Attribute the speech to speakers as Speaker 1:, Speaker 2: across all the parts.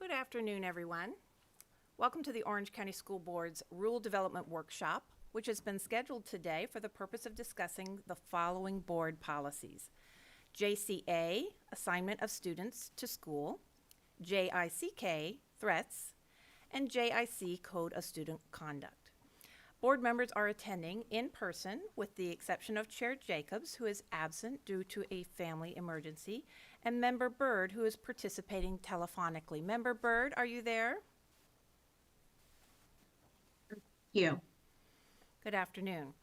Speaker 1: Good afternoon, everyone. Welcome to the Orange County School Board's Rule Development Workshop, which has been scheduled today for the purpose of discussing the following board policies: JCA, assignment of students to school; JICK, threats; and JIC, code of student conduct. Board members are attending in person with the exception of Chair Jacobs, who is absent due to a family emergency, and Member Byrd, who is participating telephonically. Member Byrd, are you there?
Speaker 2: You.
Speaker 1: Good afternoon.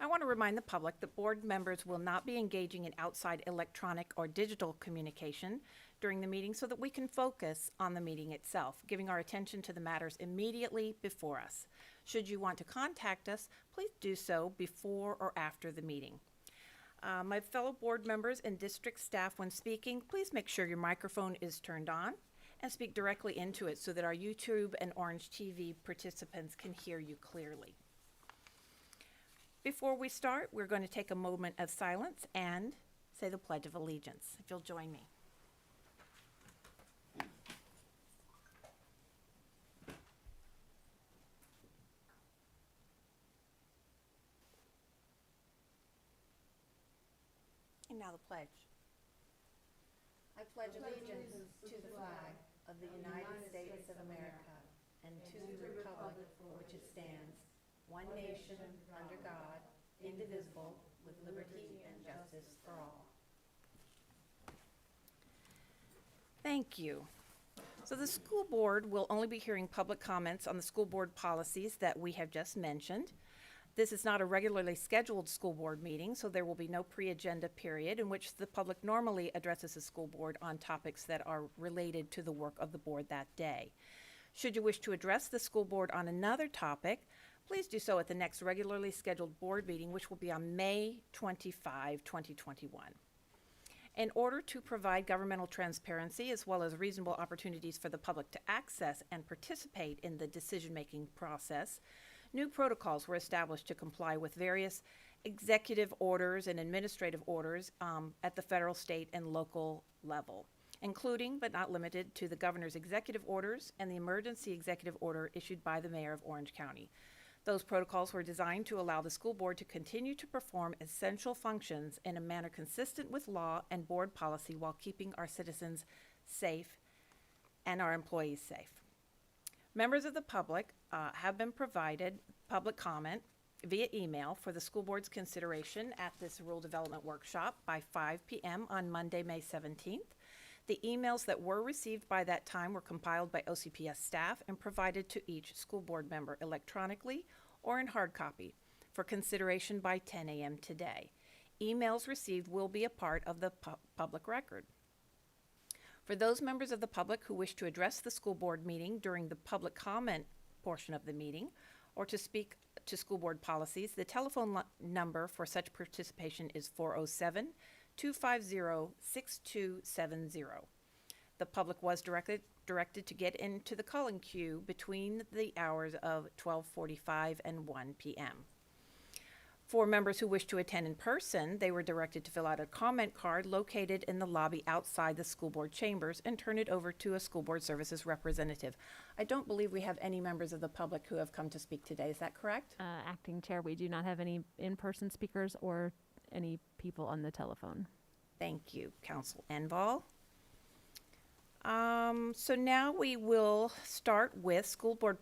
Speaker 1: I want to remind the public that board members will not be engaging in outside electronic or digital communication during the meeting so that we can focus on the meeting itself, giving our attention to the matters immediately before us. Should you want to contact us, please do so before or after the meeting. My fellow board members and district staff, when speaking, please make sure your microphone is turned on and speak directly into it so that our YouTube and Orange TV participants can hear you clearly. Before we start, we're going to take a moment of silence and say the Pledge of Allegiance. If you'll join me. And now the pledge. I pledge allegiance to the flag of the United States of America and to the republic for which it stands, one nation, under God, indivisible, with liberty and justice for all. Thank you. So the school board will only be hearing public comments on the school board policies that we have just mentioned. This is not a regularly scheduled school board meeting, so there will be no pre-agenda period in which the public normally addresses the school board on topics that are related to the work of the board that day. Should you wish to address the school board on another topic, please do so at the next regularly scheduled board meeting, which will be on May 25, 2021. In order to provide governmental transparency as well as reasonable opportunities for the public to access and participate in the decision-making process, new protocols were established to comply with various executive orders and administrative orders at the federal, state, and local level, including but not limited to the governor's executive orders and the emergency executive order issued by the mayor of Orange County. Those protocols were designed to allow the school board to continue to perform essential functions in a manner consistent with law and board policy while keeping our citizens safe and our employees safe. Members of the public have been provided public comment via email for the school board's consideration at this rule development workshop by 5 p.m. on Monday, May 17th. The emails that were received by that time were compiled by OCPS staff and provided to each school board member electronically or in hard copy for consideration by 10 a.m. today. Emails received will be a part of the public record. For those members of the public who wish to address the school board meeting during the public comment portion of the meeting or to speak to school board policies, the telephone number for such participation is 407-250-6270. The public was directed to get into the calling queue between the hours of 12:45 and 1 p.m. For members who wish to attend in person, they were directed to fill out a comment card located in the lobby outside the school board chambers and turn it over to a school board services representative. I don't believe we have any members of the public who have come to speak today. Is that correct?
Speaker 3: Acting Chair, we do not have any in-person speakers or any people on the telephone.
Speaker 1: Thank you, Council Enval. So now we will start with school board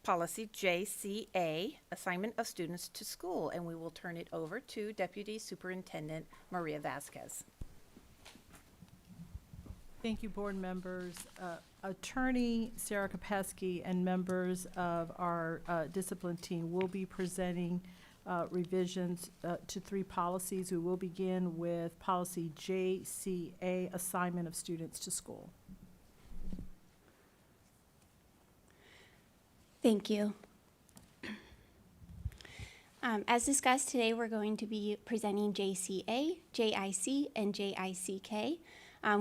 Speaker 1: policy JCA, assignment of students to school, and we will turn it over to Deputy Superintendent Maria Vasquez.
Speaker 4: Thank you, board members. Attorney Sarah Kopesky and members of our discipline team will be presenting revisions to 3 policies. We will begin with policy JCA, assignment of students to school.
Speaker 5: Thank you. As discussed today, we're going to be presenting JCA, JIC, and JICK.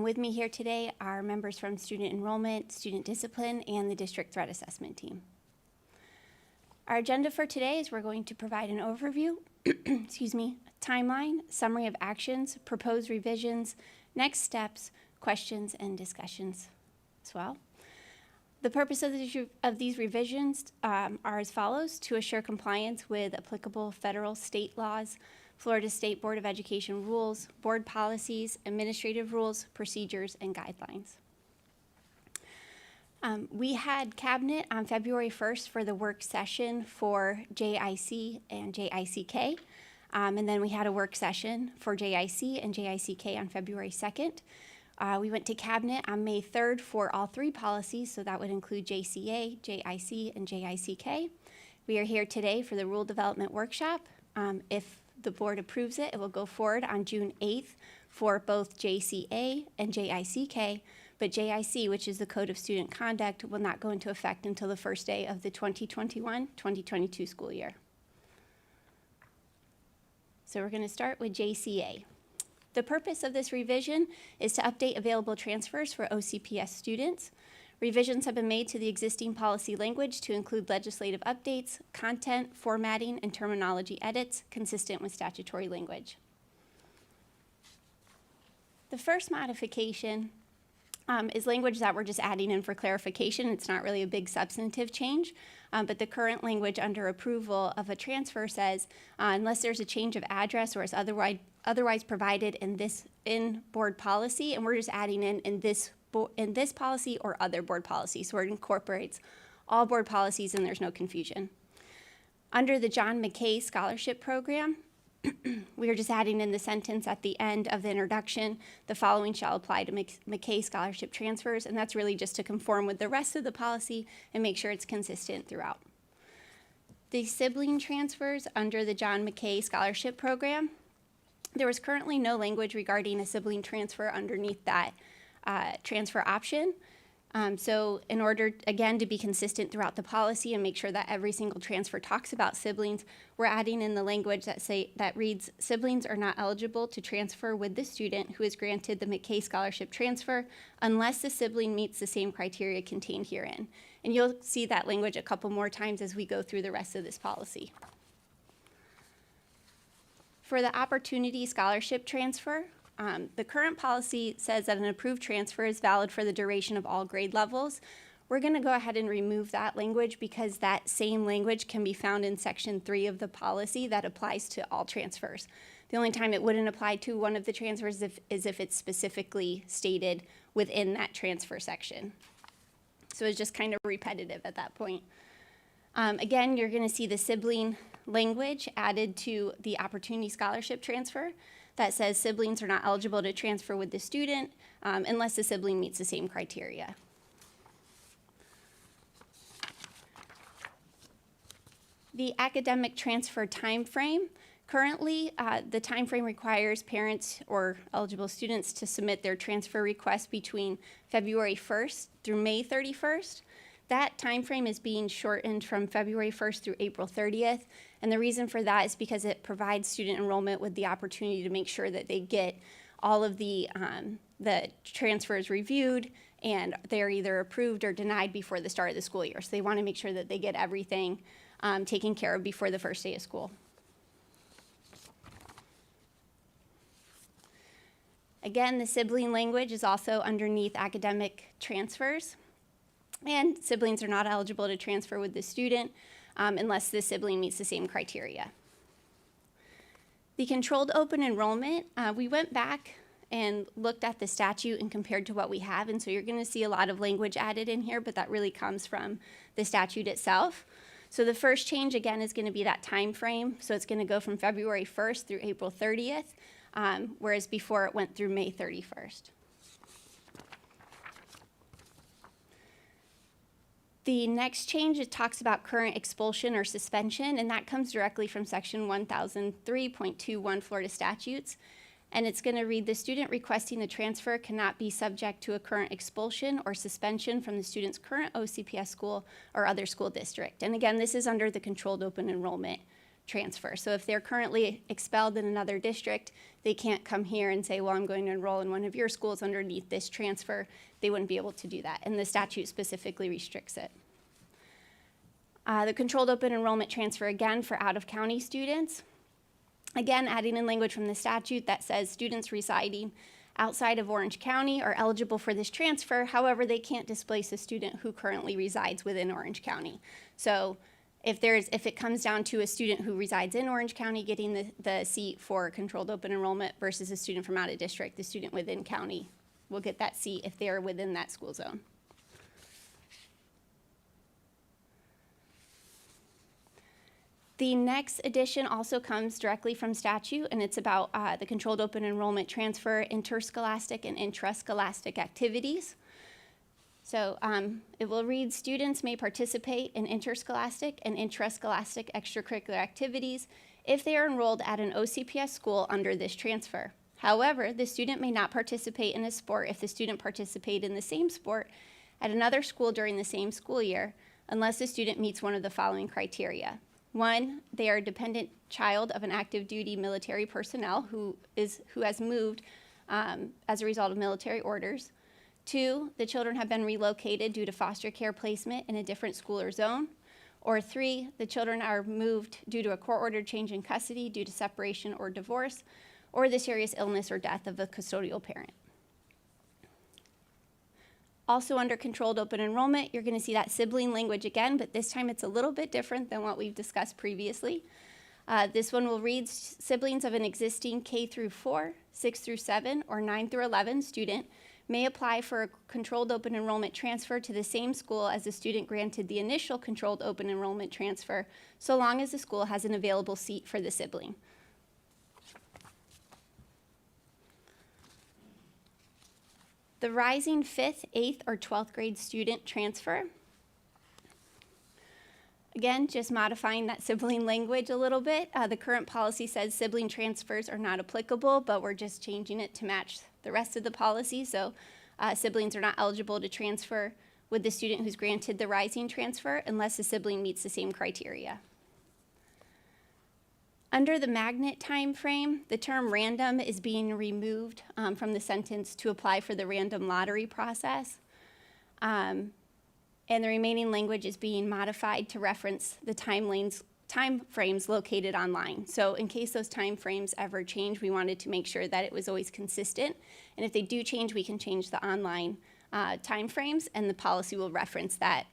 Speaker 5: With me here today are members from Student Enrollment, Student Discipline, and the District Threat Assessment Team. Our agenda for today is we're going to provide an overview, timeline, summary of actions, proposed revisions, next steps, questions, and discussions as well. The purpose of these revisions are as follows: to assure compliance with applicable federal, state laws, Florida State Board of Education rules, board policies, administrative rules, procedures, and guidelines. We had cabinet on February 1st for the work session for JIC and JICK. And then we had a work session for JIC and JICK on February 2nd. We went to cabinet on May 3rd for all three policies, so that would include JCA, JIC, and JICK. We are here today for the rule development workshop. If the board approves it, it will go forward on June 8th for both JCA and JICK, but JIC, which is the Code of Student Conduct, will not go into effect until the first day of the 2021-2022 school year. So we're going to start with JCA. The purpose of this revision is to update available transfers for OCPS students. Revisions have been made to the existing policy language to include legislative updates, content, formatting, and terminology edits consistent with statutory language. The first modification is language that we're just adding in for clarification. It's not really a big substantive change, but the current language under approval of a transfer says, unless there's a change of address or is otherwise provided in board policy, and we're just adding in this policy or other board policy, so it incorporates all board policies and there's no confusion. Under the John McKay Scholarship Program, we are just adding in the sentence at the end of the introduction: the following shall apply to McKay Scholarship transfers, and that's really just to conform with the rest of the policy and make sure it's consistent throughout. The sibling transfers under the John McKay Scholarship Program, there was currently no language regarding a sibling transfer underneath that transfer option. So in order, again, to be consistent throughout the policy and make sure that every single transfer talks about siblings, we're adding in the language that reads, siblings are not eligible to transfer with the student who is granted the McKay Scholarship transfer unless the sibling meets the same criteria contained herein. And you'll see that language a couple more times as we go through the rest of this policy. For the Opportunity Scholarship transfer, the current policy says that an approved transfer is valid for the duration of all grade levels. We're going to go ahead and remove that language because that same language can be found in Section 3 of the policy that applies to all transfers. The only time it wouldn't apply to one of the transfers is if it's specifically stated within that transfer section. So it's just kind of repetitive at that point. Again, you're going to see the sibling language added to the Opportunity Scholarship transfer that says siblings are not eligible to transfer with the student unless the sibling meets the same criteria. The academic transfer time frame. Currently, the time frame requires parents or eligible students to submit their transfer request between February 1st through May 31st. That time frame is being shortened from February 1st through April 30th. And the reason for that is because it provides student enrollment with the opportunity to make sure that they get all of the transfers reviewed and they're either approved or denied before the start of the school year. So they want to make sure that they get everything taken care of before the first day of school. Again, the sibling language is also underneath academic transfers. And siblings are not eligible to transfer with the student unless the sibling meets the same criteria. The controlled open enrollment, we went back and looked at the statute and compared to what we have, and so you're going to see a lot of language added in here, but that really comes from the statute itself. So the first change, again, is going to be that time frame. So it's going to go from February 1st through April 30th, whereas before it went through May 31st. The next change, it talks about current expulsion or suspension, and that comes directly from Section 1003.21 Florida statutes. And it's going to read, the student requesting the transfer cannot be subject to a current expulsion or suspension from the student's current OCPS school or other school district. And again, this is under the controlled open enrollment transfer. So if they're currently expelled in another district, they can't come here and say, well, I'm going to enroll in one of your schools underneath this transfer. They wouldn't be able to do that, and the statute specifically restricts it. The controlled open enrollment transfer, again, for out-of-county students. Again, adding in language from the statute that says students residing outside of Orange County are eligible for this transfer. However, they can't displace a student who currently resides within Orange County. So if it comes down to a student who resides in Orange County getting the seat for controlled open enrollment versus a student from out of district, the student within county will get that seat if they are within that school zone. The next addition also comes directly from statute, and it's about the controlled open enrollment transfer, interscholastic and intrascholastic activities. So it will read, students may participate in interscholastic and intrascholastic extracurricular activities if they are enrolled at an OCPS school under this transfer. However, the student may not participate in a sport if the student participated in the same sport at another school during the same school year, unless the student meets one of the following criteria. 1, they are a dependent child of an active duty military personnel who has moved as a result of military orders. 2, the children have been relocated due to foster care placement in a different school or zone. Or 3, the children are moved due to a court-ordered change in custody due to separation or divorce, or the serious illness or death of the custodial parent. Also under controlled open enrollment, you're going to see that sibling language again, but this time it's a little bit different than what we've discussed previously. This one will read, siblings of an existing K through 4, 6 through 7, or 9 through 11 student may apply for a controlled open enrollment transfer to the same school as the student granted the initial controlled open enrollment transfer, so long as the school has an available seat for the sibling. The rising 5th, 8th, or 12th grade student transfer. Again, just modifying that sibling language a little bit. The current policy says sibling transfers are not applicable, but we're just changing it to match the rest of the policy. So siblings are not eligible to transfer with the student who's granted the rising transfer unless the sibling meets the same criteria. Under the magnet time frame, the term random is being removed from the sentence to apply for the random lottery process. And the remaining language is being modified to reference the time frames located online. So in case those time frames ever change, we wanted to make sure that it was always consistent. And if they do change, we can change the online time frames, and the policy will reference that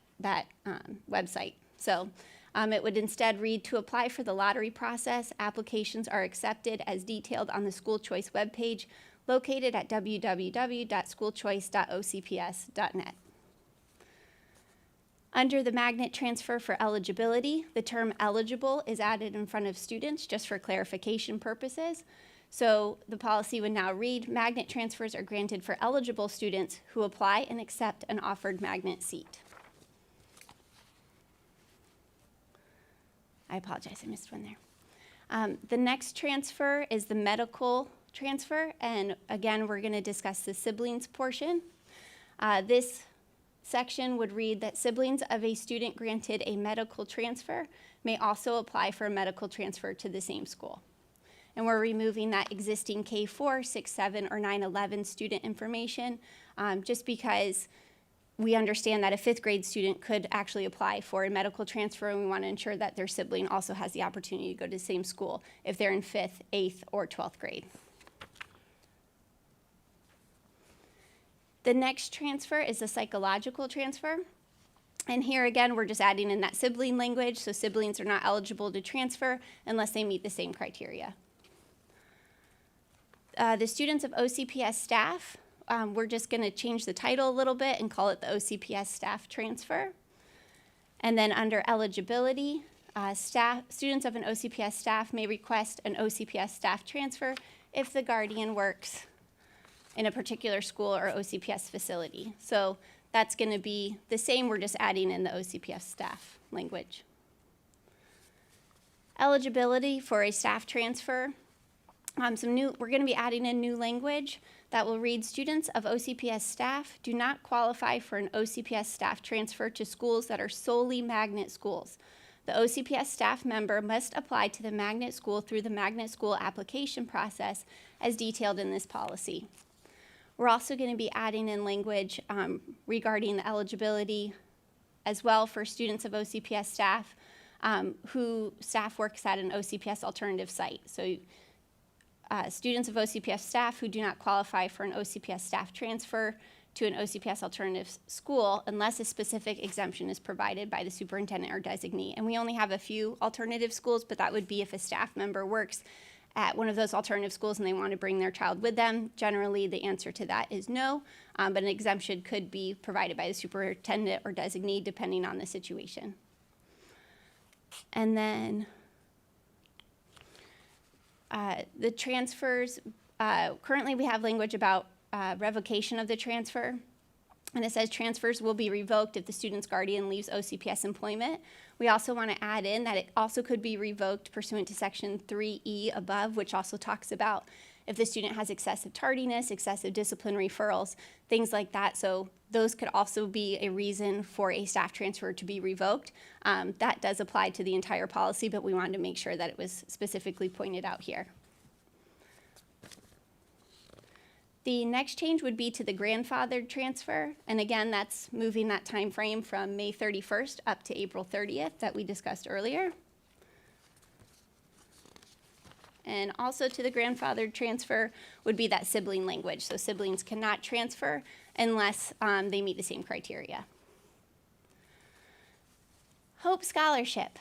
Speaker 5: website. So it would instead read, to apply for the lottery process, applications are accepted as detailed on the school choice webpage located at www.schoolchoice.ocps.net. Under the magnet transfer for eligibility, the term eligible is added in front of students just for clarification purposes. So the policy would now read, magnet transfers are granted for eligible students who apply and accept an offered magnet seat. I apologize, I missed one there. The next transfer is the medical transfer, and again, we're going to discuss the siblings portion. This section would read that siblings of a student granted a medical transfer may also apply for a medical transfer to the same school. And we're removing that existing K4, 6, 7, or 9, 11 student information just because we understand that a 5th grade student could actually apply for a medical transfer, and we want to ensure that their sibling also has the opportunity to go to the same school if they're in 5th, 8th, or 12th grade. The next transfer is the psychological transfer. And here again, we're just adding in that sibling language, so siblings are not eligible to transfer unless they meet the same criteria. The students of OCPS staff, we're just going to change the title a little bit and call it the OCPS staff transfer. And then under eligibility, students of an OCPS staff may request an OCPS staff transfer if the guardian works in a particular school or OCPS facility. So that's going to be the same, we're just adding in the OCPS staff language. Eligibility for a staff transfer. We're going to be adding in new language that will read, students of OCPS staff do not qualify for an OCPS staff transfer to schools that are solely magnet schools. The OCPS staff member must apply to the magnet school through the magnet school application process as detailed in this policy. We're also going to be adding in language regarding the eligibility as well for students of OCPS staff who staff works at an OCPS alternative site. So students of OCPS staff who do not qualify for an OCPS staff transfer to an OCPS alternative school unless a specific exemption is provided by the superintendent or designee. And we only have a few alternative schools, but that would be if a staff member works at one of those alternative schools and they want to bring their child with them. Generally, the answer to that is no, but an exemption could be provided by the superintendent or designee depending on the situation. And then the transfers, currently we have language about revocation of the transfer. And it says transfers will be revoked if the student's guardian leaves OCPS employment. We also want to add in that it also could be revoked pursuant to section 3E above, which also talks about if the student has excessive tardiness, excessive discipline referrals, things like that. So those could also be a reason for a staff transfer to be revoked. That does apply to the entire policy, but we wanted to make sure that it was specifically pointed out here. The next change would be to the grandfathered transfer. And again, that's moving that time frame from May 31st up to April 30th that we discussed earlier. And also to the grandfathered transfer would be that sibling language. So siblings cannot transfer unless they meet the same criteria. Hope Scholarship.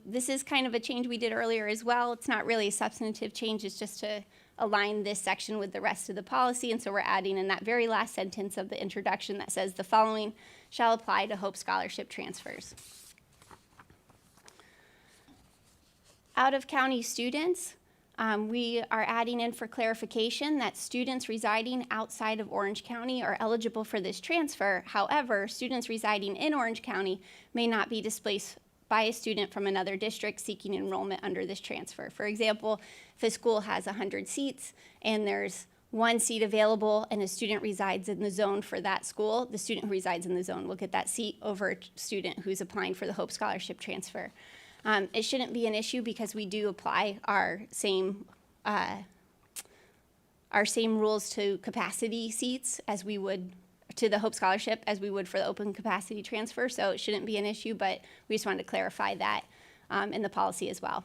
Speaker 5: This is kind of a change we did earlier as well. It's not really a substantive change, it's just to align this section with the rest of the policy, and so we're adding in that very last sentence of the introduction that says the following shall apply to Hope Scholarship transfers. Out-of-county students, we are adding in for clarification that students residing outside of Orange County are eligible for this transfer. However, students residing in Orange County may not be displaced by a student from another district seeking enrollment under this transfer. For example, if a school has 100 seats and there's one seat available and a student resides in the zone for that school, the student who resides in the zone will get that seat over a student who's applying for the Hope Scholarship transfer. It shouldn't be an issue because we do apply our same rules to capacity seats as we would to the Hope Scholarship as we would for the open capacity transfer, so it shouldn't be an issue, but we just wanted to clarify that in the policy as well.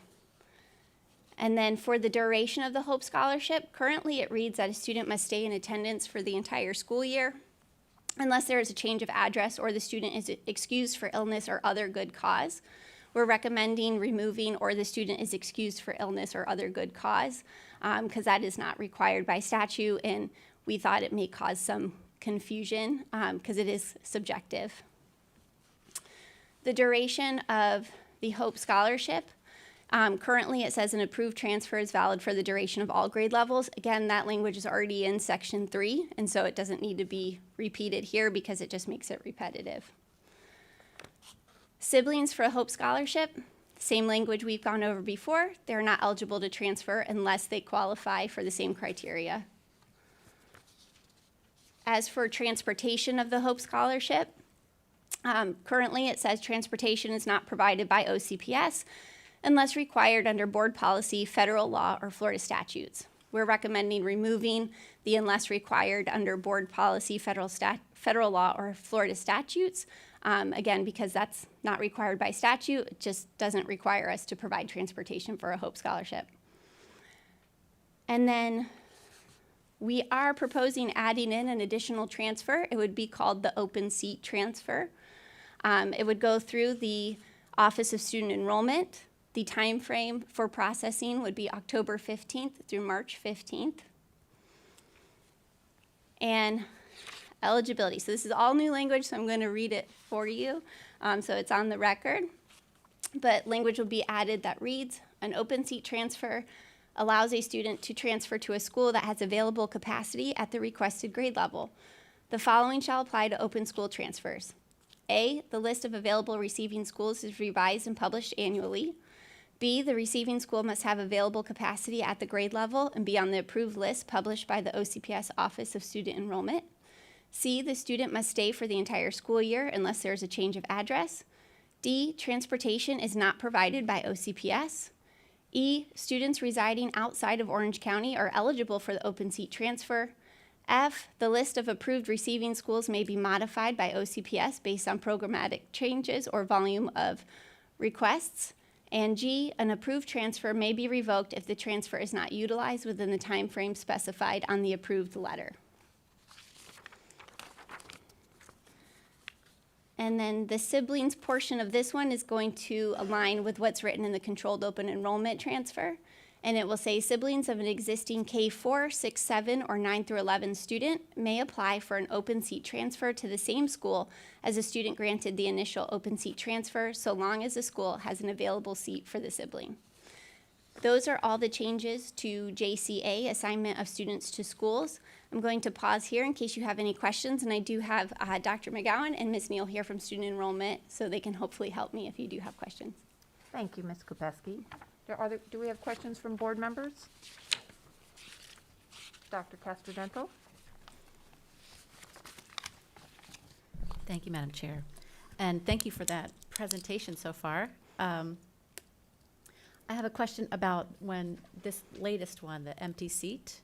Speaker 5: And then for the duration of the Hope Scholarship, currently it reads that a student must stay in attendance for the entire school year unless there is a change of address or the student is excused for illness or other good cause. We're recommending removing or the student is excused for illness or other good cause because that is not required by statute, and we thought it may cause some confusion because it is subjective. The duration of the Hope Scholarship, currently it says an approved transfer is valid for the duration of all grade levels. Again, that language is already in section 3, and so it doesn't need to be repeated here because it just makes it repetitive. Siblings for a Hope Scholarship, same language we've gone over before. They're not eligible to transfer unless they qualify for the same criteria. As for transportation of the Hope Scholarship, currently it says transportation is not provided by OCPS unless required under board policy, federal law, or Florida statutes. We're recommending removing the unless required under board policy, federal law, or Florida statutes, again, because that's not required by statute. It just doesn't require us to provide transportation for a Hope Scholarship. And then we are proposing adding in an additional transfer. It would be called the open seat transfer. It would go through the Office of Student Enrollment. The time frame for processing would be October 15th through March 15th. And eligibility. So this is all new language, so I'm going to read it for you. So it's on the record. But language will be added that reads, an open seat transfer allows a student to transfer to a school that has available capacity at the requested grade level. The following shall apply to open school transfers. A, the list of available receiving schools is revised and published annually. B, the receiving school must have available capacity at the grade level and be on the approved list published by the OCPS Office of Student Enrollment. C, the student must stay for the entire school year unless there is a change of address. D, transportation is not provided by OCPS. E, students residing outside of Orange County are eligible for the open seat transfer. F, the list of approved receiving schools may be modified by OCPS based on programmatic changes or volume of requests. And G, an approved transfer may be revoked if the transfer is not utilized within the time frame specified on the approved letter. And then the siblings portion of this one is going to align with what's written in the controlled open enrollment transfer. And it will say siblings of an existing K-4, 6, 7, or 9 through 11 student may apply for an open seat transfer to the same school as a student granted the initial open seat transfer, so long as the school has an available seat for the sibling. Those are all the changes to JCA, assignment of students to schools. I'm going to pause here in case you have any questions, and I do have Dr. McGowan and Ms. Neal here from student enrollment, so they can hopefully help me if you do have questions.
Speaker 1: Thank you, Ms. Kopesky. Do we have questions from board members? Dr. Castrodento?
Speaker 6: Thank you, Madam Chair. And thank you for that presentation so far. I have a question about when this latest one, the empty seat.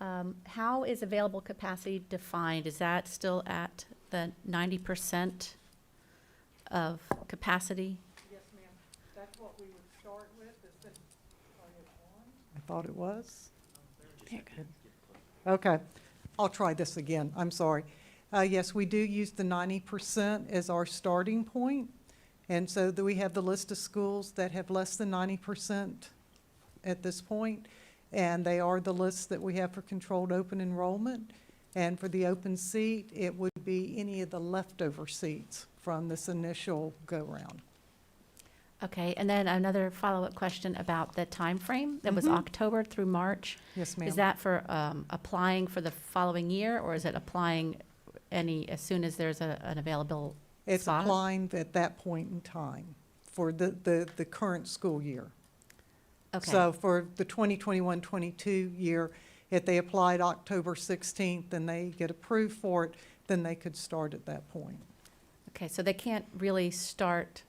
Speaker 6: How is available capacity defined? Is that still at the 90% of capacity?
Speaker 4: Yes, ma'am. That's what we would start with. Is it on?
Speaker 7: I thought it was.
Speaker 5: There you go.
Speaker 7: Okay, I'll try this again. I'm sorry. Yes, we do use the 90% as our starting point. And so we have the list of schools that have less than 90% at this point, and they are the lists that we have for controlled open enrollment. And for the open seat, it would be any of the leftover seats from this initial go-round.
Speaker 6: Okay, and then another follow-up question about the time frame. That was October through March.
Speaker 7: Yes, ma'am.
Speaker 6: Is that for applying for the following year, or is it applying as soon as there's an available
Speaker 7: It's
Speaker 6: spot?
Speaker 7: applying at that point in time for the current school year.
Speaker 6: Okay.
Speaker 7: So for the 2021-22 year, if they applied October 16th and they get approved for it, then they could start at that point.
Speaker 6: Okay, so they can't really start,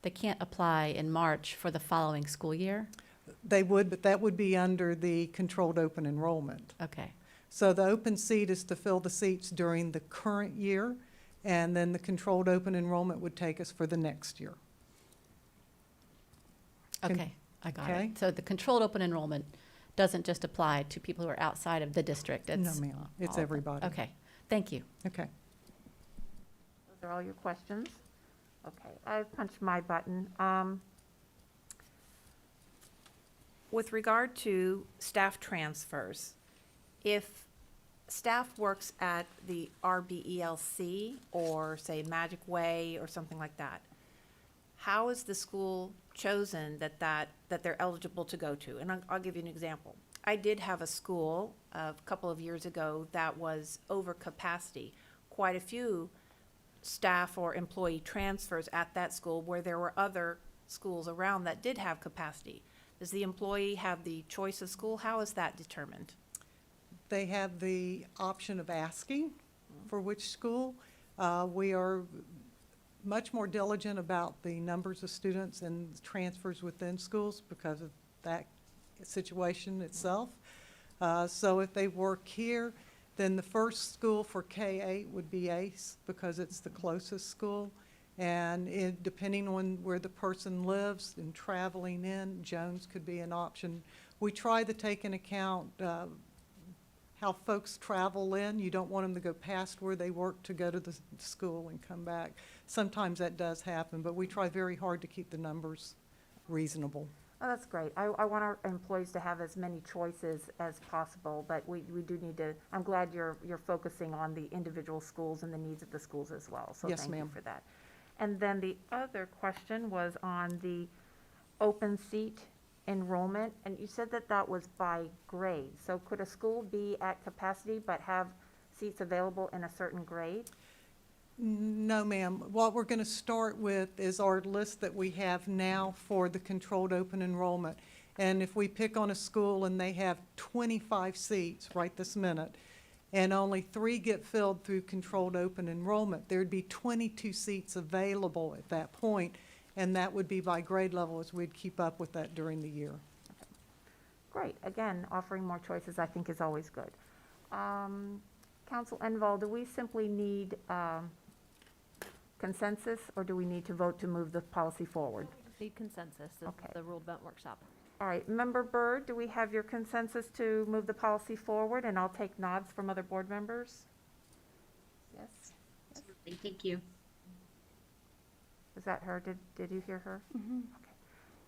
Speaker 6: they can't apply in March for the following school year?
Speaker 7: They would, but that would be under the controlled open enrollment.
Speaker 6: Okay,
Speaker 7: So the open seat is to fill the seats during the current year, and then the controlled open enrollment would take us for the next year.
Speaker 6: okay, I got
Speaker 7: okay.
Speaker 6: it. So the controlled open enrollment doesn't just apply to people who are outside of the district?
Speaker 7: No,
Speaker 6: It's
Speaker 7: ma'am, it's
Speaker 6: all of them.
Speaker 7: everybody.
Speaker 6: Okay, thank you.
Speaker 7: Okay.
Speaker 1: Those are all your questions? Okay, I've punched my button. With regard to staff transfers, if staff works at the RBELC or say Magic Way or something like that, how is the school chosen that they're eligible to go to? And I'll give you an example. I did have a school a couple of years ago that was over capacity. Quite a few staff or employee transfers at that school where there were other schools around that did have capacity. Does the employee have the choice of school? How is that determined?
Speaker 7: They have the option of asking for which school. We are much more diligent about the numbers of students and transfers within schools because of that situation itself. So if they work here, then the first school for K-8 would be ACE because it's the closest school. And depending on where the person lives and traveling in, Jones could be an option. We try to take into account how folks travel in. You don't want them to go past where they work to go to the school and come back. Sometimes that does happen, but we try very hard to keep the numbers reasonable.
Speaker 1: Oh, that's great. I want our employees to have as many choices as possible, but we do need to, I'm glad you're focusing on the individual schools and the needs of the schools as well. So
Speaker 7: Yes,
Speaker 1: thank you
Speaker 7: ma'am.
Speaker 1: for that. And then the other question was on the open seat enrollment, and you said that was by grade. So could a school be at capacity but have seats available in a certain grade?
Speaker 7: No, ma'am. What we're going to start with is our list that we have now for the controlled open enrollment. And if we pick on a school and they have 25 seats right this minute, and only 3 get filled through controlled open enrollment, there'd be 22 seats available at that point, and that would be by grade level as we'd keep up with that during the year.
Speaker 1: Great. Again, offering more choices I think is always good. Council Enval, do we simply need consensus, or do we need to vote to move the policy forward?
Speaker 3: Need consensus of
Speaker 1: Okay.
Speaker 3: the ruled event workshop.
Speaker 1: All right, Member Byrd, do we have your consensus to move the policy forward? And I'll take nods from other board members. Yes?
Speaker 2: Thank you.
Speaker 1: Was that her? Did you hear her? Okay.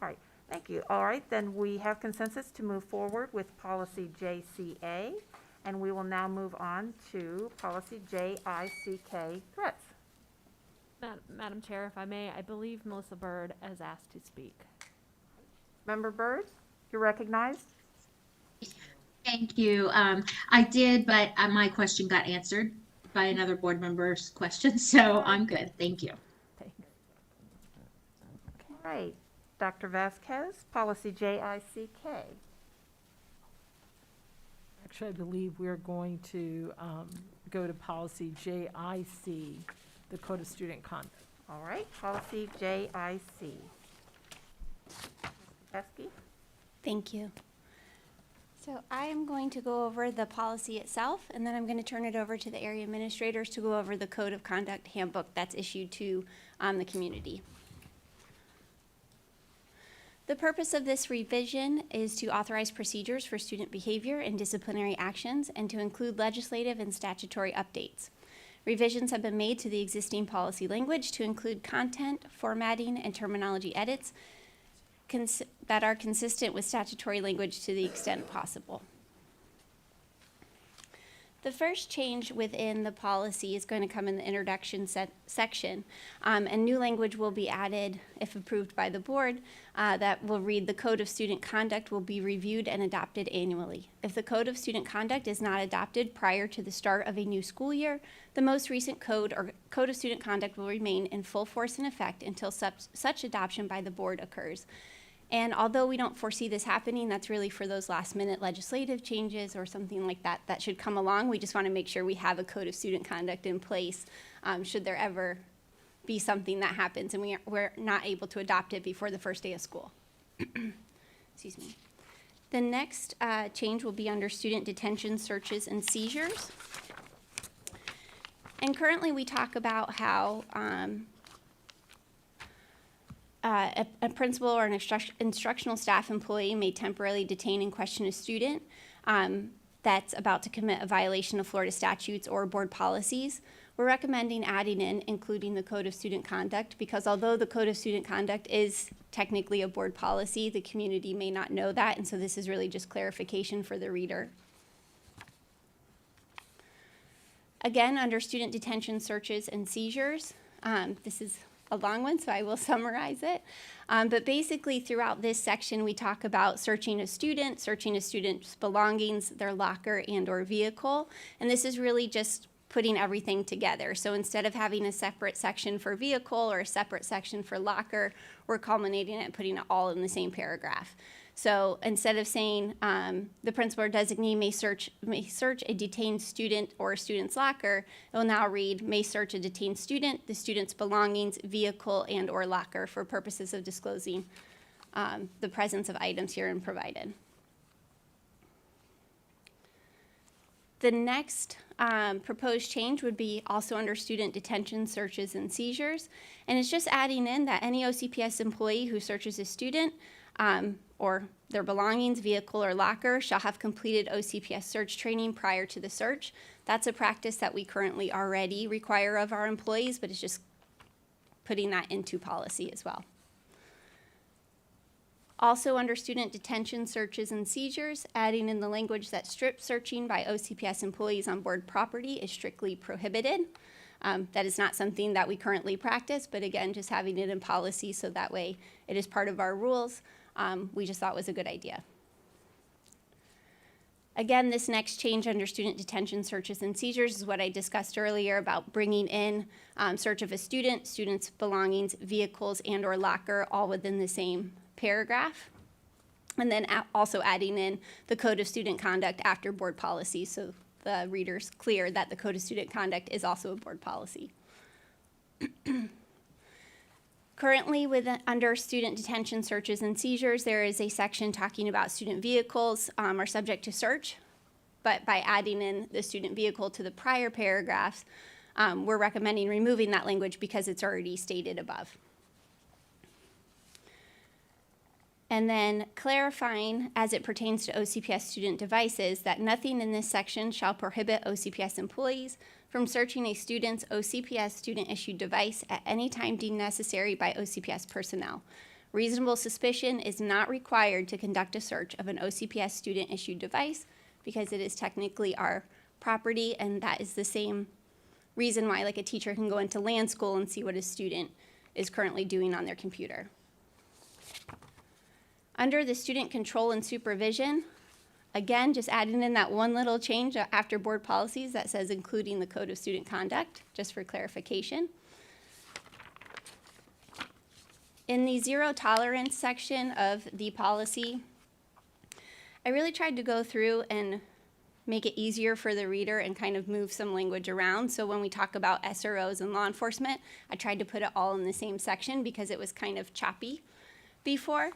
Speaker 1: All right, thank you. All right, then we have consensus to move forward with policy JCA, and we will now move on to policy JICK, threats.
Speaker 3: Madam Chair, if I may, I believe Melissa Byrd has asked to speak.
Speaker 1: Member Byrd, you're recognized.
Speaker 2: Thank you. I did, but my question got answered by another board member's question, so I'm good. Thank you.
Speaker 3: Thanks.
Speaker 1: All right, Dr. Vasquez, policy JICK.
Speaker 4: Actually, I believe we're going to go to policy JIC, the Code of Student Conduct.
Speaker 1: All right, policy JIC. Pesky?
Speaker 5: Thank you. So I am going to go over the policy itself, and then I'm going to turn it over to the area administrators to go over the Code of Conduct handbook that's issued to the community. The purpose of this revision is to authorize procedures for student behavior and disciplinary actions and to include legislative and statutory updates. Revisions have been made to the existing policy language to include content, formatting, and terminology edits that are consistent with statutory language to the extent possible. The first change within the policy is going to come in the introduction section, and new language will be added, if approved by the board, that will read, the Code of Student Conduct will be reviewed and adopted annually. If the Code of Student Conduct is not adopted prior to the start of a new school year, the most recent code or Code of Student Conduct will remain in full force and effect until such adoption by the board occurs. And although we don't foresee this happening, that's really for those last-minute legislative changes or something like that that should come along. We just want to make sure we have a Code of Student Conduct in place should there ever be something that happens and we're not able to adopt it before the first day of school. Excuse me. The next change will be under student detention, searches, and seizures. And currently we talk about how a principal or an instructional staff employee may temporarily detain and question a student that's about to commit a violation of Florida statutes or board policies. We're recommending adding in, including the Code of Student Conduct, because although the Code of Student Conduct is technically a board policy, the community may not know that, and so this is really just clarification for the reader. Again, under student detention, searches, and seizures, this is a long one, so I will summarize it. But basically, throughout this section, we talk about searching a student's belongings, their locker and/or vehicle, and this is really just putting everything together. So instead of having a separate section for vehicle or a separate section for locker, we're culminating it and putting it all in the same paragraph. So instead of saying the principal or designee may search a detained student or a student's locker, it will now read may search a detained student, the student's belongings, vehicle, and/or locker for purposes of disclosing the presence of items herein provided. The next proposed change would be also under student detention, searches, and seizures, and it's just adding in that any OCPS employee who searches a student or their belongings, vehicle, or locker shall have completed OCPS search training prior to the search. That's a practice that we currently already require of our employees, but it's just putting that into policy as well. Also under student detention, searches, and seizures, adding in the language that strip searching by OCPS employees on board property is strictly prohibited. That is not something that we currently practice, but again, just having it in policy so that way it is part of our rules, we just thought was a good idea. Again, this next change under student detention, searches, and seizures is what I discussed earlier about bringing in search of a student, student's belongings, vehicles, and/or locker all within the same paragraph. And then also adding in the Code of Student Conduct after board policy so the reader's clear that the Code of Student Conduct is also a board policy. Currently, under student detention, searches, and seizures, there is a section talking about student vehicles are subject to search, but by adding in the student vehicle to the prior paragraphs, we're recommending removing that language because it's already stated above. And then clarifying, as it pertains to OCPS student devices, that nothing in this section shall prohibit OCPS employees from searching a student's OCPS student-issued device at any time deemed necessary by OCPS personnel. Reasonable suspicion is not required to conduct a search of an OCPS student-issued device because it is technically our property, and that is the same reason why like a teacher can go into land school and see what a student is currently doing on their computer. Under the student control and supervision, again, just adding in that one little change after board policies that says including the code of student conduct, just for clarification. In the zero tolerance section of the policy, I really tried to go through and make it easier for the reader and kind of move some language around. So when we talk about SROs and law enforcement, I tried to put it all in the same section because it was kind of choppy before.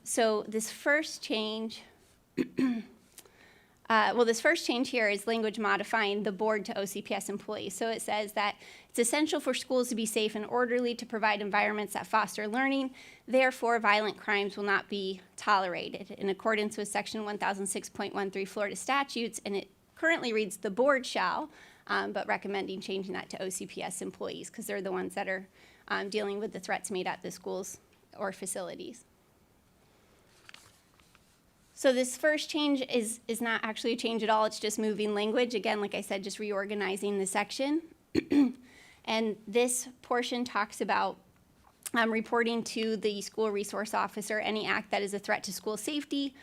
Speaker 5: So this first change, this first change here is language modifying the board to OCPS employees. So it says that it's essential for schools to be safe and orderly to provide environments that foster learning. Therefore, violent crimes will not be tolerated in accordance with section 1006.13 Florida statutes. And it currently reads the board shall, but recommending changing that to OCPS employees because they're the ones that are dealing with the threats made at the schools or facilities. So this first change is not actually a change at all. It's just moving language. Again, like I said, just reorganizing the section. And this portion talks about reporting to the school resource officer any act that is a threat to school safety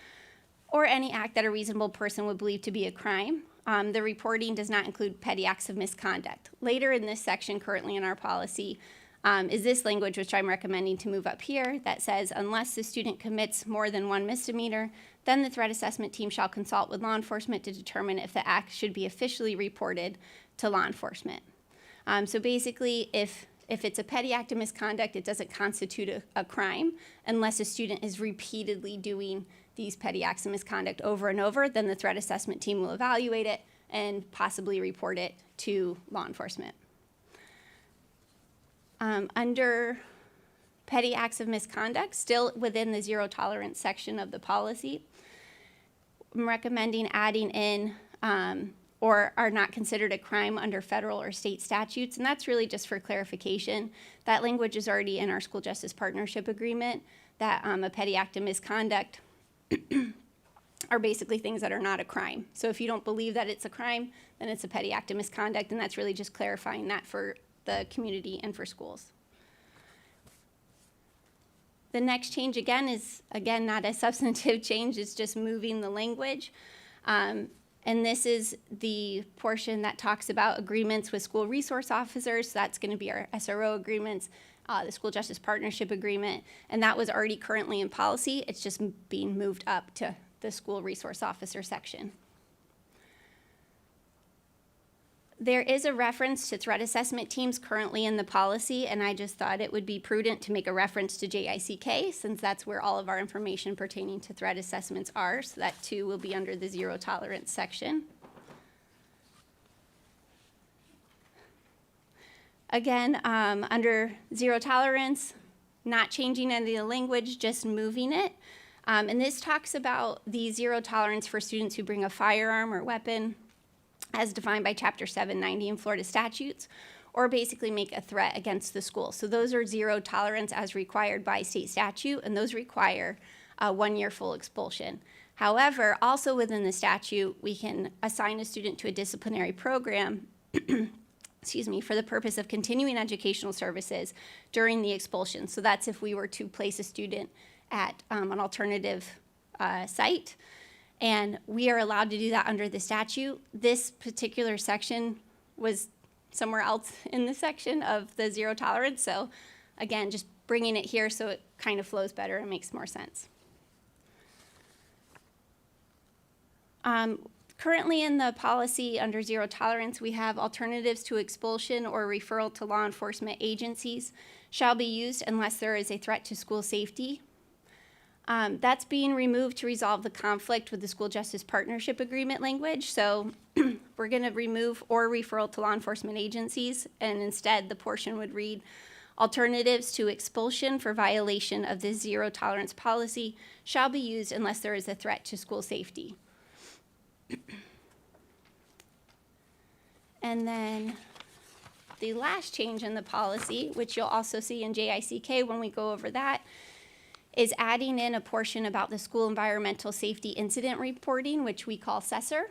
Speaker 5: or any act that a reasonable person would believe to be a crime. The reporting does not include petty acts of misconduct. Later in this section, currently in our policy, is this language, which I'm recommending to move up here, that says, unless the student commits more than one misdemeanor, then the threat assessment team shall consult with law enforcement to determine if the act should be officially reported to law enforcement. So basically, if it's a petty act of misconduct, it doesn't constitute a crime unless a student is repeatedly doing these petty acts of misconduct over and over, then the threat assessment team will evaluate it and possibly report it to law enforcement. Under petty acts of misconduct, still within the zero tolerance section of the policy, I'm recommending adding in or are not considered a crime under federal or state statutes, and that's really just for clarification. That language is already in our school justice partnership agreement, that a petty act of misconduct are basically things that are not a crime. So if you don't believe that it's a crime, then it's a petty act of misconduct, and that's really just clarifying that for the community and for schools. The next change again is, not a substantive change, it's just moving the language. And this is the portion that talks about agreements with school resource officers. So that's gonna be our SRO agreements, the school justice partnership agreement, and that was already currently in policy. It's just being moved up to the school resource officer section. There is a reference to threat assessment teams currently in the policy, and I just thought it would be prudent to make a reference to JICK since that's where all of our information pertaining to threat assessments are, so that too will be under the zero tolerance section. Again, under zero tolerance, not changing any of the language, just moving it. And this talks about the zero tolerance for students who bring a firearm or weapon as defined by Chapter 790 in Florida statutes, or basically make a threat against the school. So those are zero tolerance as required by state statute, and those require a 1-year full expulsion. However, also within the statute, we can assign a student to a disciplinary program for the purpose of continuing educational services during the expulsion. So that's if we were to place a student at an alternative site, and we are allowed to do that under the statute. This particular section was somewhere else in the section of the zero tolerance. So again, just bringing it here so it kind of flows better and makes more sense. Currently in the policy under zero tolerance, we have alternatives to expulsion or referral to law enforcement agencies shall be used unless there is a threat to school safety. That's being removed to resolve the conflict with the school justice partnership agreement language. So we're going to remove or referral to law enforcement agencies, and instead the portion would read Alternatives to expulsion for violation of this zero tolerance policy shall be used unless there is a threat to school safety. And then the last change in the policy, which you'll also see in JICK when we go over that, is adding in a portion about the school environmental safety incident reporting, which we call SESR.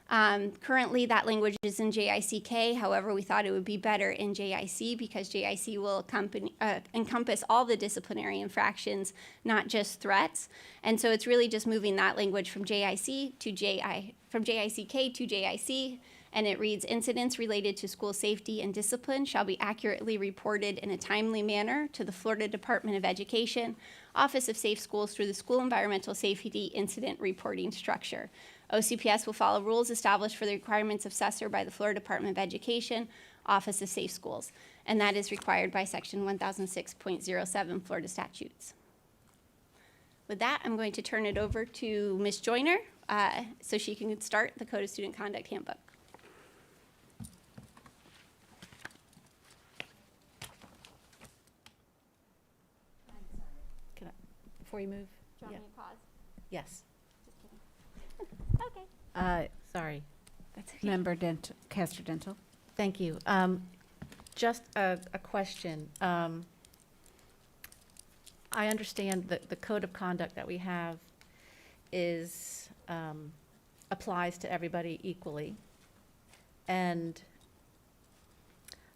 Speaker 5: Currently, that language is in JICK. However, we thought it would be better in JIC because JIC will encompass all the disciplinary infractions, not just threats. And so it's really just moving that language from JICK to JIC, and it reads, incidents related to school safety and discipline shall be accurately reported in a timely manner to the Florida Department of Education, Office of Safe Schools through the School Environmental Safety Incident Reporting Structure. OCPS will follow rules established for the requirements of SESR by the Florida Department of Education, Office of Safe Schools, and that is required by Section 1006.07 Florida statutes. With that, I'm going to turn it over to Ms. Joyner so she can start the Code of Student Conduct Handbook.
Speaker 6: Can I, before you move?
Speaker 5: Do you want me to pause?
Speaker 6: Yes.
Speaker 5: Okay.
Speaker 6: Sorry.
Speaker 5: That's okay.
Speaker 8: Member Castor Dental.
Speaker 6: Thank you. Just a question. I understand that the code of conduct that we have is, applies to everybody equally. And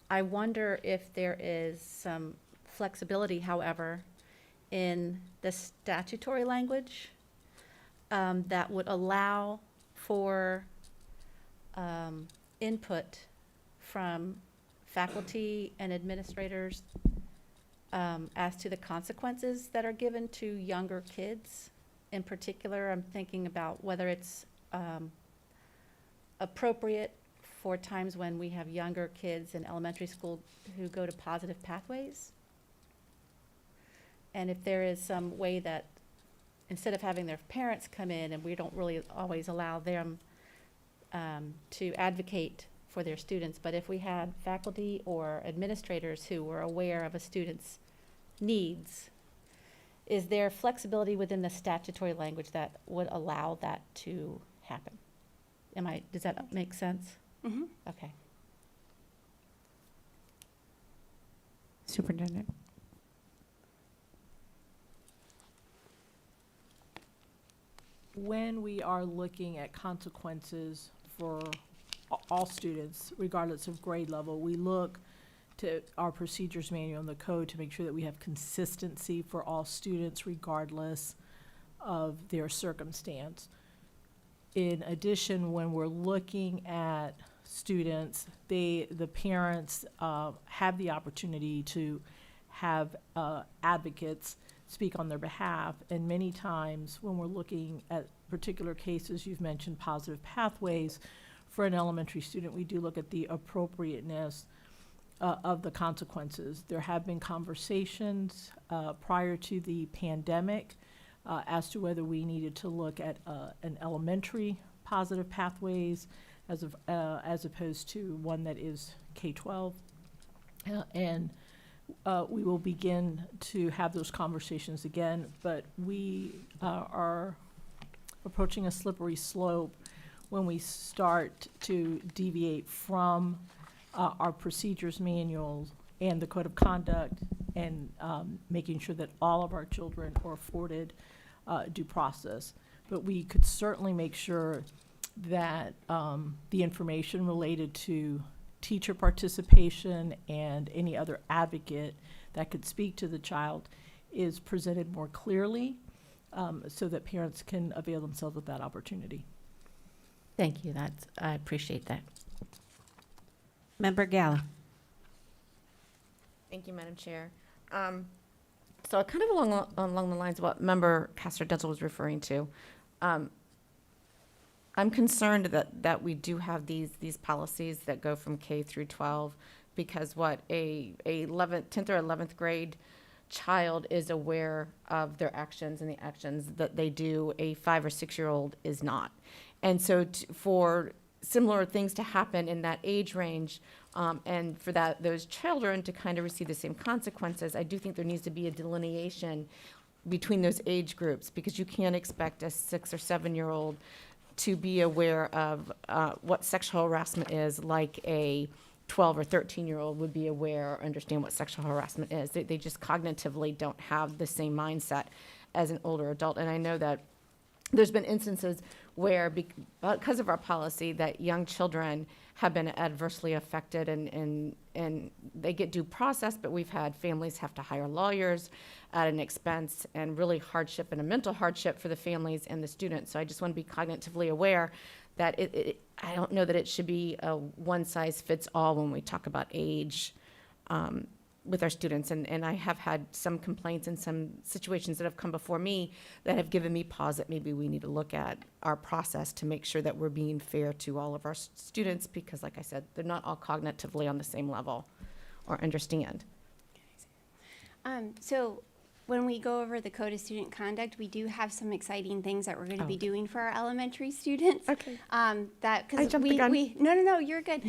Speaker 6: I wonder if there is some flexibility, however, in the statutory language that would allow for input from faculty and administrators as to the consequences that are given to younger kids. In particular, I'm thinking about whether it's appropriate for times when we have younger kids in elementary school who go to positive pathways. And if there is some way that instead of having their parents come in, and we don't really always allow them to advocate for their students, but if we had faculty or administrators who were aware of a student's needs, is there flexibility within the statutory language that would allow that to happen? Does that make sense?
Speaker 5: Mm-hmm.
Speaker 6: Okay.
Speaker 8: Superintendent.
Speaker 4: When we are looking at consequences for all students, regardless of grade level, we look to our procedures manual and the code to make sure that we have consistency for all students regardless of their circumstance. In addition, when we're looking at students, the parents have the opportunity to have advocates speak on their behalf, and many times when we're looking at particular cases, you've mentioned positive pathways, for an elementary student, we do look at the appropriateness of the consequences. There have been conversations prior to the pandemic as to whether we needed to look at an elementary positive pathways as opposed to one that is K-12. We will begin to have those conversations again, but we are approaching a slippery slope when we start to deviate from our procedures manual and the code of conduct and making sure that all of our children are afforded due process. But we could certainly make sure that the information related to teacher participation and any other advocate that could speak to the child is presented more clearly so that parents can avail themselves of that opportunity.
Speaker 6: Thank you. I appreciate that.
Speaker 8: Member Gala.
Speaker 9: Thank you, Madam Chair. So kind of along the lines of what Member Castor Dental was referring to, I'm concerned that we do have these policies that go from K through 12 because a 10th or 11th grade child is aware of their actions and the actions that they do, a 5 or 6-year-old is not. And so for similar things to happen in that age range, And for those children to kind of receive the same consequences, I do think there needs to be a delineation between those age groups, because you can't expect a 6 or 7-year-old to be aware of what sexual harassment is like a 12 or 13-year-old would be aware or understand what sexual harassment is. They just cognitively don't have the same mindset as an older adult. And I know that there's been instances where, because of our policy, that young children have been adversely affected and they get due process, but we've had families have to hire lawyers at an expense and really hardship and a mental hardship for the families and the students. So I just want to be cognitively aware that I don't know that it should be a one-size-fits-all when we talk about age with our students. And I have had some complaints and some situations that have come before me that have given me pause that maybe we need to look at our process to make sure that we're being fair to all of our students, because like I said, they're not all cognitively on the same level or understand.
Speaker 5: So when we go over the Code of Student Conduct, we do have some exciting things that we're going to be doing for our elementary students.
Speaker 9: Okay.
Speaker 5: That,
Speaker 9: I jumped the gun.
Speaker 5: No, you're good.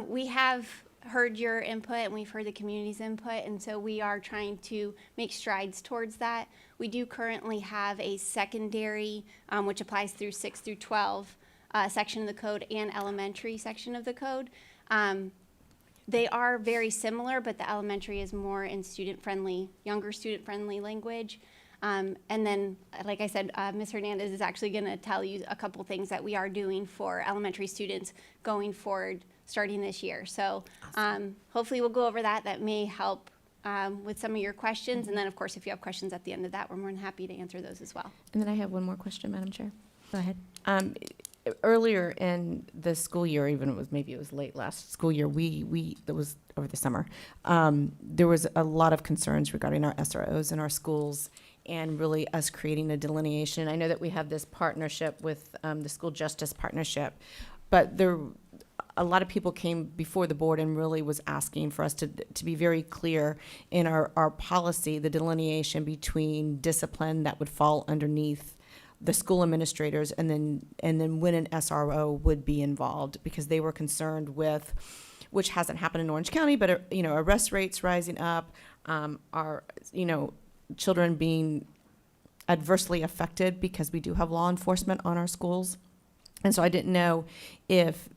Speaker 5: We have heard your input and we've heard the community's input, and so we are trying to make strides towards that. We do currently have a secondary, which applies through 6 through 12 section of the code, and elementary section of the code. They are very similar, but the elementary is more in student-friendly, younger student-friendly language. And then, like I said, Ms. Hernandez is actually going to tell you a couple things that we are doing for elementary students going forward starting this year. So hopefully we'll go over that. That may help with some of your questions. And then, of course, if you have questions at the end of that, we're more than happy to answer those as well.
Speaker 9: And then I have one more question, Madam Chair.
Speaker 8: Go ahead.
Speaker 9: Earlier in the school year, maybe it was late last school year, that was over the summer, there was a lot of concerns regarding our SROs in our schools and really us creating a delineation. I know that we have this partnership with the School Justice Partnership, but a lot of people came before the board and really was asking for us to be very clear in our policy, the delineation between discipline that would fall underneath the school administrators, and then when an SRO would be involved, because they were concerned with, which hasn't happened in Orange County, but arrest rates rising up, our children being adversely affected because we do have law enforcement on our schools, and so I didn't know if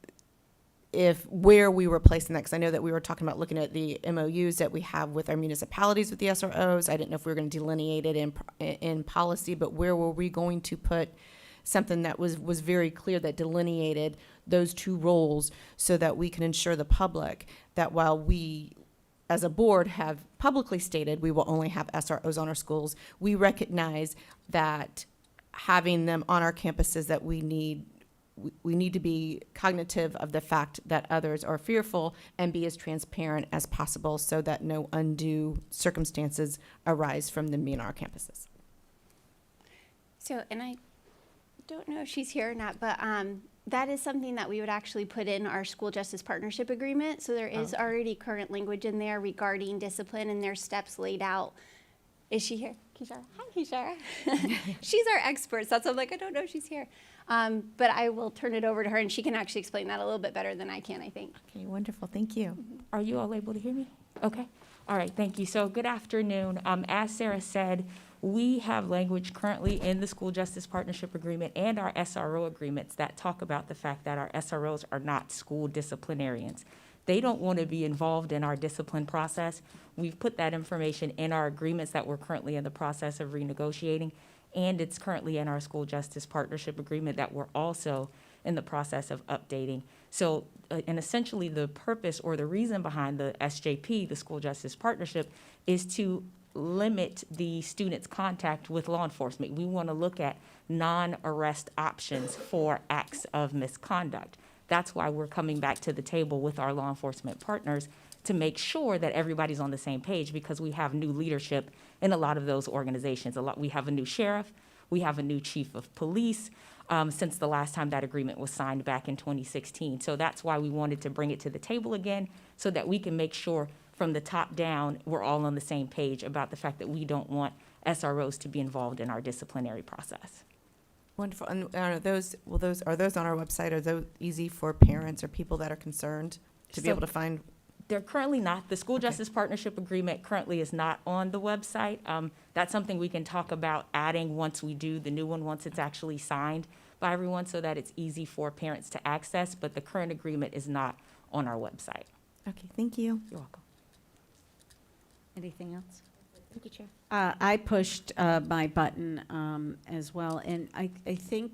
Speaker 9: where we were placing that, because I know that we were talking about looking at the MOUs that we have with our municipalities with the SROs. I didn't know if we were going to delineate it in policy, but where were we going to put something that was very clear that delineated those two roles, so that we can ensure the public that while we as a board have publicly stated we will only have SROs on our schools, we recognize that having them on our campuses, that we need to be cognitive of the fact that others are fearful, and be as transparent as possible so that no undue circumstances arise from them being on our campuses.
Speaker 5: So, and I don't know if she's here or not, but that is something that we would actually put in our school justice partnership agreement. So there is already current language in there regarding discipline, and there's steps laid out. Is she here? Kishara? Hi, Kishara. She's our expert, so I'm like, I don't know if she's here. But I will turn it over to her, and she can actually explain that a little bit better than I can, I think.
Speaker 9: Okay, wonderful. Thank you.
Speaker 10: Are you all able to hear me? Okay. All right, thank you. So good afternoon. As Sarah said, we have language currently in the School Justice Partnership Agreement and our SRO agreements that talk about the fact that our SROs are not school disciplinarians. They don't want to be involved in our discipline process. We've put that information in our agreements that we're currently in the process of renegotiating, and it's currently in our School Justice Partnership Agreement that we're also in the process of updating. So, and essentially the purpose or the reason behind the SJP, the School Justice Partnership, is to limit the students' contact with law enforcement. We want to look at non-arrest options for acts of misconduct. That's why we're coming back to the table with our law enforcement partners to make sure that everybody's on the same page, because we have new leadership in a lot of those organizations. We have a new sheriff, we have a new chief of police since the last time that agreement was signed back in 2016. So that's why we wanted to bring it to the table again, so that we can make sure from the top down we're all on the same page about the fact that we don't want SROs to be involved in our disciplinary process.
Speaker 9: Wonderful. And are those on our website? Are those easy for parents or people that are concerned to be
Speaker 10: So-
Speaker 9: able to find
Speaker 10: They're currently not. The School Justice Partnership Agreement currently is not on the website. That's something we can talk about adding once we do the new one, once it's actually signed by everyone, so that it's easy for parents to access, but the current agreement is not on our website.
Speaker 8: Okay, thank you.
Speaker 10: You're welcome.
Speaker 8: Anything else?
Speaker 10: Thank you, Chair.
Speaker 8: I pushed my button as well, and I think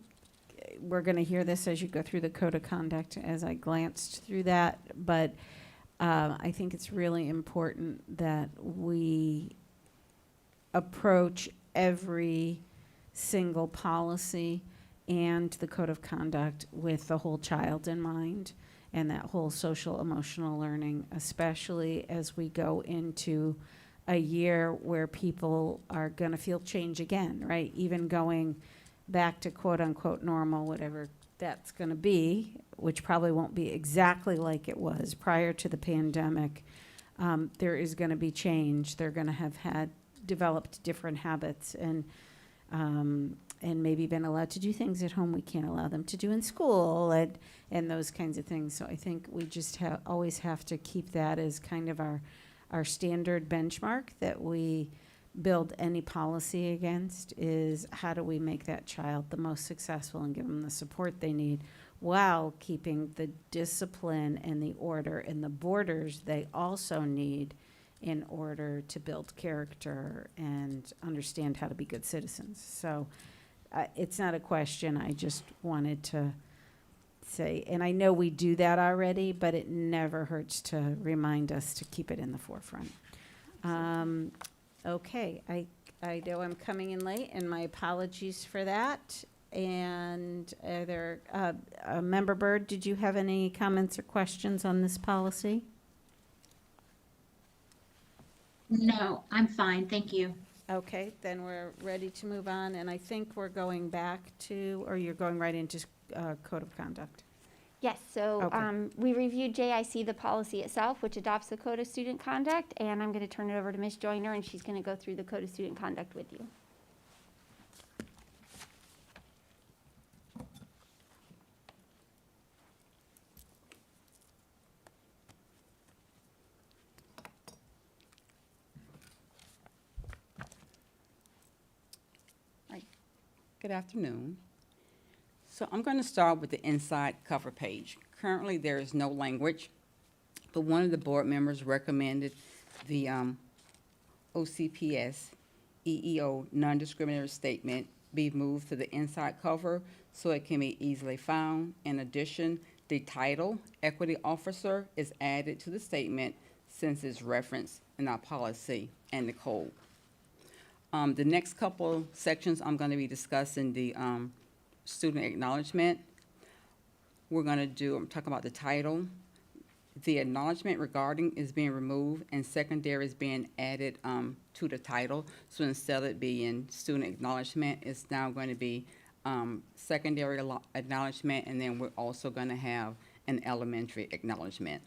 Speaker 8: we're going to hear this as you go through the code of conduct as I glanced through that, but I think it's really important that we approach every single policy and the code of conduct with the whole child in mind and that whole social emotional learning, especially as we go into a year where people are going to feel change again, right? Even going back to quote unquote normal, whatever that's going to be, which probably won't be exactly like it was prior to the pandemic. There is going to be change. They're going to have had developed different habits and maybe been allowed to do things at home we can't allow them to do in school and those kinds of things. So I think we just always have to keep that as kind of our standard benchmark that we build any policy against, is how do we make that child the most successful and give them the support they need while keeping the discipline and the order and the borders they also need in order to build character and understand how to be good citizens. So it's not a question. I just wanted to say, and I know we do that already, but it never hurts to remind us to keep it in the forefront. Okay, I know I'm coming in late, and my apologies for that. And Member Byrd, did you have any comments or questions on this policy?
Speaker 2: No, I'm fine, thank you.
Speaker 8: Okay, then we're ready to move on, and I think we're going back to, or you're going right into code of conduct.
Speaker 5: Yes, so
Speaker 8: Okay.
Speaker 5: we reviewed JIC, the policy itself, which adopts the Code of Student Conduct, and I'm going to turn it over to Ms. Joyner, and she's going to go through the Code of Student Conduct with you.
Speaker 11: Good afternoon. So I'm going to start with the inside cover page. Currently, there is no language, but one of the board members recommended the OCPS EEO non-discriminatory statement be moved to the inside cover so it can be easily found. In addition, the title, Equity Officer, is added to the statement since it's referenced in our policy and the code. The next couple sections, I'm going to be discussing the student acknowledgement. I'm talking about the title. The acknowledgement regarding is being removed and secondary is being added to the title. So instead of it being student acknowledgement, it's now going to be secondary acknowledgement, and then we're also going to have an elementary acknowledgement.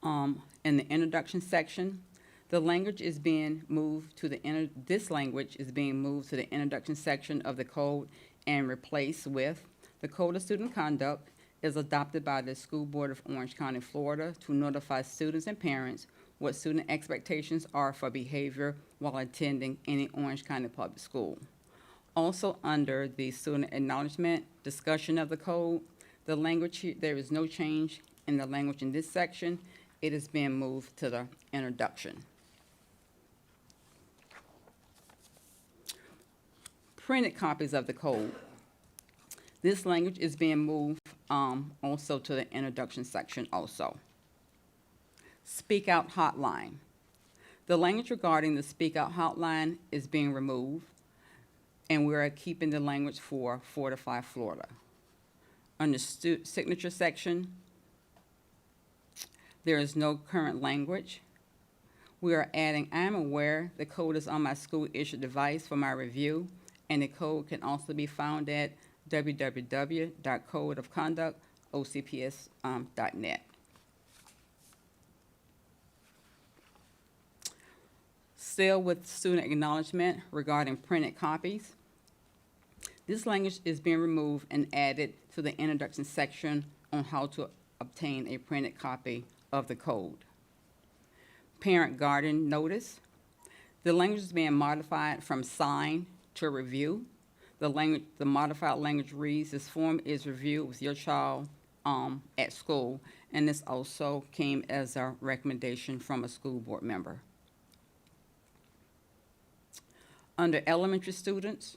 Speaker 11: In the introduction section, the language is being moved to this language is being moved to the introduction section of the code and replaced with the Code of Student Conduct is adopted by the School Board of Orange County, Florida to notify students and parents what student expectations are for behavior while attending any Orange County public school. Also under the student acknowledgement discussion of the code, the language here, there is no change in the language in this section. It is being moved to the introduction. Printed copies of the code. This language is being moved also to the introduction section also. Speak Out Hotline. The language regarding the Speak Out Hotline is being removed, and we're keeping the language for Fortify Florida. On the signature section, there is no current language. We are adding, I am aware the code is on my school issued device for my review, and the code can also be found at www.codeofconduct.ocps.net. Still with student acknowledgement regarding printed copies. This language is being removed and added to the introduction section on how to obtain a printed copy of the code. Parent-guardian notice. The language is being modified from sign to review. The modified language reads, "This form is reviewed with your child at school," and this also came as a recommendation from a school board member. Under elementary students.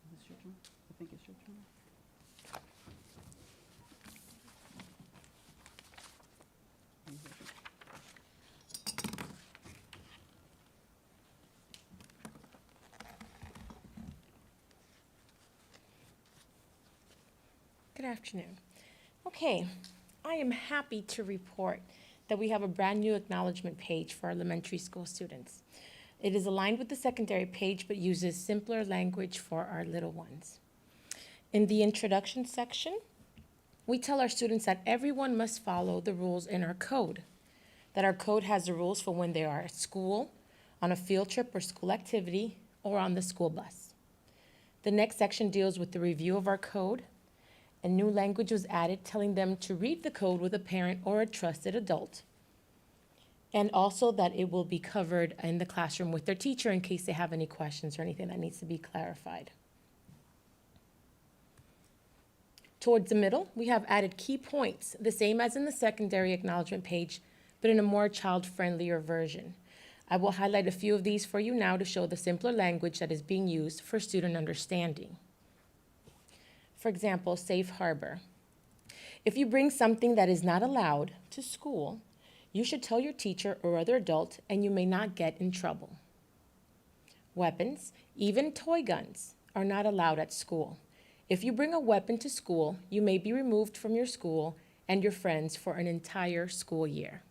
Speaker 11: Is this your turn? I think it's your turn.
Speaker 12: Good afternoon. Okay, I am happy to report that we have a brand new acknowledgement page for elementary school students. It is aligned with the secondary page but uses simpler language for our little ones. In the introduction section, we tell our students that everyone must follow the rules in our code, that our code has the rules for when they are at school, on a field trip or school activity, or on the school bus. The next section deals with the review of our code, and new language was added telling them to read the code with a parent or a trusted adult, and also that it will be covered in the classroom with their teacher in case they have any questions or anything that needs to be clarified. Towards the middle, we have added key points, the same as in the secondary acknowledgement page, but in a more child-friendlier version. I will highlight a few of these for you now to show the simpler language that is being used for student understanding. For example, safe harbor. If you bring something that is not allowed to school, you should tell your teacher or other adult and you may not get in trouble. Weapons, even toy guns, are not allowed at school. If you bring a weapon to school, you may be removed from your school and your friends for an entire school year.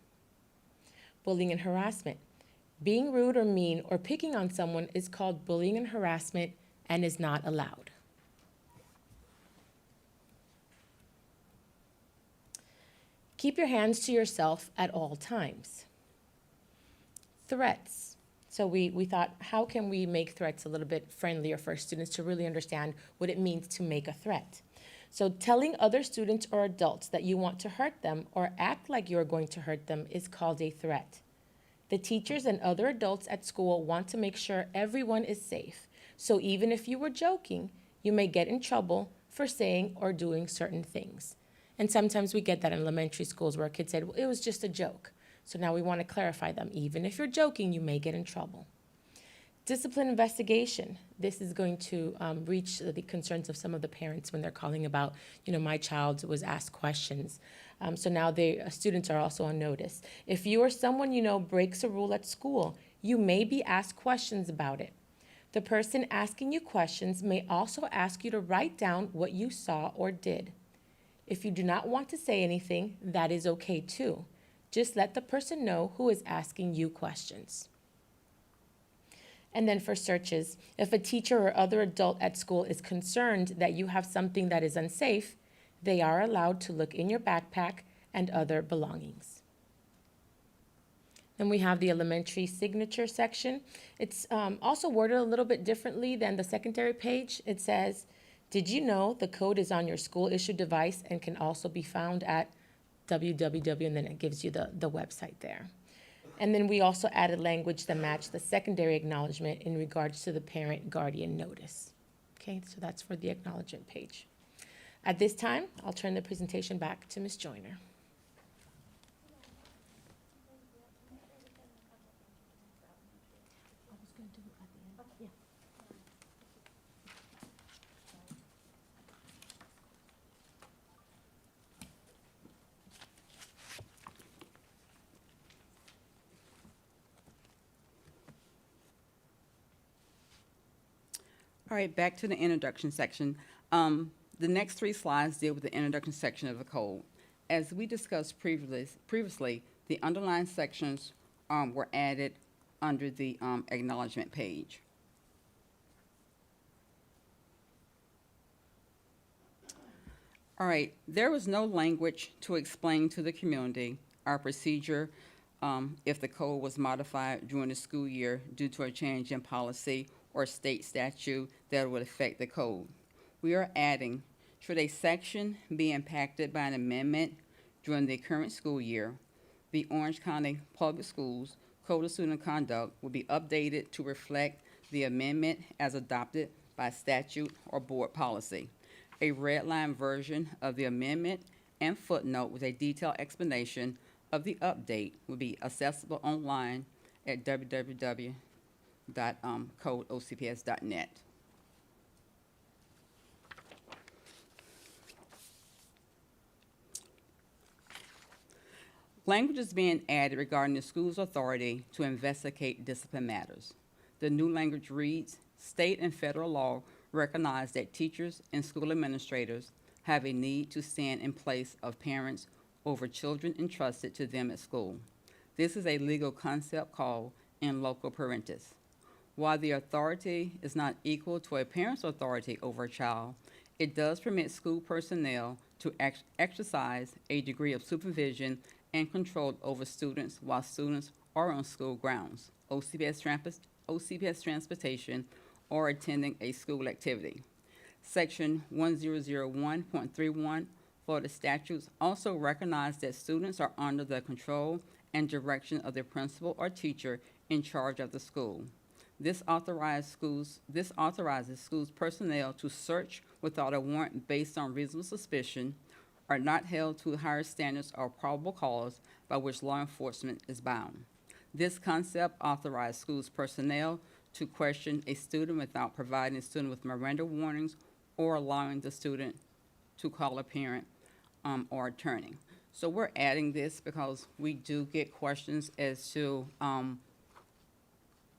Speaker 12: Bullying and harassment. Being rude or mean or picking on someone is called bullying and harassment and is not allowed. Keep your hands to yourself at all times. Threats. So we thought, how can we make threats a little bit friendlier for students to really understand what it means to make a threat? So telling other students or adults that you want to hurt them or act like you're going to hurt them is called a threat. The teachers and other adults at school want to make sure everyone is safe. So even if you were joking, you may get in trouble for saying or doing certain things. And sometimes we get that in elementary schools where kids said, well, it was just a joke. So now we want to clarify them. Even if you're joking, you may get in trouble. Discipline investigation. This is going to reach the concerns of some of the parents when they're calling about, my child was asked questions. So now students are also on notice. If you or someone you know breaks a rule at school, you may be asked questions about it. The person asking you questions may also ask you to write down what you saw or did. If you do not want to say anything, that is okay too. Just let the person know who is asking you questions. And then for searches, if a teacher or other adult at school is concerned that you have something that is unsafe, they are allowed to look in your backpack and other belongings. Then we have the elementary signature section. It's also worded a little bit differently than the secondary page. It says, did you know the code is on your school issued device and can also be found at www, and then it gives you the website there. And then we also added language that matched the secondary acknowledgement in regards to the parent guardian notice. Okay, so that's for the acknowledgement page. At this time, I'll turn the presentation back to Ms. Joyner.
Speaker 11: All right, back to the introduction section. The next 3 slides deal with the introduction section of the code. As we discussed previously, the underlying sections were added under the acknowledgement page. All right, there was no language to explain to the community our procedure if the code was modified during the school year due to a change in policy or state statute that would affect the code. We are adding, should a section be impacted by an amendment during the current school year, the Orange County Public Schools Code of Student Conduct will be updated to reflect the amendment as adopted by statute or board policy. A red line version of the amendment and footnote with a detailed explanation of the update will be accessible online at www.codeocps.net. Language is being added regarding the school's authority to investigate discipline matters. The new language reads, state and federal law recognize that teachers and school administrators have a need to stand in place of parents over children entrusted to them at school. This is a legal concept called in loco parentis. While the authority is not equal to a parent's authority over a child, it does permit school personnel to exercise a degree of supervision and control over students while students are on school grounds, OCPS transportation, or attending a school activity. Section 1001.31 Florida statutes also recognize that students are under the control and direction of the principal or teacher in charge of the school. This authorizes schools personnel to search without a warrant based on reasonable suspicion, are not held to higher standards or probable cause by which law enforcement is bound. This concept authorizes schools personnel to question a student without providing the student with Miranda warnings or allowing the student to call a parent or attorney. So we're adding this because we do get questions as to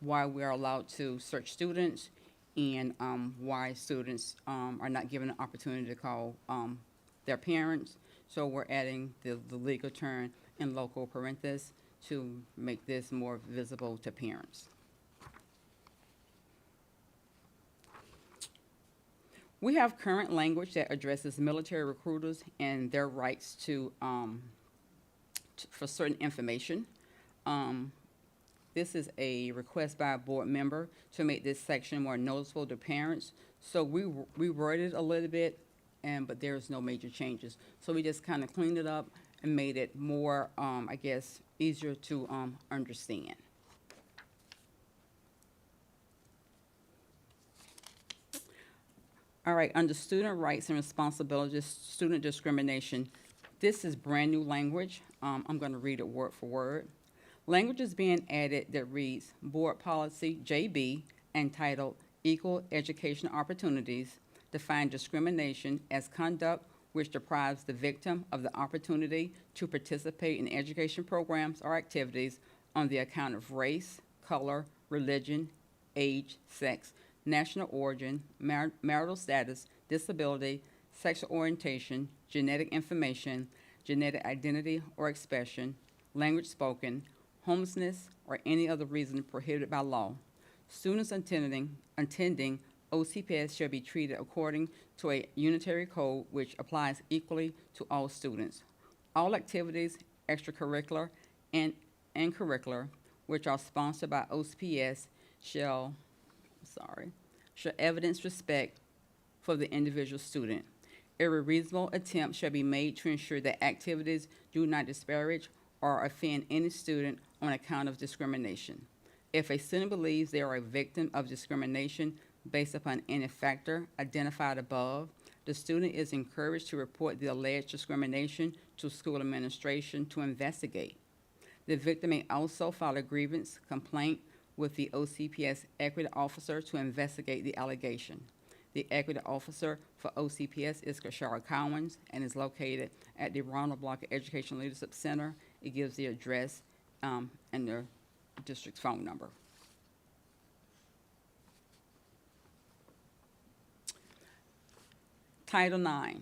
Speaker 11: why we're allowed to search students and why students are not given an opportunity to call their parents. So we're adding the legal term in loco parentis to make this more visible to parents. We have current language that addresses military recruiters and their rights to for certain information. This is a request by a board member to make this section more noticeable to parents. So we reworded it a little bit, but there's no major changes. So we just kind of cleaned it up and made it more, I guess, easier to understand. All right, under student rights and responsibilities, student discrimination, this is brand new language. I'm going to read it word for word. Language is being added that reads Board Policy JB, entitled Equal Education Opportunities, define discrimination as conduct which deprives the victim of the opportunity to participate in education programs or activities on the account of race, color, religion, age, sex, national origin, marital status, disability, sexual orientation, genetic information, genetic identity or expression, language spoken, homelessness, or any other reason prohibited by law. Students attending OCPS shall be treated according to a unitary code which applies equally to all students. All activities, extracurricular and curricular, which are sponsored by OCPS shall evidence respect for the individual student. Every reasonable attempt shall be made to ensure that activities do not disparage or offend any student on account of discrimination. If a student believes they are a victim of discrimination based upon any factor identified above, the student is encouraged to report the alleged discrimination to school administration to investigate. The victim may also file a grievance complaint with the OCPS equity officer to investigate the allegation. The equity officer for OCPS is Kashara Cowens and is located at the Ronald Block Education Leadership Center. It gives the address and the district's phone number. Title IX.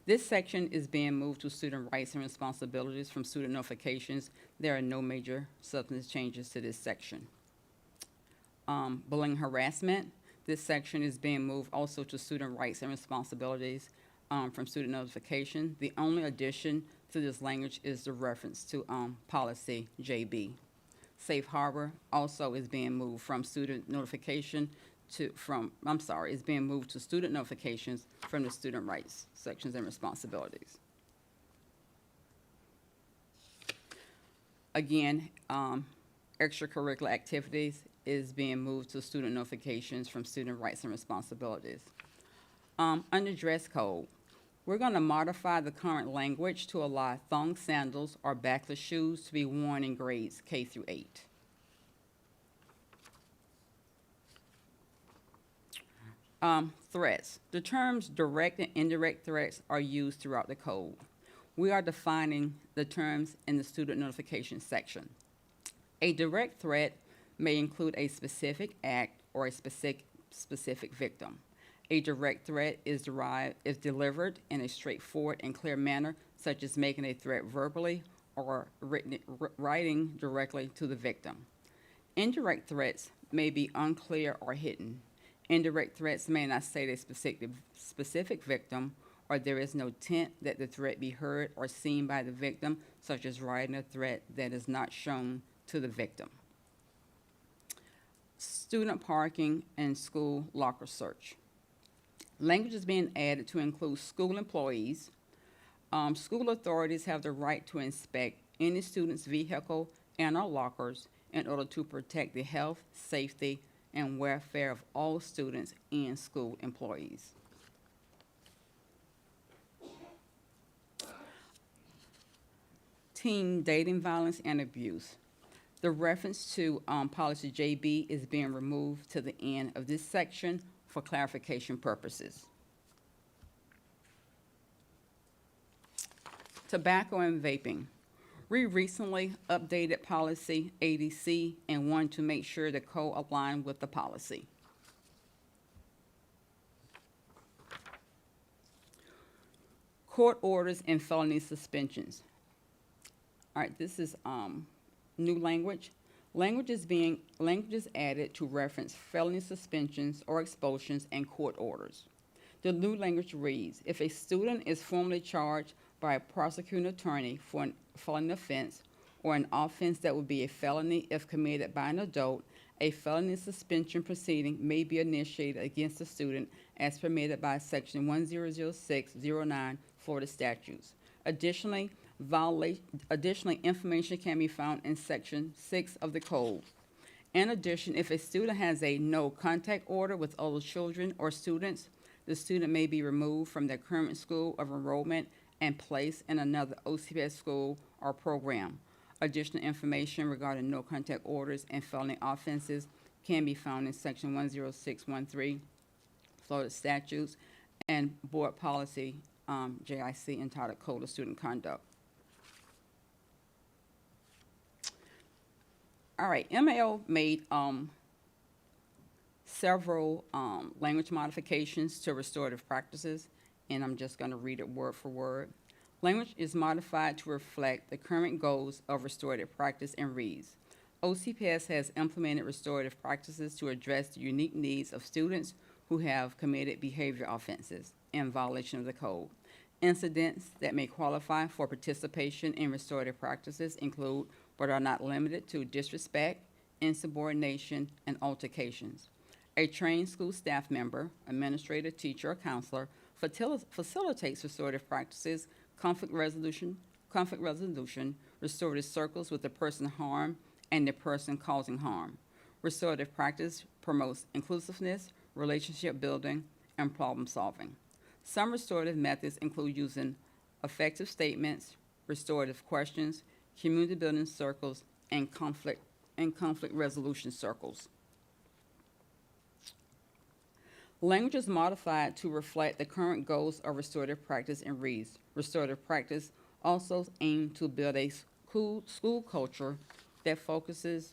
Speaker 11: This section is being moved to student rights and responsibilities from student notifications. There are no major substantive changes to this section. Bullying harassment. This section is being moved also to student rights and responsibilities from student notification. The only addition to this language is the reference to policy JB. Safe harbor also is being moved from student notification is being moved to student notifications from the student rights sections and responsibilities. Again, extracurricular activities is being moved to student notifications from student rights and responsibilities. Under dress code, we're going to modify the current language to allow thong sandals or backless shoes to be worn in grades K through 8. Threats. The terms direct and indirect threats are used throughout the code. We are defining the terms in the student notification section. A direct threat may include a specific act or a specific victim. A direct threat is delivered in a straightforward and clear manner, such as making a threat verbally or writing directly to the victim. Indirect threats may be unclear or hidden. Indirect threats may not state a specific victim, or there is no intent that the threat be heard or seen by the victim, such as writing a threat that is not shown to the victim. Student parking and school locker search. Language is being added to include school employees. School authorities have the right to inspect any student's vehicle and or lockers in order to protect the health, safety, and welfare of all students and school employees. Teen dating violence and abuse. The reference to policy JB is being removed to the end of this section for clarification purposes. Tobacco and vaping. We recently updated policy ADC and wanted to make sure the code aligned with the policy. Court orders and felony suspensions. All right, this is new language. Language is added to reference felony suspensions or expulsions and court orders. The new language reads, if a student is formally charged by a prosecuting attorney for an felony offense or an offense that would be a felony if committed by an adult, a felony suspension proceeding may be initiated against the student as permitted by Section 100609 Florida statutes. Additionally, information can be found in Section 6 of the code. In addition, if a student has a no contact order with other children or students, the student may be removed from their current school of enrollment and placed in another OCPS school or program. Additional information regarding no contact orders and felony offenses can be found in Section 10613 Florida statutes and board policy JIC entitled Code of Student Conduct. All right, MAO made several language modifications to restorative practices, and I'm just going to read it word for word. Language is modified to reflect the current goals of restorative practice and reads, OCPS has implemented restorative practices to address the unique needs of students who have committed behavior offenses in violation of the code. Incidents that may qualify for participation in restorative practices include, but are not limited to, disrespect, insubordination, and altercations. A trained school staff member, administrator, teacher, or counselor facilitates restorative practices, conflict resolution, restorative circles with the person harmed and the person causing harm. Restorative practice promotes inclusiveness, relationship building, and problem solving. Some restorative methods include using effective statements, restorative questions, community building circles, and conflict resolution circles. Language is modified to reflect the current goals of restorative practice and reads, restorative practice also aims to build a school culture that focuses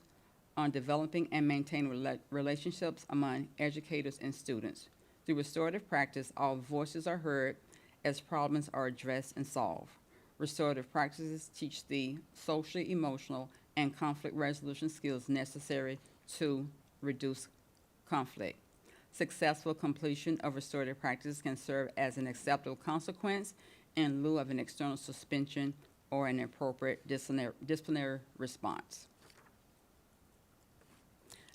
Speaker 11: on developing and maintaining relationships among educators and students. Through restorative practice, all voices are heard as problems are addressed and solved. Restorative practices teach the social, emotional, and conflict resolution skills necessary to reduce conflict. Successful completion of restorative practice can serve as an acceptable consequence in lieu of an external suspension or an appropriate disciplinary response.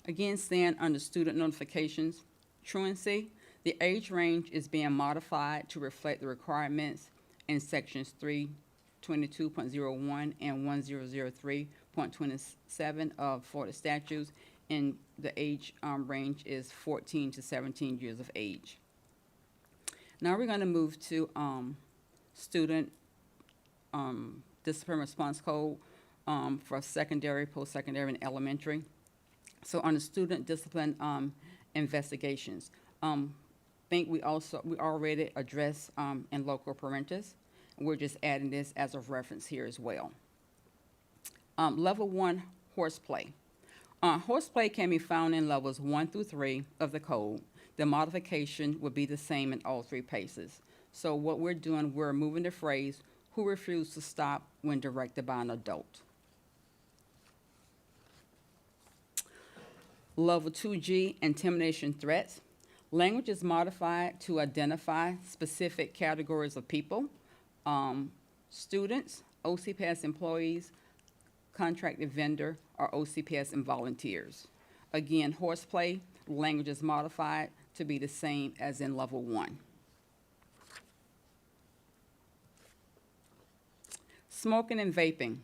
Speaker 11: Again, staying under student notifications, truancy, the age range is being modified to reflect the requirements in sections 322.01 and 1003 6.27 of Florida statutes, and the age range is 14 to 17 years of age. Now we're going to move to student discipline response code for secondary, post-secondary, and elementary. So on the student discipline investigations, think we already addressed in local parentis. We're just adding this as a reference here as well. Level 1 horseplay. Horseplay can be found in levels 1 through 3 of the code. The modification would be the same in all 3 places. So what we're doing, we're moving the phrase, who refused to stop when directed by an adult. Level 2G, intimidation threats. Language is modified to identify specific categories of people, students, OCPS employees, contracted vendor, or OCPS and volunteers. Again, horseplay, language is modified to be the same as in level 1. Smoking and vaping.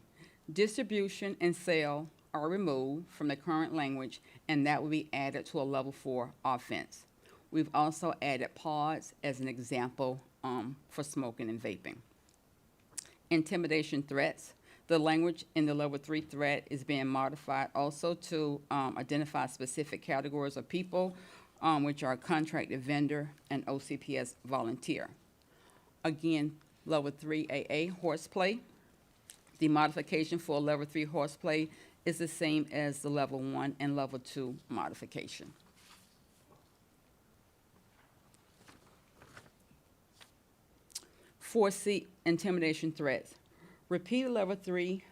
Speaker 11: Distribution and sale are removed from the current language, and that will be added to a level 4 offense. We've also added pods as an example for smoking and vaping. Intimidation threats. The language in the level 3 threat is being modified also to identify specific categories of people, which are contracted vendor and OCPS volunteer. Again, level 3 AA, horseplay. The modification for level 3 horseplay is the same as the level 1 and level 2 modification. For C, intimidation threats. Repeated level 3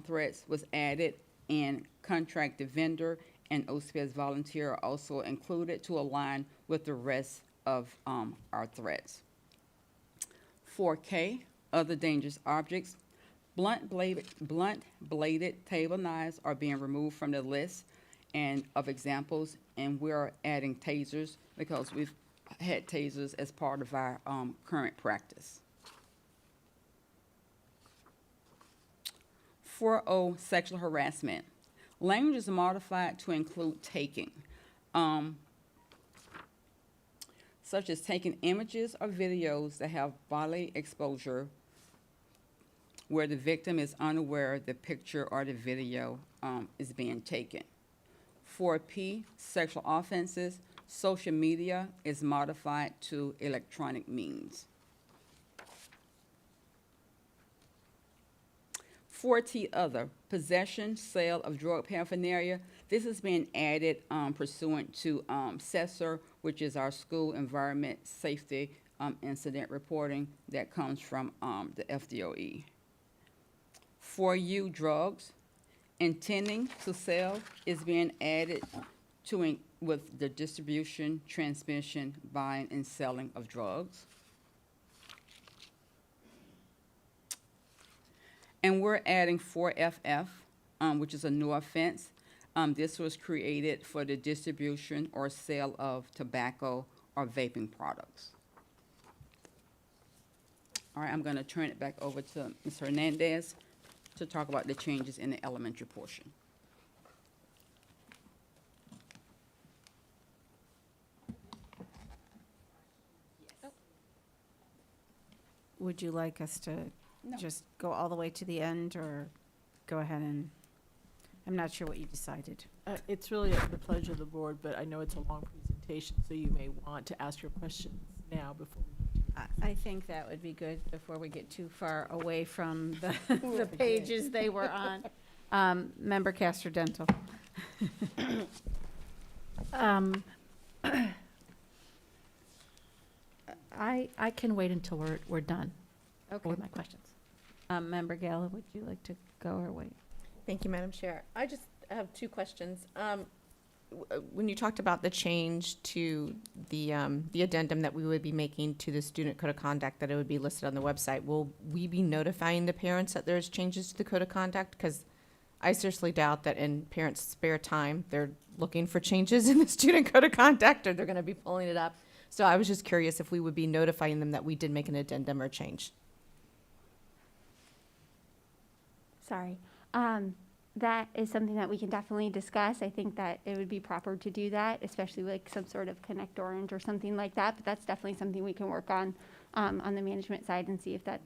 Speaker 11: threats was added, and contracted vendor and OCPS volunteer are also included to align with the rest of our threats. 4K, other dangerous objects. Blunt bladed table knives are being removed from the list of examples, and we're adding tasers because we've had tasers as part of our current practice. 4.0, sexual harassment. Language is modified to include taking, such as taking images or videos that have bodily exposure where the victim is unaware the picture or the video is being taken. 4P, sexual offenses. Social media is modified to electronic means. 4T, other, possession, sale of drug paraphernalia. This is being added pursuant to SESR, which is our school environment safety incident reporting that comes from the FDOE. 4U, drugs. Intending to sell is being added to with the distribution, transmission, buying, and selling of drugs. And we're adding 4FF, which is a new offense. This was created for the distribution or sale of tobacco or vaping products. All right, I'm going to turn it back over to Ms. Hernandez to talk about the changes in the elementary portion.
Speaker 8: Would you like us to
Speaker 11: No.
Speaker 8: just go all the way to the end, or go ahead and, I'm not sure what you decided.
Speaker 4: It's really at the pleasure of the board, but I know it's a long presentation, so you may want to ask your questions now before we
Speaker 8: I think that would be good before we get too far away from the pages they were on. Member Castor Dental.
Speaker 6: I can wait until we're done
Speaker 8: Okay.
Speaker 6: with my questions.
Speaker 8: Member Gala, would you like to go or wait?
Speaker 9: Thank you, Madam Chair. I just have 2 questions. When you talked about the change to the addendum that we would be making to the student code of conduct, that it would be listed on the website, will we be notifying the parents that there's changes to the code of conduct? Because I seriously doubt that in parents' spare time, they're looking for changes in the student code of conduct, or they're going to be pulling it up. So I was just curious if we would be notifying them that we did make an addendum or change.
Speaker 5: Sorry. that is something that we can definitely discuss. I think that it would be proper to do that, especially like some sort of Connect Orange or something like that. But that's definitely something we can work on the management side and see if that's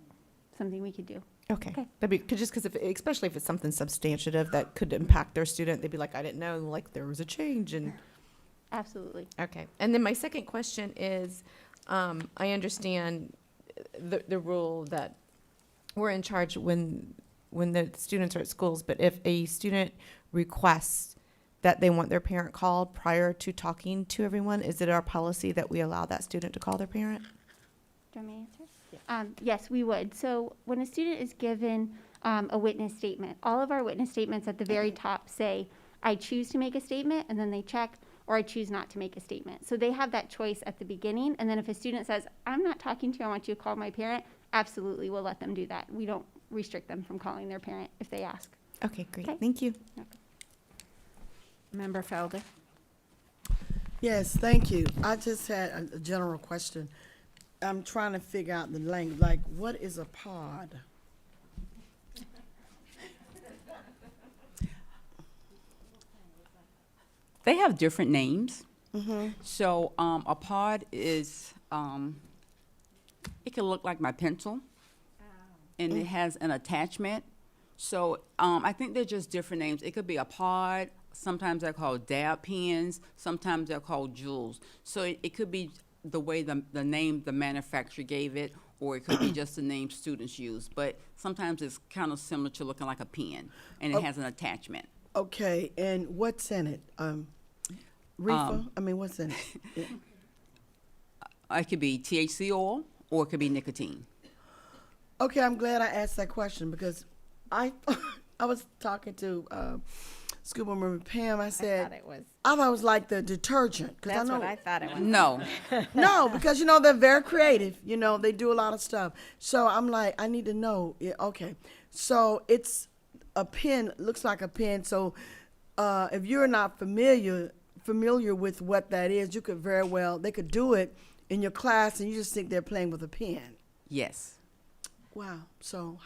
Speaker 5: something we could do.
Speaker 9: Okay.
Speaker 5: Okay.
Speaker 9: That'd be, cause just because especially if it's something substantive that could impact their student, they'd be like, I didn't know, like there was a change and.
Speaker 5: Absolutely.
Speaker 9: Okay. And then my second question is, I understand the rule that we're in charge when the students are at schools, but if a student requests that they want their parent called prior to talking to everyone, is it our policy that we allow that student to call their parent?
Speaker 5: Do you want me to answer? Yes, we would. So when a student is given a witness statement, all of our witness statements at the very top say, I choose to make a statement, and then they check, or I choose not to make a statement. So they have that choice at the beginning. And then if a student says, I'm not talking to you, I want you to call my parent, absolutely, we'll let them do that. We don't restrict them from calling their parent if they ask.
Speaker 9: Okay, great.
Speaker 5: Okay.
Speaker 9: Thank you.
Speaker 8: Member Felder?
Speaker 13: Yes, thank you. I just had a general question. I'm trying to figure out the language, like, what is a pod?
Speaker 11: They have different names.
Speaker 13: Mm-hmm.
Speaker 11: So a pod is, it can look like my pencil, and it has an attachment. So I think they're just different names. It could be a pod. Sometimes they're called dab pens. Sometimes they're called jewels. So it could be the way the name the manufacturer gave it, or it could be just the name students use. But sometimes it's kind of similar to looking like a pen, and it has an attachment.
Speaker 13: Okay, and what's in it? Reefer? I mean, what's in it? Yeah.
Speaker 11: It could be THC oil, or it could be nicotine.
Speaker 13: Okay, I'm glad I asked that question because I was talking to school board member Pam. I said I thought it was like the detergent because I
Speaker 1: That's
Speaker 13: know
Speaker 1: what I thought it was.
Speaker 11: No.
Speaker 13: no, because you know they're very creative. You know they do a lot of stuff. So I'm like, I need to know. Yeah, okay, so it's a pen. Looks like a pen. So if you're not familiar with what that is, you could very well they could do it in your class, and you just think they're playing with a pen.
Speaker 11: Yes.
Speaker 13: Wow. So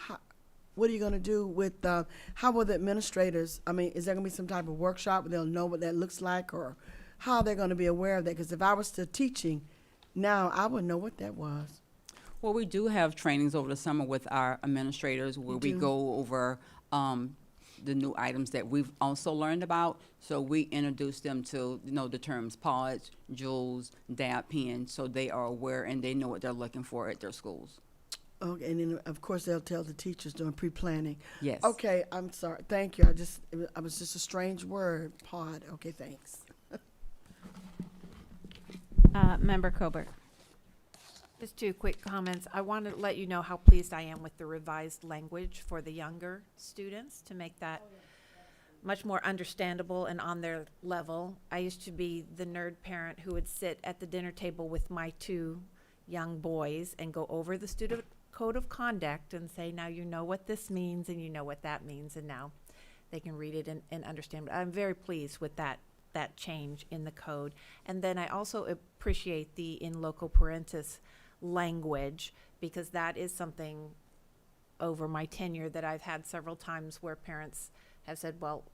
Speaker 13: what are you going to do with, how will the administrators, I mean, is there going to be some type of workshop where they'll know what that looks like, or how are they going to be aware of that? Because if I was still teaching now, I would know what that was.
Speaker 11: Well, we do have trainings over the summer with our administrators where we go over the new items that we've also learned about. So we introduce them to, the terms pods, jewels, dab pens, so they are aware and they know what they're looking for at their schools.
Speaker 13: Okay, and then of course they'll tell the teachers during pre-planning.
Speaker 11: Yes.
Speaker 13: Okay, I'm sorry. Thank you. I was just a strange word, pod. Okay, thanks.
Speaker 8: Member Colbert?
Speaker 1: Just two quick comments. I want to let you know how pleased I am with the revised language for the younger students to make that much more understandable and on their level. I used to be the nerd parent who would sit at the dinner table with my two young boys and go over the student code of conduct and say, now you know what this means and you know what that means, and now they can read it and understand. But I'm very pleased with that change in the code. And then I also appreciate the in loco parentis language, because that is something over my tenure that I've had several times where parents have said, well,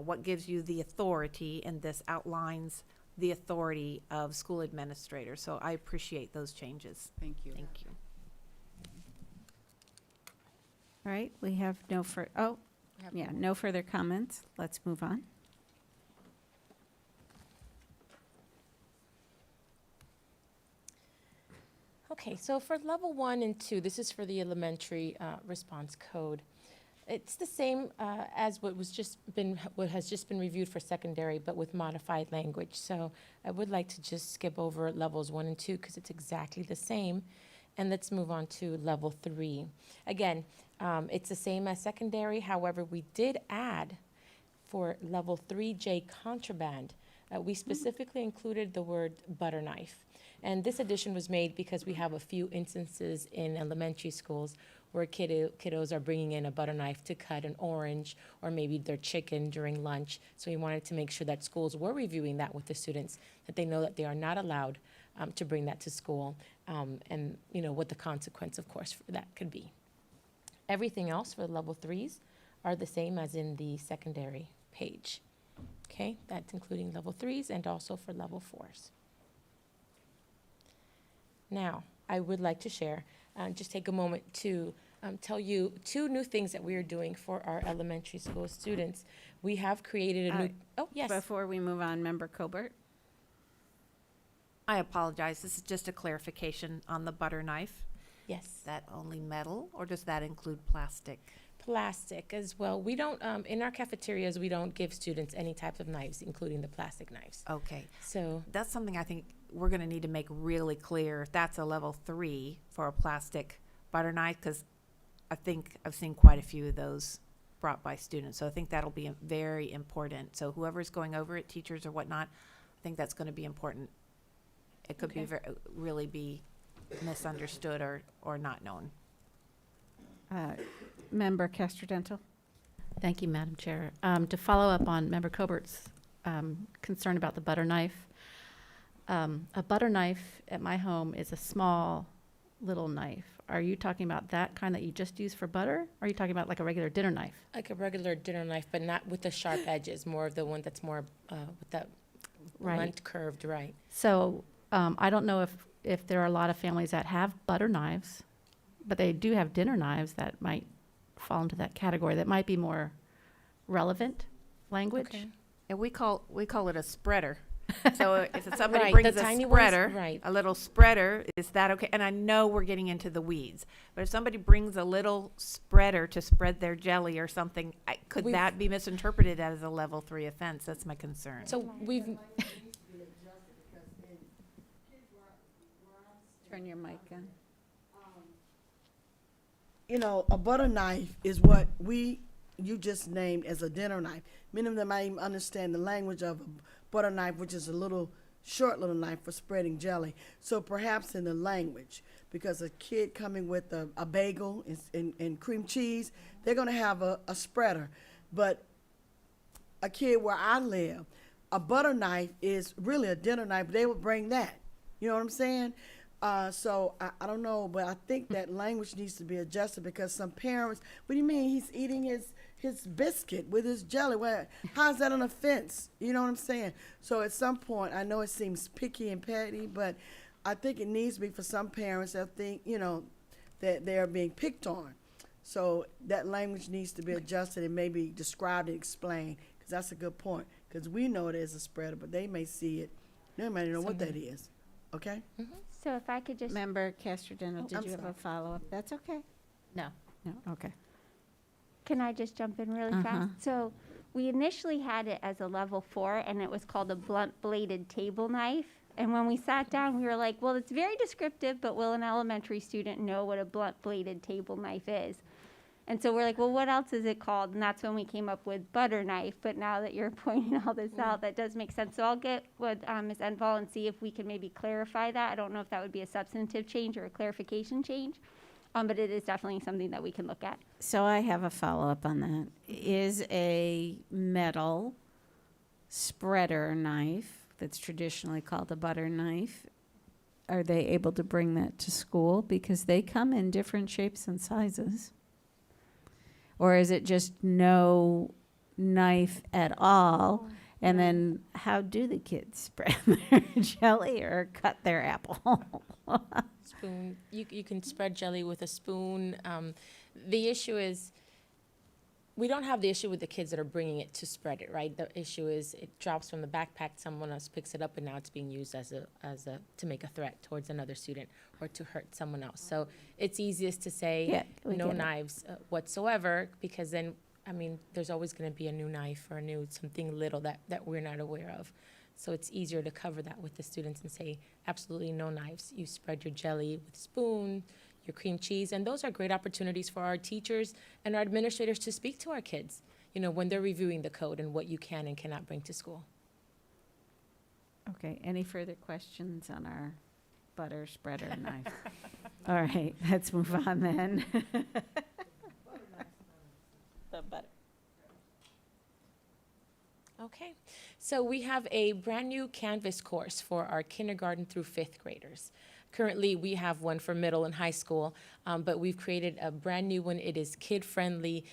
Speaker 1: what gives you the authority? And this outlines the authority of school administrators. So I appreciate those changes.
Speaker 11: Thank you.
Speaker 1: Thank you.
Speaker 8: All right, we have no further comments. Let's move on.
Speaker 12: Okay, so for level 1 and 2, this is for the elementary response code. It's the same as what has just been reviewed for secondary, but with modified language. So I would like to just skip over levels 1 and 2 because it's exactly the same. And let's move on to level 3. Again, it's the same as secondary. However, we did add for level 3J contraband. We specifically included the word butter knife. And this addition was made because we have a few instances in elementary schools where kiddos are bringing in a butter knife to cut an orange or maybe their chicken during lunch. So we wanted to make sure that schools were reviewing that with the students, that they know that they are not allowed to bring that to school, and what the consequence, of course, for that could be. Everything else for level 3s are the same as in the secondary page. Okay, that's including level 3s and also for level 4s. Now, I would like to share, just take a moment to tell you 2 new things that we are doing for our elementary school students. We have created a new, oh, yes.
Speaker 8: Before we move on, Member Colbert?
Speaker 1: I apologize. This is just a clarification on the butter knife.
Speaker 12: Yes.
Speaker 1: Is that only metal, or does that include plastic?
Speaker 12: Plastic as well. We don't, in our cafeterias, we don't give students any types of knives, including the plastic knives.
Speaker 1: Okay.
Speaker 12: So,
Speaker 1: That's something I think we're going to need to make really clear. If that's a level 3 for a plastic butter knife, because I think I've seen quite a few of those brought by students. So I think that'll be very important. So whoever's going over it, teachers or whatnot, I think that's going to be important. It could be really be misunderstood or not known.
Speaker 8: Member Castrodental?
Speaker 6: Thank you, Madam Chair. To follow up on Member Colbert's concern about the butter knife, a butter knife at my home is a small little knife. Are you talking about that kind that you just use for butter? Or are you talking about like a regular dinner knife?
Speaker 12: like a regular dinner knife, but not with the sharp edges, more of the one that's more with that blunt curved, right?
Speaker 6: So I don't know if there are a lot of families that have butter knives, but they do have dinner knives that might fall into that category. That might be more relevant language.
Speaker 12: Okay.
Speaker 1: And we call it a spreader. So if somebody
Speaker 12: Right,
Speaker 1: brings
Speaker 12: the
Speaker 1: a
Speaker 12: tiny ones,
Speaker 1: spreader,
Speaker 12: right.
Speaker 1: a little spreader, is that okay? And I know we're getting into the weeds, but if somebody brings a little spreader to spread their jelly or something, could
Speaker 12: We've-
Speaker 1: that be misinterpreted as a level 3 offense? That's my concern.
Speaker 12: So we've,
Speaker 8: Turn your mic on.
Speaker 13: You know, a butter knife is what you just named as a dinner knife. Many of them might even understand the language of a butter knife, which is a little short little knife for spreading jelly. So perhaps in the language, because a kid coming with a bagel and cream cheese, they're going to have a spreader. But a kid where I live, a butter knife is really a dinner knife. They would bring that. You know what I'm saying? So I don't know, but I think that language needs to be adjusted because some parents, what do you mean he's eating his biscuit with his jelly? Well, how's that an offense? You know what I'm saying? So at some point, I know it seems picky and petty, but I think it needs to be for some parents that think, you know, that they're being picked on. So that language needs to be adjusted and maybe described and explained, because that's a good point. Because we know it is a spreader, but they may see it. They may not know what that is. Okay?
Speaker 5: So if I could just,
Speaker 8: Member Castrodental, did
Speaker 13: I'm
Speaker 8: you have a
Speaker 13: sorry.
Speaker 8: follow-up? That's okay.
Speaker 6: No.
Speaker 8: No, okay.
Speaker 5: can I just jump in really fast? So we initially had it as a level 4, and it was called a blunt bladed table knife. And when we sat down, we were like, well, it's very descriptive, but will an elementary student know what a blunt bladed table knife is? And so we're like, well, what else is it called? And that's when we came up with butter knife. But now that you're pointing all this out, that does make sense. So I'll get with Ms. Enval and see if we can maybe clarify that. I don't know if that would be a substantive change or a clarification change, but it is definitely something that we can look at.
Speaker 8: So I have a follow-up on that. Is a metal spreader knife that's traditionally called a butter knife, are they able to bring that to school? Because they come in different shapes and sizes. Or is it just no knife at all? And then how do the kids spread their jelly or cut their apple?
Speaker 12: spoon, you can spread jelly with a spoon. The issue is, we don't have the issue with the kids that are bringing it to spread it, right? The issue is it drops from the backpack, someone else picks it up, and now it's being used as a to make a threat towards another student or to hurt someone else. So it's easiest to say
Speaker 8: Yeah, we
Speaker 12: no
Speaker 8: get it.
Speaker 12: knives whatsoever, because then, I mean, there's always going to be a new knife or a new something little that we're not aware of. So it's easier to cover that with the students and say absolutely no knives. You spread your jelly with a spoon, your cream cheese, and those are great opportunities for our teachers and our administrators to speak to our kids, you know, when they're reviewing the code and what you can and cannot bring to school.
Speaker 8: Okay, any further questions on our butter spreader knife? All right, let's move on then. The butter.
Speaker 12: Okay, so we have a brand new Canvas course for our kindergarten through 5th graders. Currently, we have one for middle and high school, but we've created a brand new one. It is kid-friendly,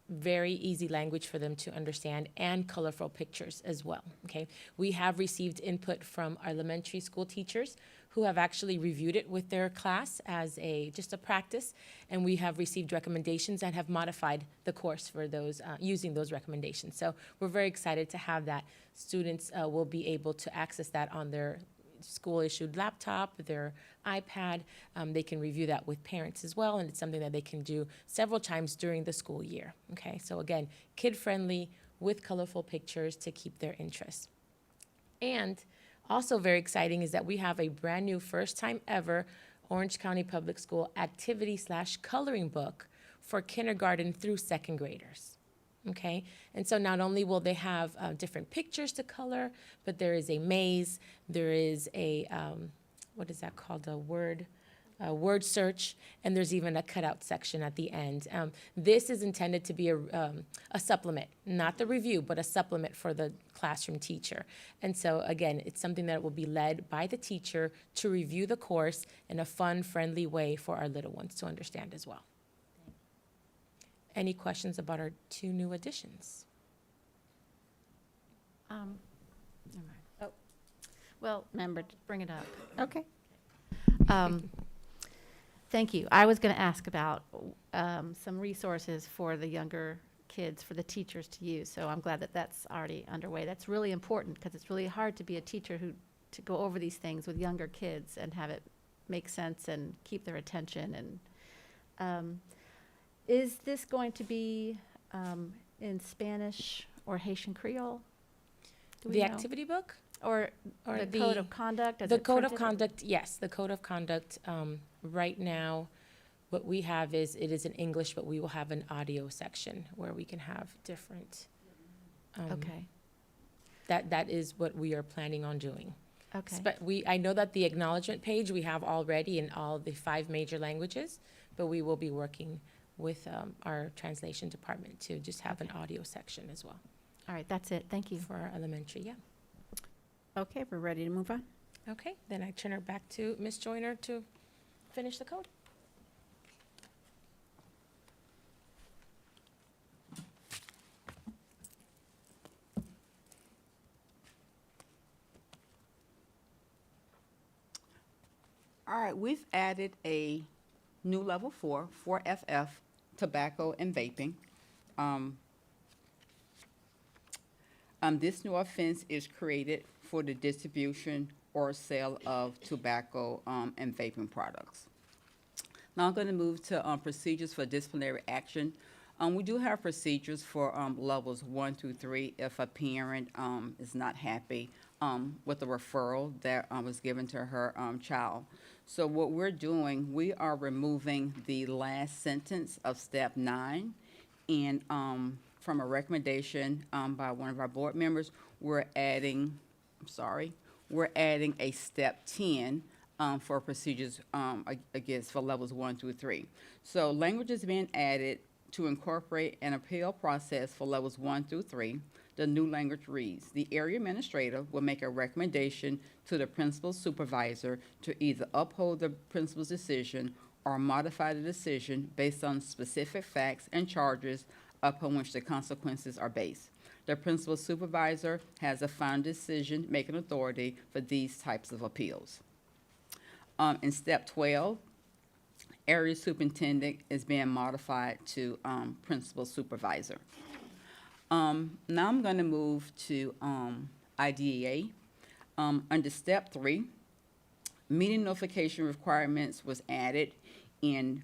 Speaker 12: very easy language for them to understand, and colorful pictures as well, okay? We have received input from our elementary school teachers who have actually reviewed it with their class as just a practice, and we have received recommendations and have modified the course for those, using those recommendations. So we're very excited to have that. Students will be able to access that on their school-issued laptop, their iPad. They can review that with parents as well, and it's something that they can do several times during the school year, okay? So again, kid-friendly with colorful pictures to keep their interest. And also very exciting is that we have a brand-new, first-time ever Orange County Public School activity/coloring book for kindergarten through second graders. Okay, and so not only will they have different pictures to color, but there is a maze, there is a, what is that called, a word search, and there's even a cutout section at the end. This is intended to be a supplement, not the review, but a supplement for the classroom teacher. And so again, it's something that will be led by the teacher to review the course in a fun, friendly way for our little ones to understand as well. Any questions about our 2 new additions?
Speaker 6: Well,
Speaker 8: Member,
Speaker 6: bring it up.
Speaker 8: okay.
Speaker 6: Thank you. I was going to ask about some resources for the younger kids, for the teachers to use. So I'm glad that that's already underway. That's really important because it's really hard to be a teacher to go over these things with younger kids and have it make sense and keep their attention. And is this going to be in Spanish or Haitian Creole? Do we
Speaker 12: The
Speaker 6: know?
Speaker 12: activity book?
Speaker 6: Or
Speaker 12: Or
Speaker 6: the code of conduct? Is
Speaker 12: The
Speaker 6: it
Speaker 12: code of
Speaker 6: printed or-
Speaker 12: conduct, yes, the code of conduct. Right now, what we have is, it is in English, but we will have an audio section where we can have different.
Speaker 6: Okay,
Speaker 12: That is what we are planning on doing.
Speaker 6: okay.
Speaker 12: But I know that the acknowledgement page we have already in all the 5 major languages, but we will be working with our translation department to just have an audio section as well
Speaker 6: All right, that's it. Thank you.
Speaker 12: for our elementary, yeah.
Speaker 8: Okay, we're ready to move on.
Speaker 12: Okay, then I turn it back to Ms. Joyner to finish the code.
Speaker 11: All right, we've added a new level 4FF, tobacco and vaping. This new offense is created for the distribution or sale of tobacco and vaping products. Now I'm going to move to procedures for disciplinary action. We do have procedures for levels 1 through 3 if a parent is not happy with the referral that was given to her child. So what we're doing, we are removing the last sentence of step 9, and from a recommendation by one of our board members, we're adding a step 10 for procedures for levels 1 through 3. So language is being added to incorporate an appeal process for levels 1 through 3. The new language reads, the area administrator will make a recommendation to the principal supervisor to either uphold the principal's decision or modify the decision based on specific facts and charges upon which the consequences are based. The principal supervisor has a final decision-making authority for these types of appeals. In step 12, area superintendent is being modified to principal supervisor. Now I'm going to move to IDEA. Under step 3, meeting notification requirements was added in.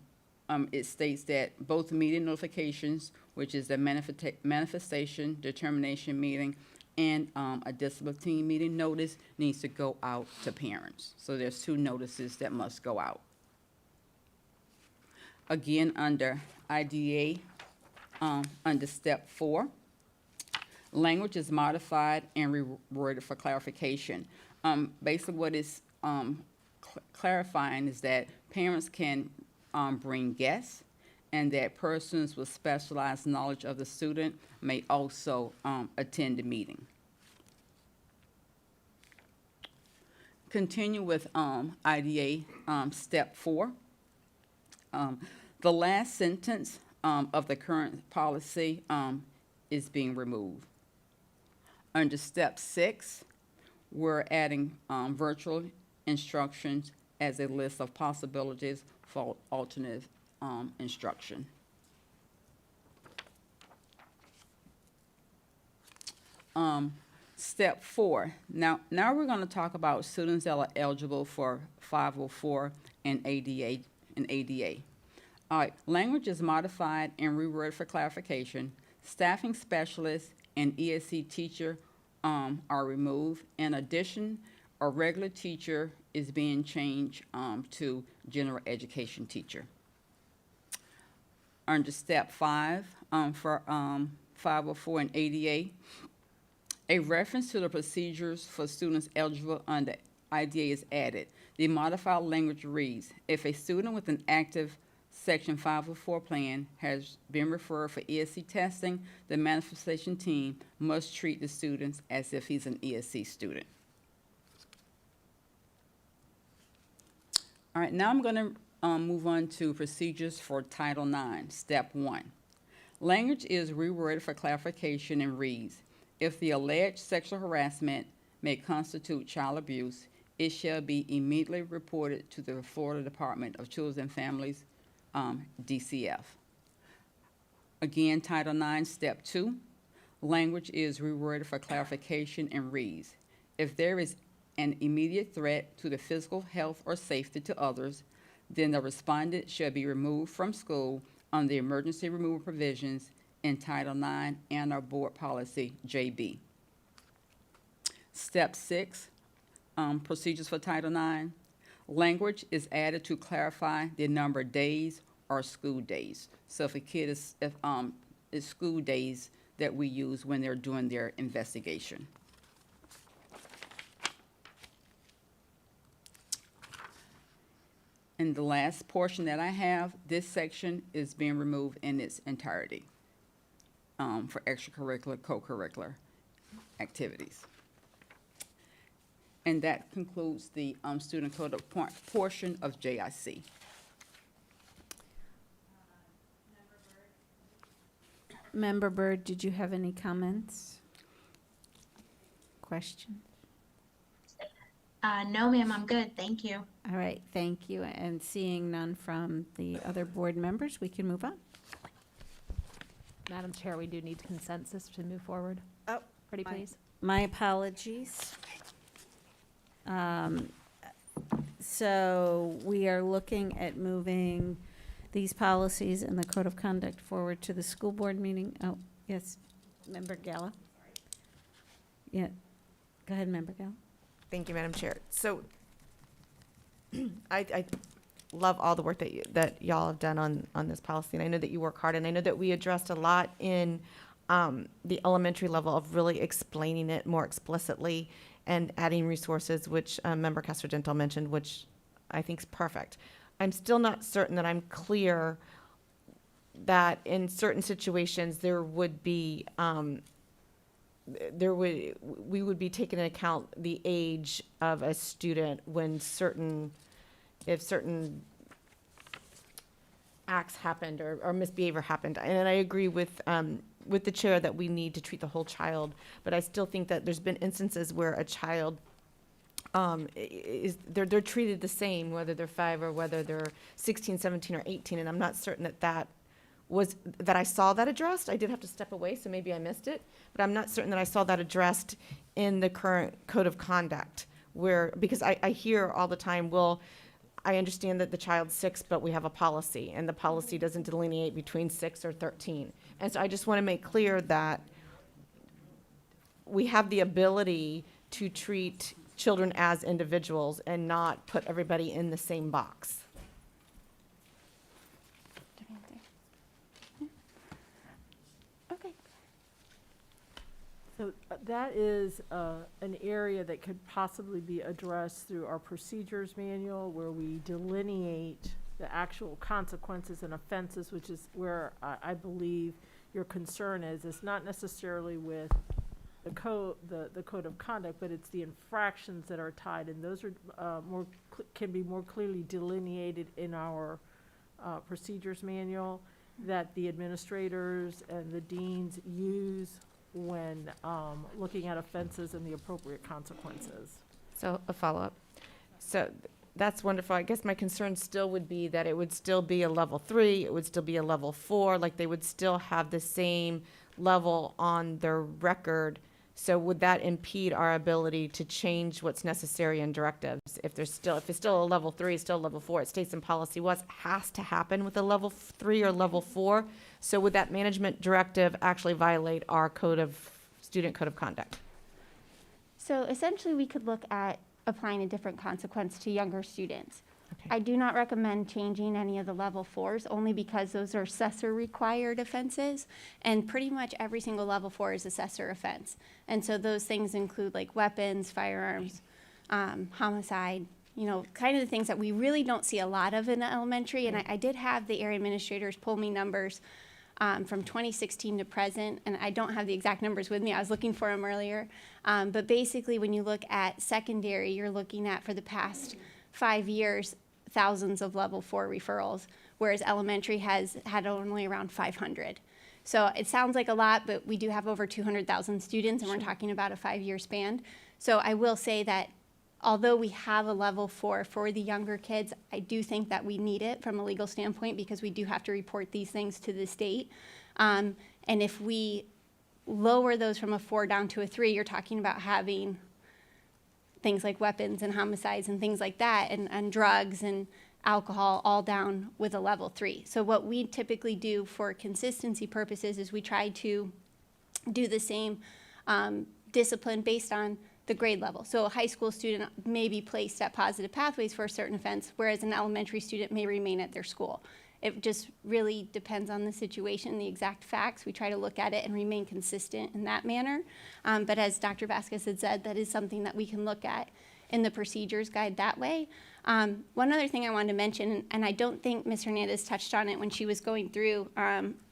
Speaker 11: It states that both meeting notifications, which is the manifestation determination meeting, and a disciplinary meeting notice needs to go out to parents. So there's 2 notices that must go out. Again, under IDEA, under step 4, language is modified and reworded for clarification. Basically what it's clarifying is that parents can bring guests, and that persons with specialized knowledge of the student may also attend the meeting. Continue with IDA step 4. The last sentence of the current policy is being removed. Under step 6, we're adding virtual instructions as a list of possibilities for alternate instruction. Step 4, now we're going to talk about students that are eligible for 504 and ADA. All right, language is modified and reworded for clarification. Staffing specialists and ESC teacher are removed. In addition, a regular teacher is being changed to general education teacher. Under step 5, for 504 and ADA, a reference to the procedures for students eligible under IDA is added. The modified language reads, if a student with an active Section 504 plan has been referred for ESC testing, the manifestation team must treat the students as if he's an ESC student. All right, now I'm going to move on to procedures for Title IX, Step 1. Language is reworded for clarification and reads, if the alleged sexual harassment may constitute child abuse, it shall be immediately reported to the Florida Department of Children and Families, DCF. Again, Title IX, Step 2. Language is reworded for clarification and reads, if there is an immediate threat to the physical health or safety to others, then the respondent shall be removed from school on the emergency removal provisions in Title IX and our board policy, JB. Step 6, procedures for Title IX. Language is added to clarify the number of days or school days. So if a kid is, it's school days that we use when they're doing their investigation. And the last portion that I have, this section is being removed in its entirety for extracurricular, co-curricular activities. And that concludes the student code portion of JIC.
Speaker 8: Member Byrd, did you have any comments? Questions?
Speaker 14: No, ma'am, I'm good. Thank you.
Speaker 8: All right, thank you. And seeing none from the other board members, we can move on.
Speaker 3: Madam Chair, we do need consensus to move forward.
Speaker 8: Oh,
Speaker 3: Pretty please.
Speaker 8: My apologies. So we are looking at moving these policies and the code of conduct forward to the school board meeting. Oh, yes, Member Gala. Yeah, go ahead, Member Gala.
Speaker 15: Thank you, Madam Chair. So I love all the work that y'all have done on this policy, and I know that you work hard, and I know that we addressed a lot in the elementary level of really explaining it more explicitly and adding resources, which Member Castro-Dental mentioned, which I think is perfect. I'm still not certain that I'm clear that in certain situations there would be we would be taking into account the age of a student when if certain acts happened or misbehavior happened. And I agree with the chair that we need to treat the whole child, but I still think that there's been instances where a child they're treated the same, whether they're 5 or whether they're 16, 17, or 18, and I'm not certain that I saw that addressed. I did have to step away, so maybe I missed it, but I'm not certain that I saw that addressed in the current code of conduct, because I hear all the time, well, I understand that the child's 6, but we have a policy, and the policy doesn't delineate between 6 or 13. And so I just want to make clear that we have the ability to treat children as individuals and not put everybody in the same box.
Speaker 5: Okay.
Speaker 4: So that is an area that could possibly be addressed through our procedures manual, where we delineate the actual consequences and offenses, which is where I believe your concern is. It's not necessarily with the code of conduct, but it's the infractions that are tied, and those are can be more clearly delineated in our procedures manual. that the administrators and the deans use when looking at offenses and the appropriate consequences.
Speaker 15: So a follow-up. So that's wonderful. I guess my concern still would be that it would still be a level 3, it would still be a level 4, like they would still have the same level on their record. So would that impede our ability to change what's necessary in directives? If it's still a level 3, still a level 4, it states in policy what has to happen with a level 3 or level 4. So would that management directive actually violate our student code of conduct?
Speaker 5: So essentially, we could look at applying a different consequence to younger students.
Speaker 15: Okay.
Speaker 5: I do not recommend changing any of the level 4s, only because those are assessor required offenses, and pretty much every single level 4 is assessor offense. And so those things include like weapons, firearms, homicide, you know, kind of the things that we really don't see a lot of in elementary. And I did have the area administrators pull me numbers from 2016 to present, and I don't have the exact numbers with me. I was looking for them earlier. But basically, when you look at secondary, you're looking at, for the past 5 years, thousands of level 4 referrals, whereas elementary has had only around 500. So it sounds like a lot, but we do have over 200,000 students, and we're talking about a 5-year span. So I will say that although we have a level 4 for the younger kids, I do think that we need it from a legal standpoint, because we do have to report these things to the state. And if we lower those from a 4 down to a 3, you're talking about having things like weapons and homicides and things like that, and drugs and alcohol all down with a level 3. So what we typically do for consistency purposes is we try to do the same discipline based on the grade level. So a high school student may be placed at positive pathways for a certain offense, whereas an elementary student may remain at their school. It just really depends on the situation, the exact facts. We try to look at it and remain consistent in that manner. But as Dr. Vasquez had said, that is something that we can look at in the procedures guide that way. One other thing I wanted to mention, and I don't think Ms. Hernandez touched on it when she was going through,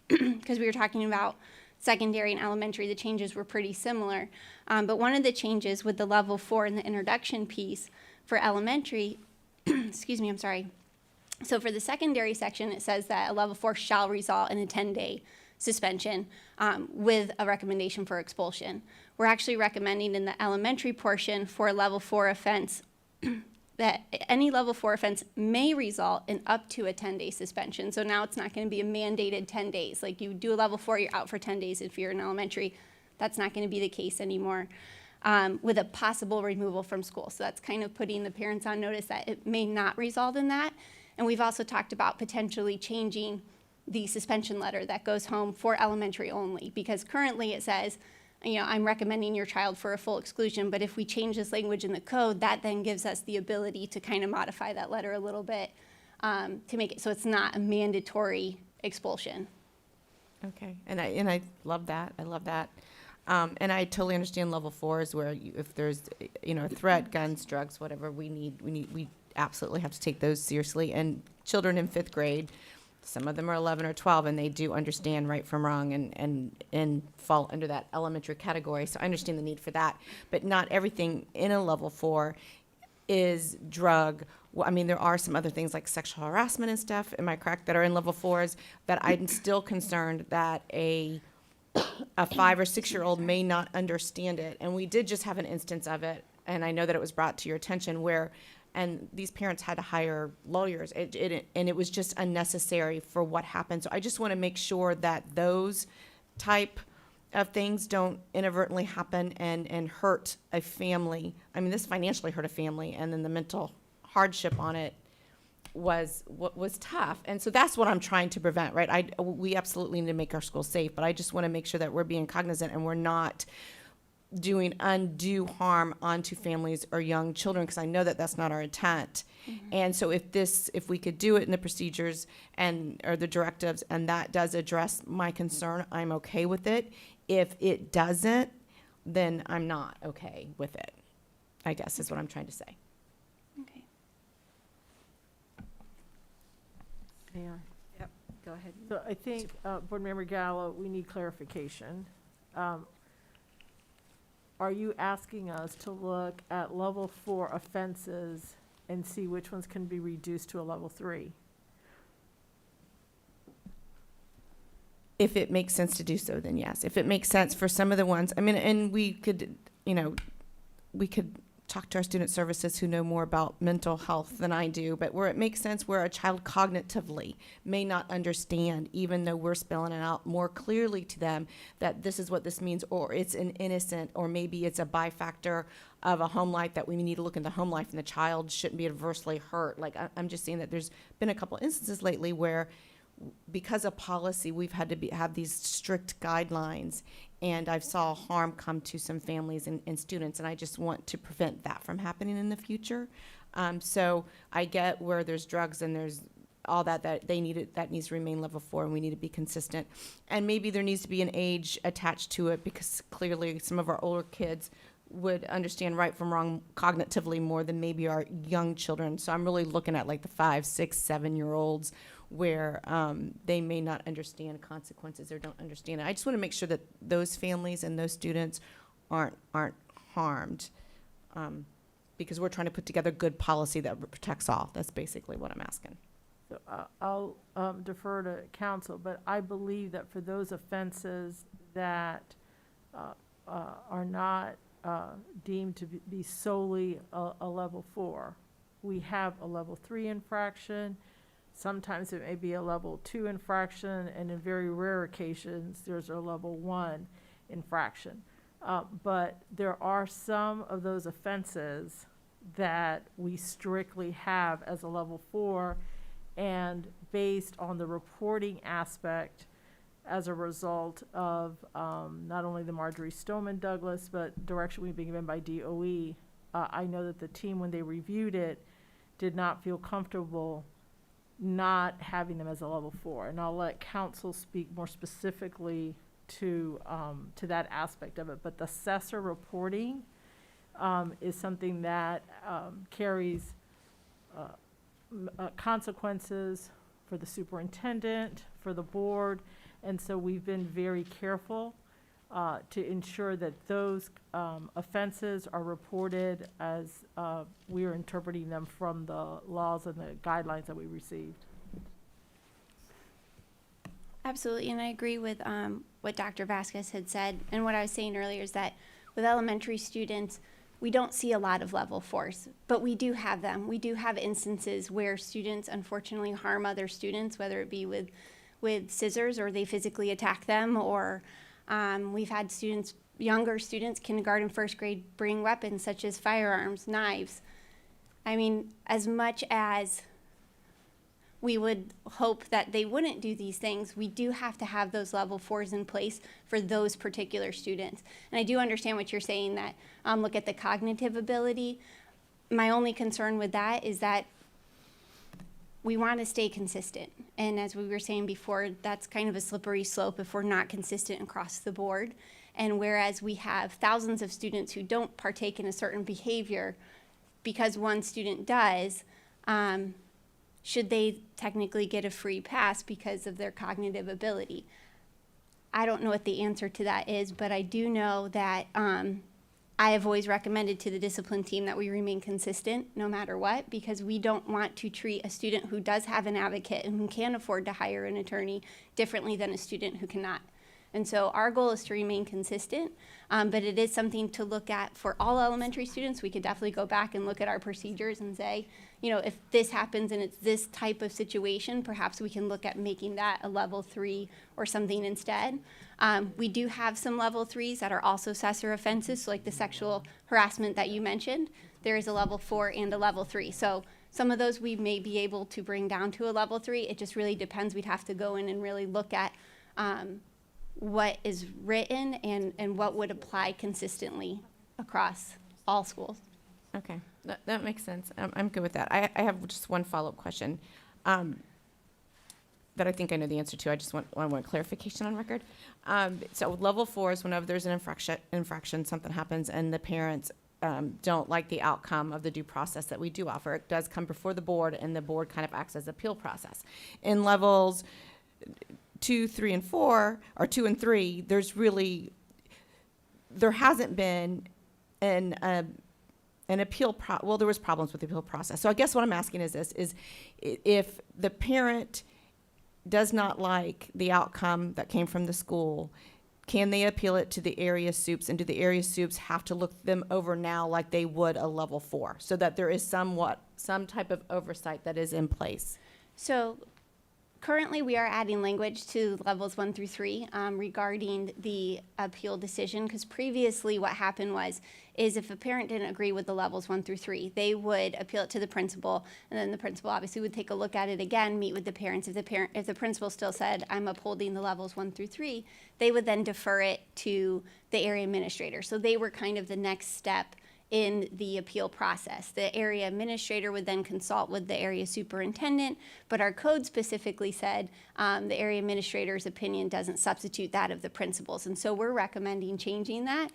Speaker 5: because we were talking about secondary and elementary, the changes were pretty similar. But one of the changes with the level 4 in the introduction piece for elementary, excuse me, I'm sorry. So for the secondary section, it says that a level 4 shall result in a 10-day suspension with a recommendation for expulsion. We're actually recommending in the elementary portion for a level 4 offense that any level 4 offense may result in up to a 10-day suspension. So now it's not going to be a mandated 10 days. Like you do a level 4, you're out for 10 days if you're in elementary. That's not going to be the case anymore. With a possible removal from school. So that's kind of putting the parents on notice that it may not result in that. And we've also talked about potentially changing the suspension letter that goes home for elementary only, because currently it says, you know, I'm recommending your child for a full exclusion, but if we change this language in the code, that then gives us the ability to kind of modify that letter a little bit to make it so it's not a mandatory expulsion.
Speaker 15: Okay, and I love that. I love that. And I totally understand level 4s where if there's, you know, a threat, guns, drugs, whatever, we absolutely have to take those seriously. And children in 5th grade, some of them are 11 or 12, and they do understand right from wrong and fall under that elementary category. So I understand the need for that. But not everything in a level 4 is drug. Well, I mean, there are some other things like sexual harassment and stuff, am I correct, that are in level 4s that I'm still concerned that a 5 or 6-year-old may not understand it. And we did just have an instance of it, and I know that it was brought to your attention where, and these parents had to hire lawyers, and it was just unnecessary for what happened. So I just want to make sure that those type of things don't inadvertently happen and hurt a family. I mean, this financially hurt a family, and then the mental hardship on it was tough. And so that's what I'm trying to prevent, right? We absolutely need to make our schools safe, but I just want to make sure that we're being cognizant and we're not doing undue harm onto families or young children, because I know that that's not our intent. Mm-hmm. And so if we could do it in the procedures or the directives, and that does address my concern, I'm okay with it. If it doesn't, then I'm not okay with it, I guess is what I'm trying to say.
Speaker 5: Okay.
Speaker 4: Yeah.
Speaker 8: Yep, go ahead.
Speaker 4: So I think, Board Member Gallo, we need clarification. Are you asking us to look at level 4 offenses and see which ones can be reduced to a level 3?
Speaker 15: if it makes sense to do so, then yes. If it makes sense for some of the ones, I mean, and we could, we could talk to our student services who know more about mental health than I do, but where it makes sense, where a child cognitively may not understand, even though we're spelling it out more clearly to them that this is what this means, or it's an innocent, or maybe it's a bifactor of a home life that we need to look into home life and the child shouldn't be adversely hurt. Like, I'm just saying that there's been a couple instances lately where because of policy, we've had to have these strict guidelines, and I've saw harm come to some families and students, and I just want to prevent that from happening in the future. So I get where there's drugs and there's all that they need that needs to remain level 4, and we need to be consistent. And maybe there needs to be an age attached to it, because clearly some of our older kids would understand right from wrong cognitively more than maybe our young children. So I'm really looking at like the 5, 6, 7-year-olds where they may not understand consequences or don't understand it. I just want to make sure that those families and those students aren't harmed, because we're trying to put together good policy that protects all. That's basically what I'm asking.
Speaker 4: So I'll defer to council, but I believe that for those offenses that are not deemed to be solely a level 4, we have a level 3 infraction. Sometimes it may be a level 2 infraction, and in very rare occasions, there's a level 1 infraction. But there are some of those offenses that we strictly have as a level 4, and based on the reporting aspect as a result of not only the Marjorie Stoneman Douglas, but direction we've been given by DOE, I know that the team, when they reviewed it, did not feel comfortable not having them as a level 4. And I'll let council speak more specifically to that aspect of it. But the assessor reporting is something that carries consequences for the superintendent, for the board, and so we've been very careful to ensure that those offenses are reported as we are interpreting them from the laws and the guidelines that we received.
Speaker 5: Absolutely, and I agree with what Dr. Vasquez had said. And what I was saying earlier is that with elementary students, we don't see a lot of level 4s, but we do have them. We do have instances where students unfortunately harm other students, whether it be with scissors, or they physically attack them, or we've had students, younger students, kindergarten, first grade, bring weapons such as firearms, knives. I mean, as much as we would hope that they wouldn't do these things, we do have to have those level 4s in place for those particular students. And I do understand what you're saying, that look at the cognitive ability. My only concern with that is that we want to stay consistent. And as we were saying before, that's kind of a slippery slope if we're not consistent across the board. And whereas we have thousands of students who don't partake in a certain behavior because one student does, should they technically get a free pass because of their cognitive ability? I don't know what the answer to that is, but I do know that I have always recommended to the discipline team that we remain consistent no matter what, because we don't want to treat a student who does have an advocate and who can afford to hire an attorney differently than a student who cannot. And so our goal is to remain consistent, but it is something to look at for all elementary students. We could definitely go back and look at our procedures and say, you know, if this happens and it's this type of situation, perhaps we can look at making that a level 3 or something instead. We do have some level 3s that are also assessor offenses, so like the sexual harassment that you mentioned, there is a level 4 and a level 3. So some of those we may be able to bring down to a level 3. It just really depends. We'd have to go in and really look at what is written and what would apply consistently across all schools.
Speaker 15: Okay, that makes sense. I'm good with that. I have just one follow-up question that I think I know the answer to. I just want clarification on record. So level 4 is whenever there's an infraction, something happens, and the parents don't like the outcome of the due process that we do offer. It does come before the board, and the board kind of acts as appeal process. In levels 2, 3, and 4, or 2 and 3, there hasn't been an appeal well, there was problems with the appeal process. So I guess what I'm asking is this, is if the parent does not like the outcome that came from the school, can they appeal it to the area soups, and do the area soups have to look them over now like they would a level 4, so that there is some type of oversight that is in place?
Speaker 5: So currently, we are adding language to levels 1 through 3 regarding the appeal decision, because previously what happened is if a parent didn't agree with the levels 1 through 3, they would appeal it to the principal, and then the principal obviously would take a look at it again, meet with the parents. If the principal still said, I'm upholding the levels 1 through 3, they would then defer it to the area administrator. So they were kind of the next step in the appeal process. The area administrator would then consult with the area superintendent, but our code specifically said the area administrator's opinion doesn't substitute that of the principal's. And so we're recommending changing that.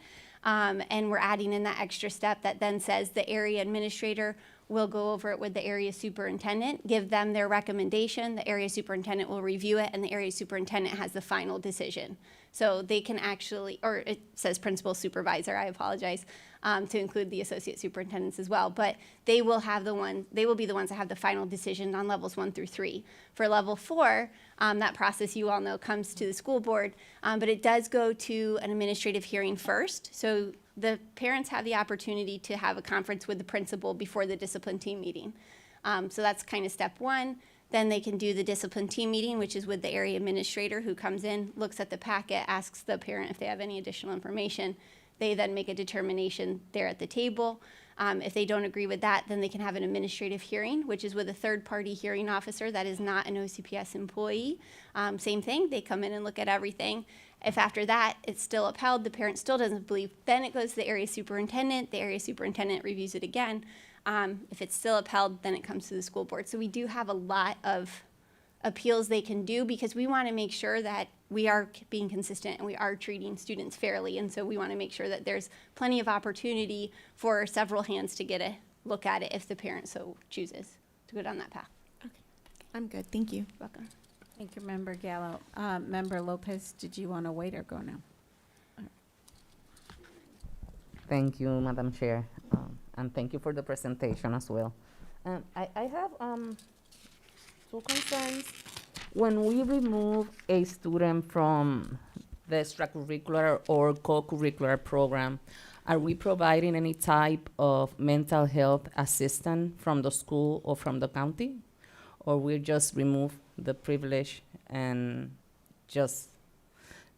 Speaker 5: And we're adding in that extra step that then says the area administrator will go over it with the area superintendent, give them their recommendation, the area superintendent will review it, and the area superintendent has the final decision. So they can actually, or it says principal supervisor, I apologize, to include the associate superintendents as well, but they will be the ones that have the final decision on levels 1 through 3. For level 4, that process, you all know, comes to the school board, but it does go to an administrative hearing first. So the parents have the opportunity to have a conference with the principal before the discipline team meeting. So that's kind of step 1. Then they can do the discipline team meeting, which is with the area administrator, who comes in, looks at the packet, asks the parent if they have any additional information. They then make a determination there at the table. If they don't agree with that, then they can have an administrative hearing, which is with a third-party hearing officer that is not an OCPS employee. Same thing, they come in and look at everything. If after that it's still upheld, the parent still doesn't believe, then it goes to the area superintendent. The area superintendent reviews it again. If it's still upheld, then it comes to the school board. So we do have a lot of appeals they can do, because we want to make sure that we are being consistent and we are treating students fairly. And so we want to make sure that there's plenty of opportunity for several hands to get a look at it if the parent so chooses to go down that path.
Speaker 15: I'm good, thank you.
Speaker 5: Welcome.
Speaker 8: Thank you, Member Gallo. Member Lopez, did you want to wait or go now?
Speaker 16: Thank you, Madam Chair, and thank you for the presentation as well. I have two concerns. When we remove a student from the extracurricular or co-curricular program, are we providing any type of mental health assistance from the school or from the county? Or we just remove the privilege and just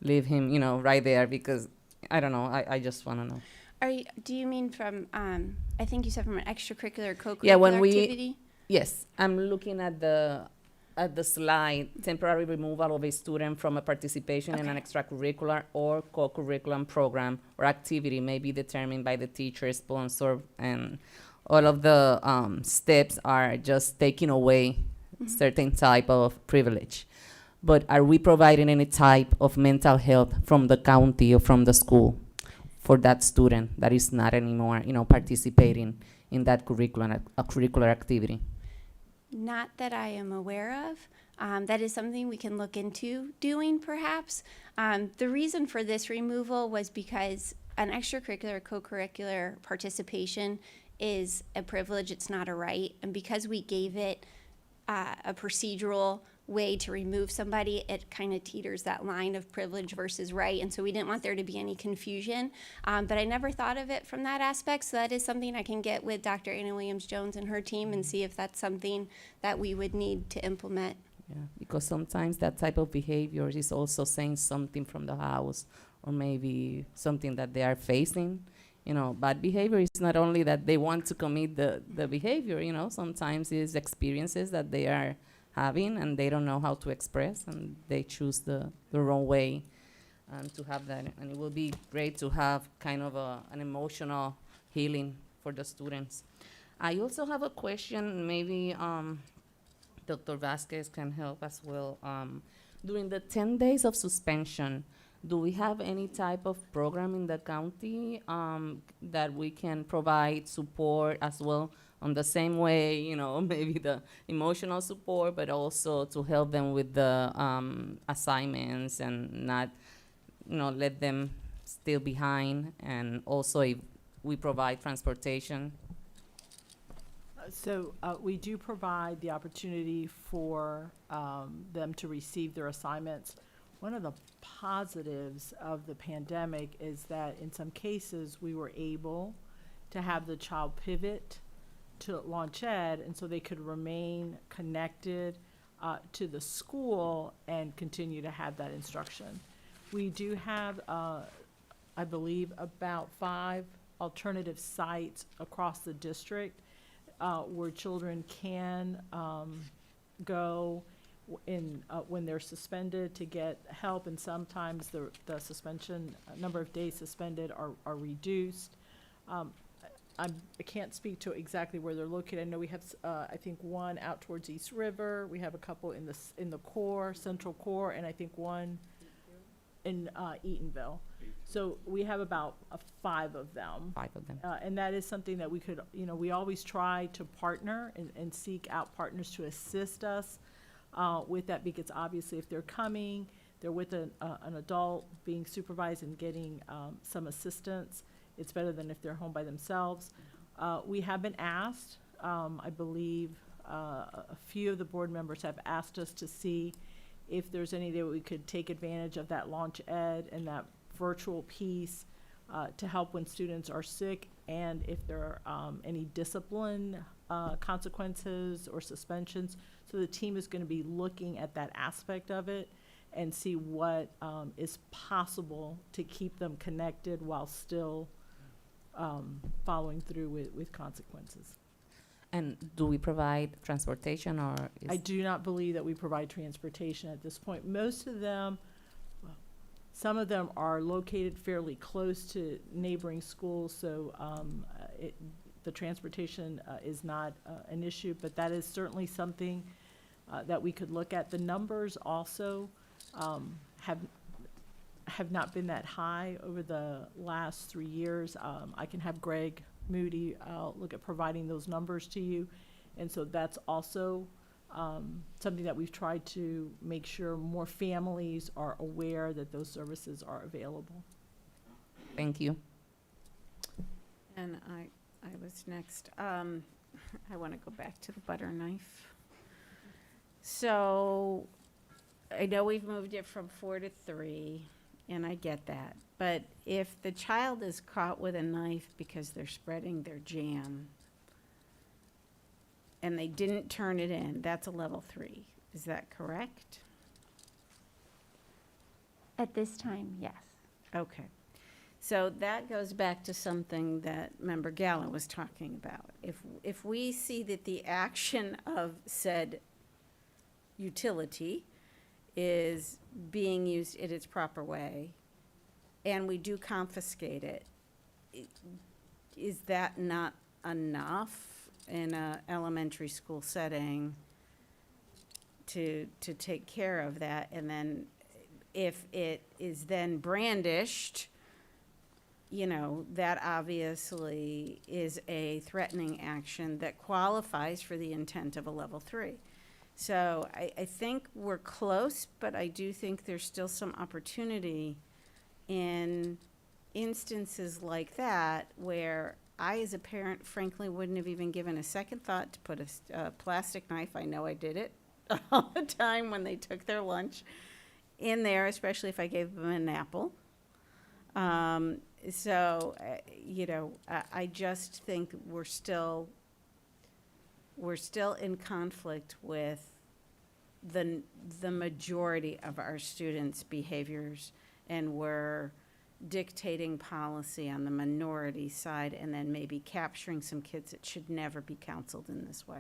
Speaker 16: leave him, right there? Because, I don't know, I just want to know.
Speaker 5: Do you mean from, I think you said from an extracurricular, co-curricular
Speaker 16: Yeah, when
Speaker 5: activity?
Speaker 16: Yes, I'm looking at the slide, temporary removal of a student from a participation in an extracurricular or co-curriculum program or activity may be determined by the teacher, sponsor, and all of the steps are just taking away certain type of privilege. But are we providing any type of mental health from the county or from the school for that student that is not anymore, participating in that curricular activity?
Speaker 5: Not that I am aware of. That is something we can look into doing, perhaps. The reason for this removal was because an extracurricular, co-curricular participation is a privilege, it's not a right. And because we gave it a procedural way to remove somebody, it kind of teeters that line of privilege versus right. And so we didn't want there to be any confusion. But I never thought of it from that aspect. So that is something I can get with Dr. Anna Williams-Jones and her team and see if that's something that we would need to implement.
Speaker 16: Yeah, because sometimes that type of behavior is also saying something from the house or maybe something that they are facing. Bad behavior is not only that they want to commit the behavior, sometimes it's experiences that they are having and they don't know how to express and they choose the wrong way to have that. And it will be great to have kind of an emotional healing for the students. I also have a question, maybe Dr. Vasquez can help as well. During the 10 days of suspension, do we have any type of program in the county that we can provide support as well on the same way, maybe the emotional support, but also to help them with the assignments and not, let them still behind, and also if we provide transportation?
Speaker 4: So we do provide the opportunity for them to receive their assignments. One of the positives of the pandemic is that in some cases, we were able to have the child pivot to Launch Ed, and so they could remain connected to the school and continue to have that instruction. We do have, I believe, about 5 alternative sites across the district where children can go when they're suspended to get help, and sometimes the suspension, number of days suspended are reduced. I can't speak to exactly where they're located. I know we have, I think, one out towards East River. We have a couple in the core, Central Core, and I think one in Eatonville. So we have about 5 of them.
Speaker 16: 5 of them.
Speaker 4: And that is something that we could, we always try to partner and seek out partners to assist us with that, because obviously if they're coming, they're with an adult being supervised and getting some assistance. It's better than if they're home by themselves. We have been asked, I believe a few of the board members have asked us to see if there's any that we could take advantage of that Launch Ed and that virtual piece to help when students are sick, and if there are any discipline consequences or suspensions. So the team is going to be looking at that aspect of it and see what is possible to keep them connected while still following through with consequences.
Speaker 16: And do we provide transportation, or
Speaker 4: I do not believe that we provide transportation at this point. Most of them, some of them are located fairly close to neighboring schools, so the transportation is not an issue, but that is certainly something that we could look at. The numbers also have not been that high over the last 3 years. I can have Greg Moody look at providing those numbers to you. And so that's also something that we've tried to make sure more families are aware that those services are available.
Speaker 16: Thank you.
Speaker 8: And I was next. I want to go back to the butter knife. So I know we've moved it from 4 to 3, and I get that. But if the child is caught with a knife because they're spreading their jam and they didn't turn it in, that's a level 3. Is that correct?
Speaker 5: At this time, yes.
Speaker 8: Okay. So that goes back to something that Member Gallo was talking about. If we see that the action of said utility is being used in its proper way, and we do confiscate it, is that not enough in an elementary school setting to take care of that? And then if it is then brandished, that obviously is a threatening action that qualifies for the intent of a level 3. So I think we're close, but I do think there's still some opportunity in instances like that where I, as a parent, frankly, wouldn't have even given a second thought to put a plastic knife. I know I did it all the time when they took their lunch in there, especially if I gave them an apple. So, I just think we're still in conflict with the majority of our students' behaviors, and we're dictating policy on the minority side and then maybe capturing some kids that should never be counseled in this way.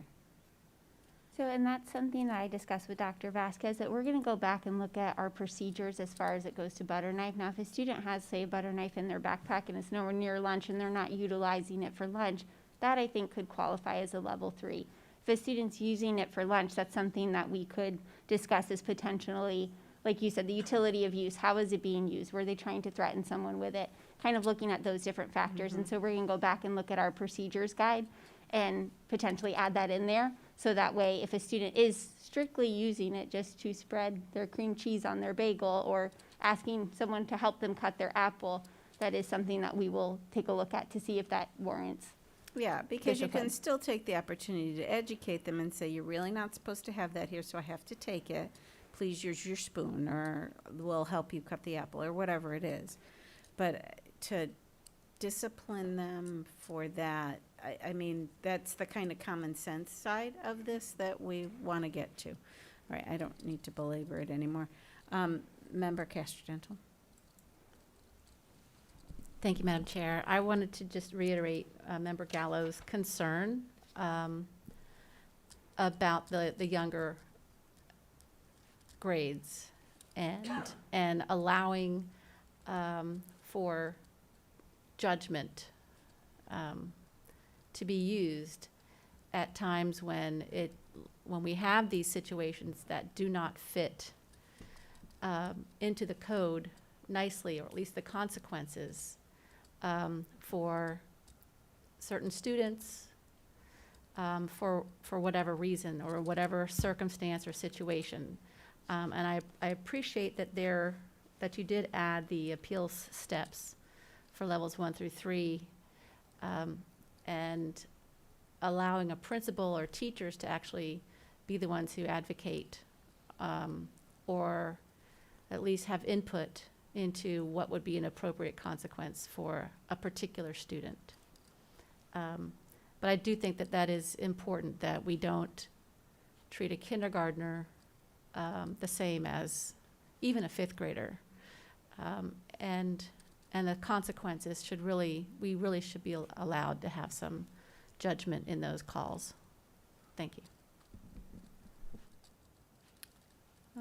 Speaker 5: So, and that's something that I discussed with Dr. Vasquez, that we're going to go back and look at our procedures as far as it goes to butter knife. Now, if a student has, say, a butter knife in their backpack and it's nowhere near lunch and they're not utilizing it for lunch, that I think could qualify as a level 3. If a student's using it for lunch, that's something that we could discuss as potentially, like you said, the utility of use. How is it being used? Were they trying to threaten someone with it? Kind of looking at those different factors. And so we're going to go back and look at our procedures guide and potentially add that in there. So that way, if a student is strictly using it just to spread their cream cheese on their bagel or asking someone to help them cut their apple, that is something that we will take a look at to see if that warrants
Speaker 8: Yeah, because you can
Speaker 12: discipline.
Speaker 8: still take the opportunity to educate them and say, you're really not supposed to have that here, so I have to take it. Please use your spoon, or we'll help you cut the apple, or whatever it is. But to discipline them for that, I mean, that's the kind of common sense side of this that we want to get to. All right, I don't need to belabor it anymore. Member Castro-Dental.
Speaker 6: Thank you, Madam Chair. I wanted to just reiterate Member Gallo's concern about the younger grades and allowing for judgment to be used at times when we have these situations that do not fit into the code nicely, or at least the consequences for certain students, for whatever reason or whatever circumstance or situation. And I appreciate that you did add the appeals steps for levels 1 through 3, and allowing a principal or teachers to actually be the ones who advocate, or at least have input into what would be an appropriate consequence for a particular student. But I do think that is important, that we don't treat a kindergartner the same as even a 5th grader. And the consequences we really should be allowed to have some judgment in those calls. Thank you.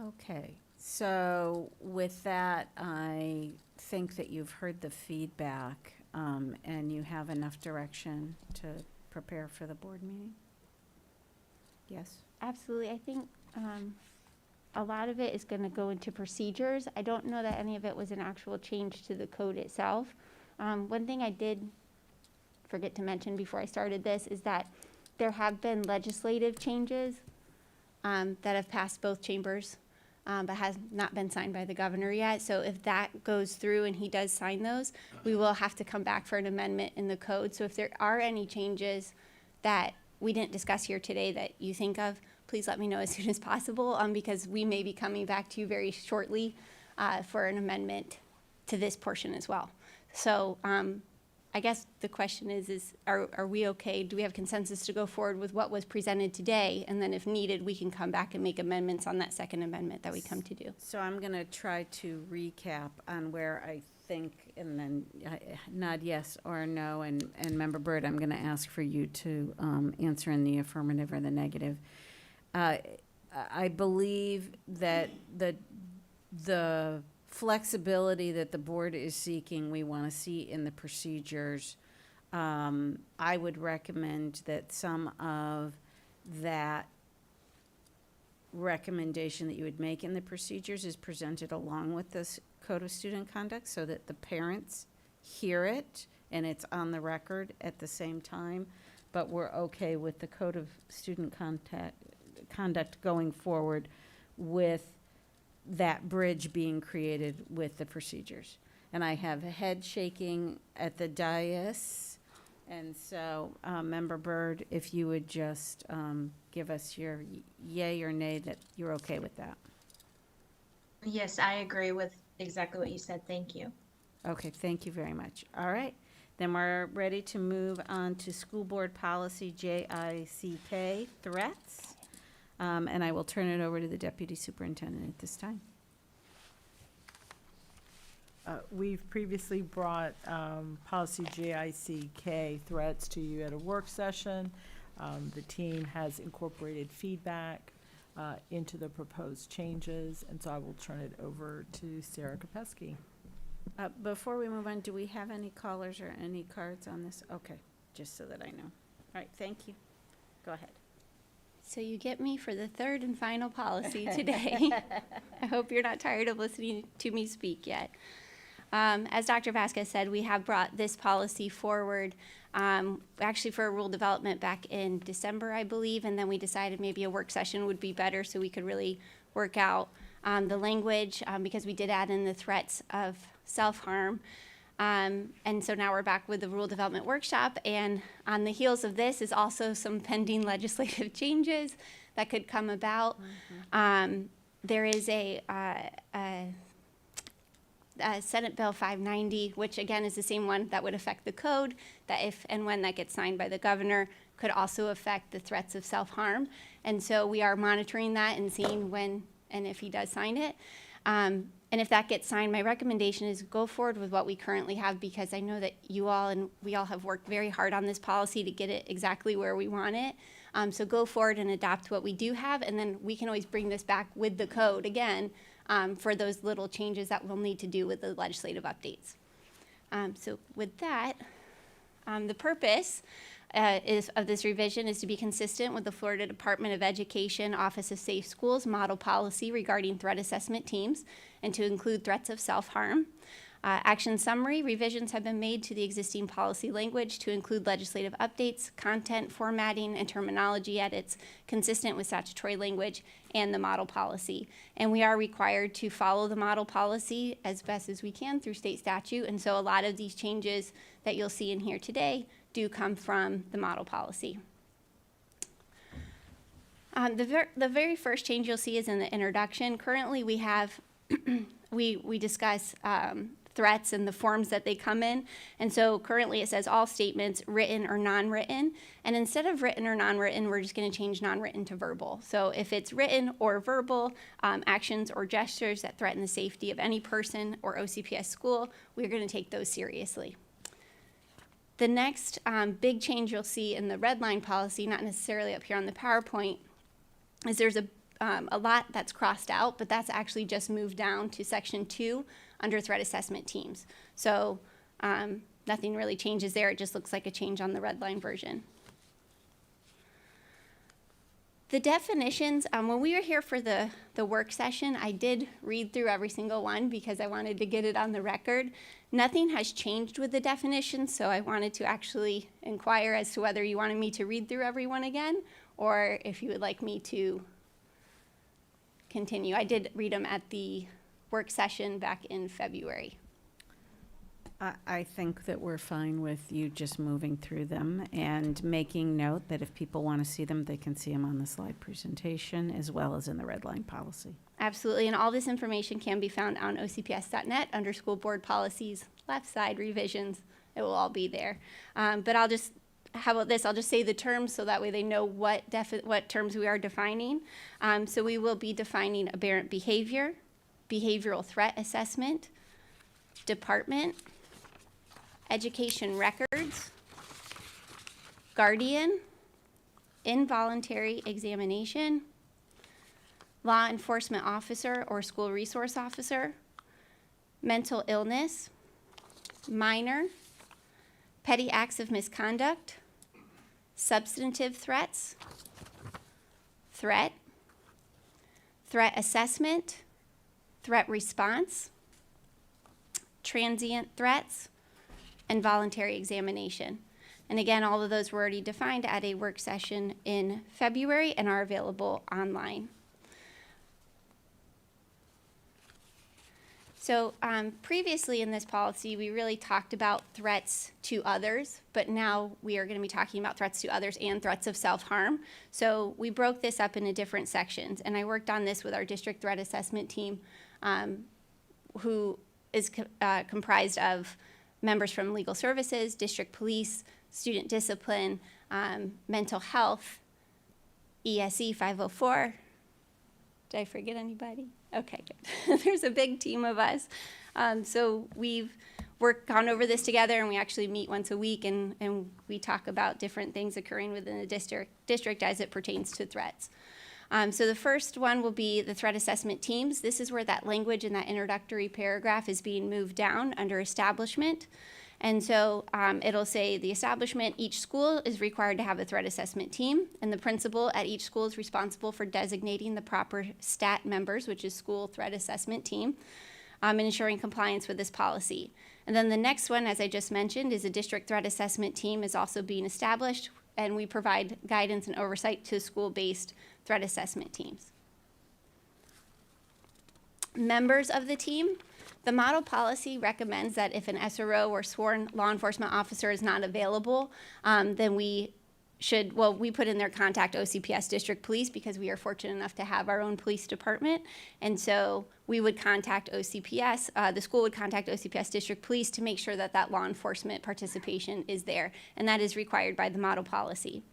Speaker 8: Okay, so with that, I think that you've heard the feedback, and you have enough direction to prepare for the board meeting? Yes?
Speaker 5: Absolutely. I think a lot of it is going to go into procedures. I don't know that any of it was an actual change to the code itself. One thing I did forget to mention before I started this is that there have been legislative changes that have passed both chambers, but has not been signed by the governor yet. So if that goes through and he does sign those, we will have to come back for an amendment in the code. So if there are any changes that we didn't discuss here today that you think of, please let me know as soon as possible, because we may be coming back to you very shortly for an amendment to this portion as well. So I guess the question is are we okay? Do we have consensus to go forward with what was presented today? And then if needed, we can come back and make amendments on that second amendment that we come to do.
Speaker 8: So I'm going to try to recap on where I think, and then nod yes or no, and Member Byrd, I'm going to ask for you to answer in the affirmative or the negative. I believe that the flexibility that the board is seeking, we want to see in the procedures. I would recommend that some of that recommendation that you would make in the procedures is presented along with this Code of Student Conduct, so that the parents hear it and it's on the record at the same time. But we're okay with the Code of Student Conduct going forward with that bridge being created with the procedures. And I have a head shaking at the dais. And so, Member Byrd, if you would just give us your yay or nay that you're okay with that.
Speaker 14: Yes, I agree with exactly what you said. Thank you.
Speaker 8: Okay, thank you very much. All right, then we're ready to move on to School Board Policy JICK, threats. And I will turn it over to the Deputy Superintendent at this time.
Speaker 4: We've previously brought policy JICK threats to you at a work session. The team has incorporated feedback into the proposed changes, and so I will turn it over to Sarah Kopesky.
Speaker 8: Before we move on, do we have any callers or any cards on this? Okay, just so that I know. All right, thank you. Go ahead.
Speaker 5: So you get me for the third and final policy today. I hope you're not tired of listening to me speak yet. As Dr. Vasquez said, we have brought this policy forward actually for a rule development back in December, I believe, and then we decided maybe a work session would be better so we could really work out the language because we did add in the threats of self-harm. And so now we're back with the rule development workshop, and on the heels of this is also some pending legislative changes that could come about. There is a Senate Bill 590, which again is the same one that would affect the code, that if and when that gets signed by the governor, could also affect the threats of self-harm. And so we are monitoring that and seeing when and if he does sign it. And if that gets signed, my recommendation is go forward with what we currently have, because I know that you all and we all have worked very hard on this policy to get it exactly where we want it. So go forward and adopt what we do have, and then we can always bring this back with the code again for those little changes that we'll need to do with the legislative updates. So with that, the purpose of this revision is to be consistent with the Florida Department of Education Office of Safe Schools model policy regarding threat assessment teams, and to include threats of self-harm. Action summary: revisions have been made to the existing policy language to include legislative updates, content, formatting, and terminology edits consistent with statutory language and the model policy. And we are required to follow the model policy as best as we can through state statute, and so a lot of these changes that you'll see in here today do come from the model policy. The very first change you'll see is in the introduction. Currently we have, we discuss threats and the forms that they come in. And so currently it says all statements, written or non-written. And instead of written or non-written, we're just going to change non-written to verbal. So if it's written or verbal, actions or gestures that threaten the safety of any person or OCPS school, we're going to take those seriously. The next big change you'll see in the red line policy, not necessarily up here on the PowerPoint, is there's a lot that's crossed out, but that's actually just moved down to section 2 under threat assessment teams. So nothing really changes there. It just looks like a change on the red line version. The definitions, when we were here for the work session, I did read through every single one because I wanted to get it on the record. Nothing has changed with the definitions, so I wanted to actually inquire as to whether you wanted me to read through every one again, or if you would like me to continue. I did read them at the work session back in February.
Speaker 8: I think that we're fine with you just moving through them and making note that if people want to see them, they can see them on the slide presentation as well as in the red line policy.
Speaker 5: Absolutely, and all this information can be found on ocps.net under school board policies, left side revisions. It will all be there. But I'll just, how about this? I'll just say the terms so that way they know what terms we are defining. So we will be defining aberrant behavior, behavioral threat assessment, department, education records, guardian, involuntary examination, law enforcement officer or school resource officer, mental illness, minor, petty acts of misconduct, substantive threats, threat, threat assessment, threat response, transient threats, and voluntary examination. And again, all of those were already defined at a work session in February and are available online. So previously in this policy, we really talked about threats to others, but now we are going to be talking about threats to others and threats of self-harm. So we broke this up into different sections, and I worked on this with our district threat assessment team, who is comprised of members from legal services, district police, student discipline, mental health, ESE 504. Did I forget anybody? Okay, good. There's a big team of us. So we've gone over this together, and we actually meet once a week, and we talk about different things occurring within the district as it pertains to threats. So the first one will be the threat assessment teams. This is where that language in that introductory paragraph is being moved down under establishment. And so it'll say the establishment, each school is required to have a threat assessment team, and the principal at each school is responsible for designating the proper STAT members, which is school threat assessment team, and ensuring compliance with this policy. And then the next one, as I just mentioned, is a district threat assessment team is also being established, and we provide guidance and oversight to school-based threat assessment teams. Members of the team, The model policy recommends that if an SRO or sworn law enforcement officer is not available, then we put in their contact OCPS District Police because we are fortunate enough to have our own police department. And so we would contact OCPS, the school would contact OCPS District Police to make sure that that law enforcement participation is there. And that is required by the model policy.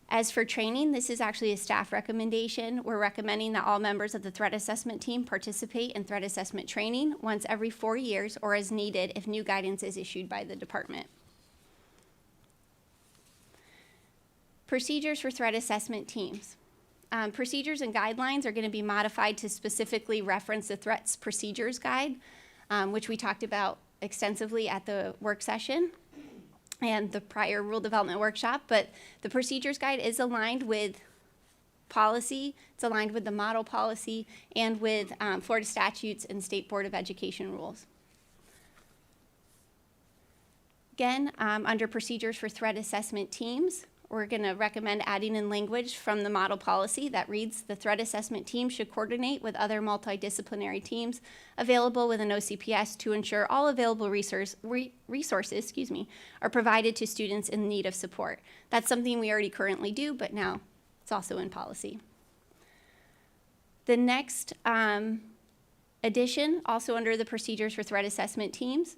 Speaker 5: As for training, this is actually a staff recommendation. We're recommending that all members of the threat assessment team participate in threat assessment training once every 4 years or as needed if new guidance is issued by the department. Procedures for threat assessment teams. Procedures and guidelines are going to be modified to specifically reference the threats procedures guide, which we talked about extensively at the work session and the prior rule development workshop. But the procedures guide is aligned with policy, it's aligned with the model policy, and with Florida statutes and State Board of Education rules. Again, under procedures for threat assessment teams, we're going to recommend adding in language from the model policy that reads, the threat assessment team should coordinate with other multidisciplinary teams available within OCPS to ensure all available resources are provided to students in need of support. That's something we already currently do, but now it's also in policy. The next addition, also under the procedures for threat assessment teams,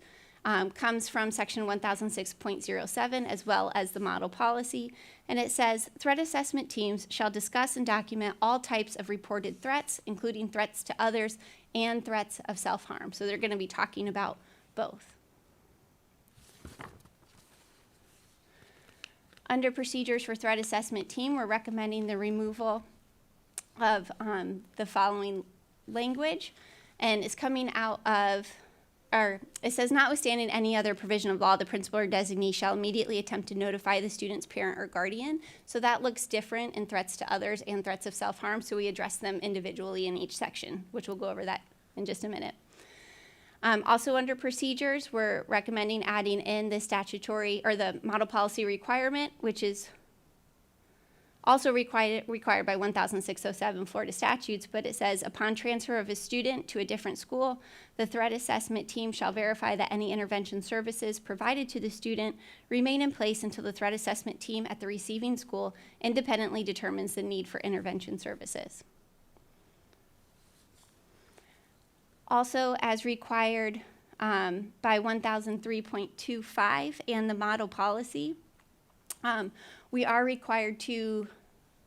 Speaker 5: comes from section 1006.07 as well as the model policy, and it says threat assessment teams shall discuss and document all types of reported threats, including threats to others and threats of self-harm. So they're going to be talking about both. Under procedures for threat assessment team, we're recommending the removal of the following language, and it's coming out of it says, notwithstanding any other provision of law, the principal or designee shall immediately attempt to notify the student's parent or guardian. So that looks different in threats to others and threats of self-harm, so we address them individually in each section, which we'll go over that in just a minute. Also under procedures, we're recommending adding in the statutory or the model policy requirement, which is also required by 10607 Florida statutes, but it says, upon transfer of a student to a different school, the threat assessment team shall verify that any intervention services provided to the student remain in place until the threat assessment team at the receiving school independently determines the need for intervention services. Also, as required by 1003.25 and the model policy, we are required to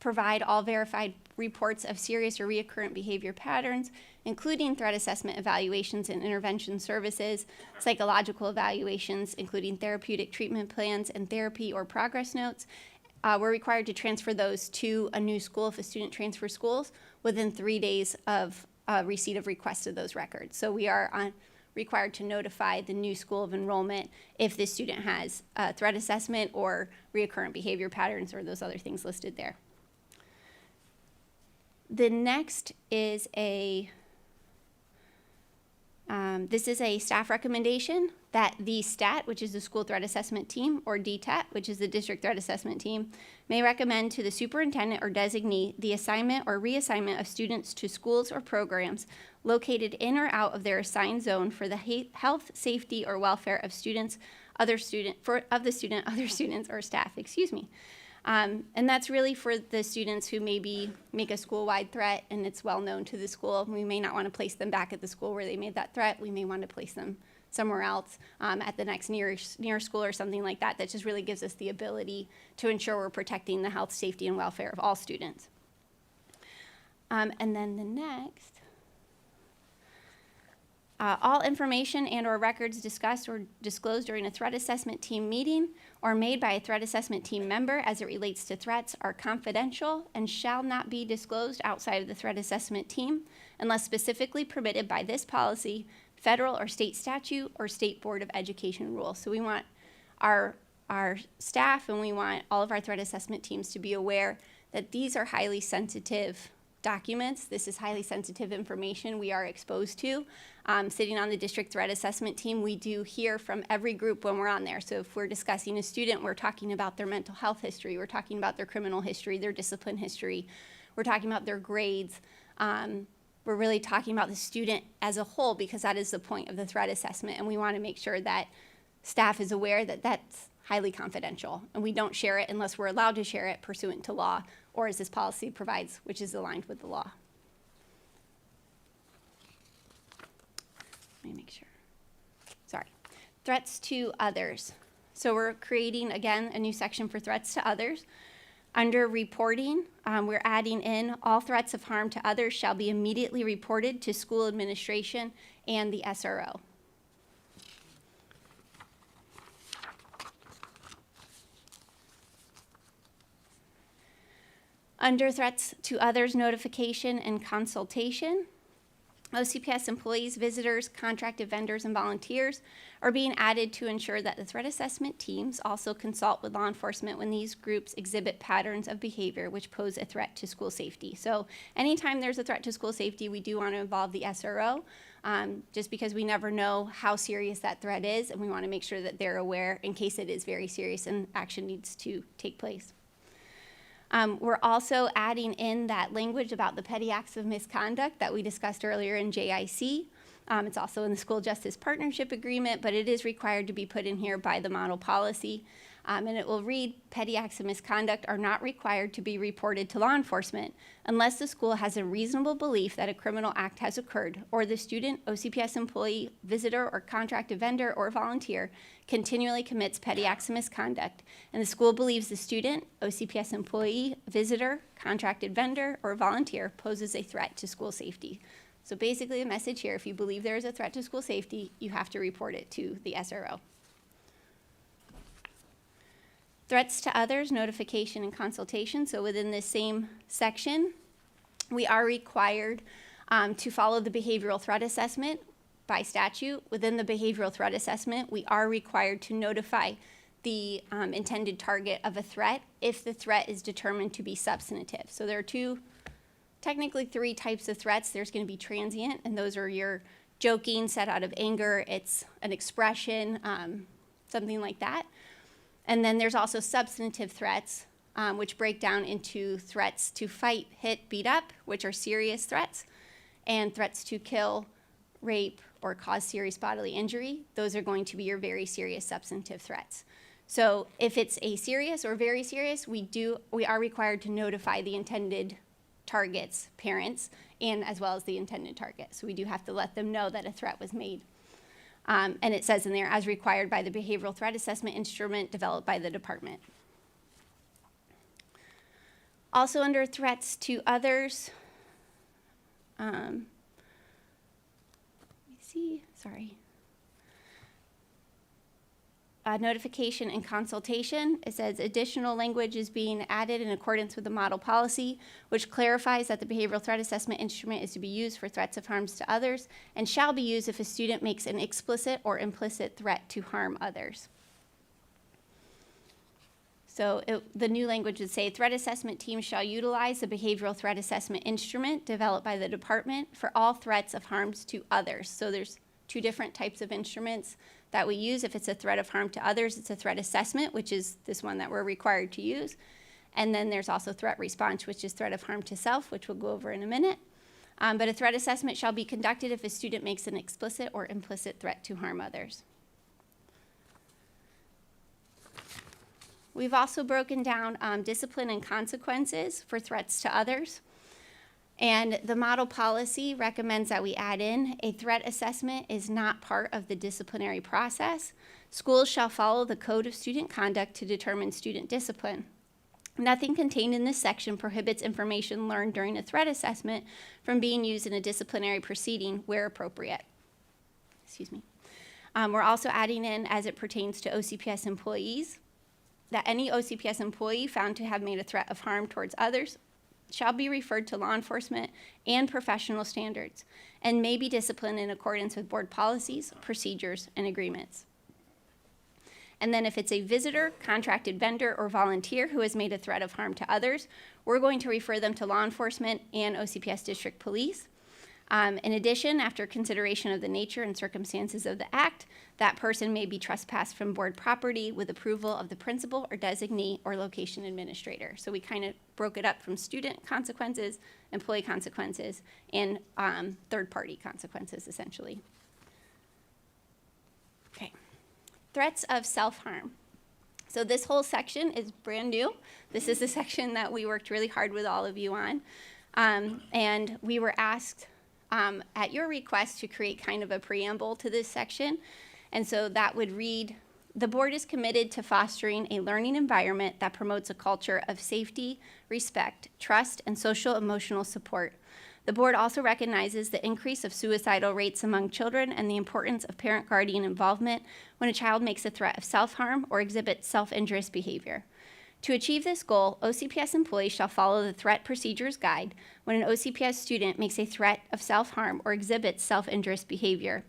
Speaker 5: provide all verified reports of serious or recurrent behavior patterns, including threat assessment evaluations and intervention services, psychological evaluations, including therapeutic treatment plans and therapy or progress notes. We're required to transfer those to a new school if a student transfers schools within 3 days of receipt of request of those records. So we are required to notify the new school of enrollment if the student has a threat assessment or recurrent behavior patterns or those other things listed there. The next is this is a staff recommendation that the STAT, which is the School Threat Assessment Team, or DTAT, which is the District Threat Assessment Team, may recommend to the superintendent or designee the assignment or reassignment of students to schools or programs located in or out of their assigned zone for the health, safety, or welfare of students, other students, or staff, excuse me. And that's really for the students who maybe make a school-wide threat and it's well known to the school. We may not want to place them back at the school where they made that threat. We may want to place them somewhere else at the next near school or something like that. That just really gives us the ability to ensure we're protecting the health, safety, and welfare of all students. And then the next. All information and or records discussed or disclosed during a threat assessment team meeting or made by a threat assessment team member as it relates to threats are confidential and shall not be disclosed outside of the threat assessment team unless specifically permitted by this policy, federal or state statute, or State Board of Education rules. So we want our staff and we want all of our threat assessment teams to be aware that these are highly sensitive documents. This is highly sensitive information we are exposed to. Sitting on the district threat assessment team, we do hear from every group when we're on there. So if we're discussing a student, we're talking about their mental health history, we're talking about their criminal history, their discipline history, we're talking about their grades, we're we're really talking about the student as a whole, because that is the point of the threat assessment. And we want to make sure that staff is aware that that's highly confidential, and we don't share it unless we're allowed to share it pursuant to law, or as this policy provides, which is aligned with the law. Let me make sure. Sorry. Threats to others. So we're creating, again, a new section for threats to others. Under reporting, we're adding in all threats of harm to others shall be immediately reported to school administration and the SRO. Under threats to others, notification and consultation, OCPS employees, visitors, contracted vendors, and volunteers are being added to ensure that the threat assessment teams also consult with law enforcement when these groups exhibit patterns of behavior which pose a threat to school safety. So anytime there's a threat to school safety, we do want to involve the SRO, just because we never know how serious that threat is, and we want to make sure that they're aware in case it is very serious and action needs to take place. We're also adding in that language about the petty acts of misconduct that we discussed earlier in JIC. It's also in the School Justice Partnership Agreement, but it is required to be put in here by the model policy. And it will read, petty acts of misconduct are not required to be reported to law enforcement unless the school has a reasonable belief that a criminal act has occurred, or the student, OCPS employee, visitor, or contracted vendor or volunteer continually commits petty acts of misconduct, and the school believes the student, OCPS employee, visitor, contracted vendor, or volunteer poses a threat to school safety. So basically the message here, if you believe there is a threat to school safety, you have to report it to the SRO. Threats to others, notification and consultation. So within this same section, we are required to follow the behavioral threat assessment by statute. Within the behavioral threat assessment, we are required to notify the intended target of a threat if the threat is determined to be substantive. So there are technically three types of threats. There's going to be transient, and those are your joking, said out of anger. It's an expression, something like that. And then there's also substantive threats, which break down into threats to fight, hit, beat up, which are serious threats, and threats to kill, rape, or cause serious bodily injury. Those are going to be your very serious substantive threats. So if it's a serious or very serious, we are required to notify the intended target's parents, and as well as the intended target. So we do have to let them know that a threat was made. And it says in there, as required by the behavioral threat assessment instrument developed by the department. Also under threats to others, let me see, sorry. Notification and consultation. It says additional language is being added in accordance with the model policy, which clarifies that the behavioral threat assessment instrument is to be used for threats of harms to others and shall be used if a student makes an explicit or implicit threat to harm others. So the new language would say threat assessment teams shall utilize the behavioral threat assessment instrument developed by the department for all threats of harms to others. So there's two different types of instruments that we use. If it's a threat of harm to others, it's a threat assessment, which is this one that we're required to use. And then there's also threat response, which is threat of harm to self, which we'll go over in a minute. But a threat assessment shall be conducted if a student makes an explicit or implicit threat to harm others. We've also broken down discipline and consequences for threats to others. And the model policy recommends that we add in a threat assessment is not part of the disciplinary process. Schools shall follow the Code of Student Conduct to determine student discipline. Nothing contained in this section prohibits information learned during a threat assessment from being used in a disciplinary proceeding where appropriate. Excuse me. We're also adding in, as it pertains to OCPS employees, that any OCPS employee found to have made a threat of harm towards others shall be referred to law enforcement and professional standards and may be disciplined in accordance with board policies, procedures, and agreements. And then if it's a visitor, contracted vendor, or volunteer who has made a threat of harm to others, we're going to refer them to law enforcement and OCPS district police. In addition, after consideration of the nature and circumstances of the act, that person may be trespassed from board property with approval of the principal or designee or location administrator. So we kind of broke it up from student consequences, employee consequences, and third-party consequences, essentially. Okay. Threats of self-harm. So this whole section is brand new. This is the section that we worked really hard with all of you on. And we were asked at your request to create kind of a preamble to this section. And so that would read, the board is committed to fostering a learning environment that promotes a culture of safety, respect, trust, and social emotional support. The board also recognizes the increase of suicidal rates among children and the importance of parent-guardian involvement when a child makes a threat of self-harm or exhibits self-injurious behavior. To achieve this goal, OCPS employees shall follow the Threat Procedures Guide when an OCPS student makes a threat of self-harm or exhibits self-injurious behavior.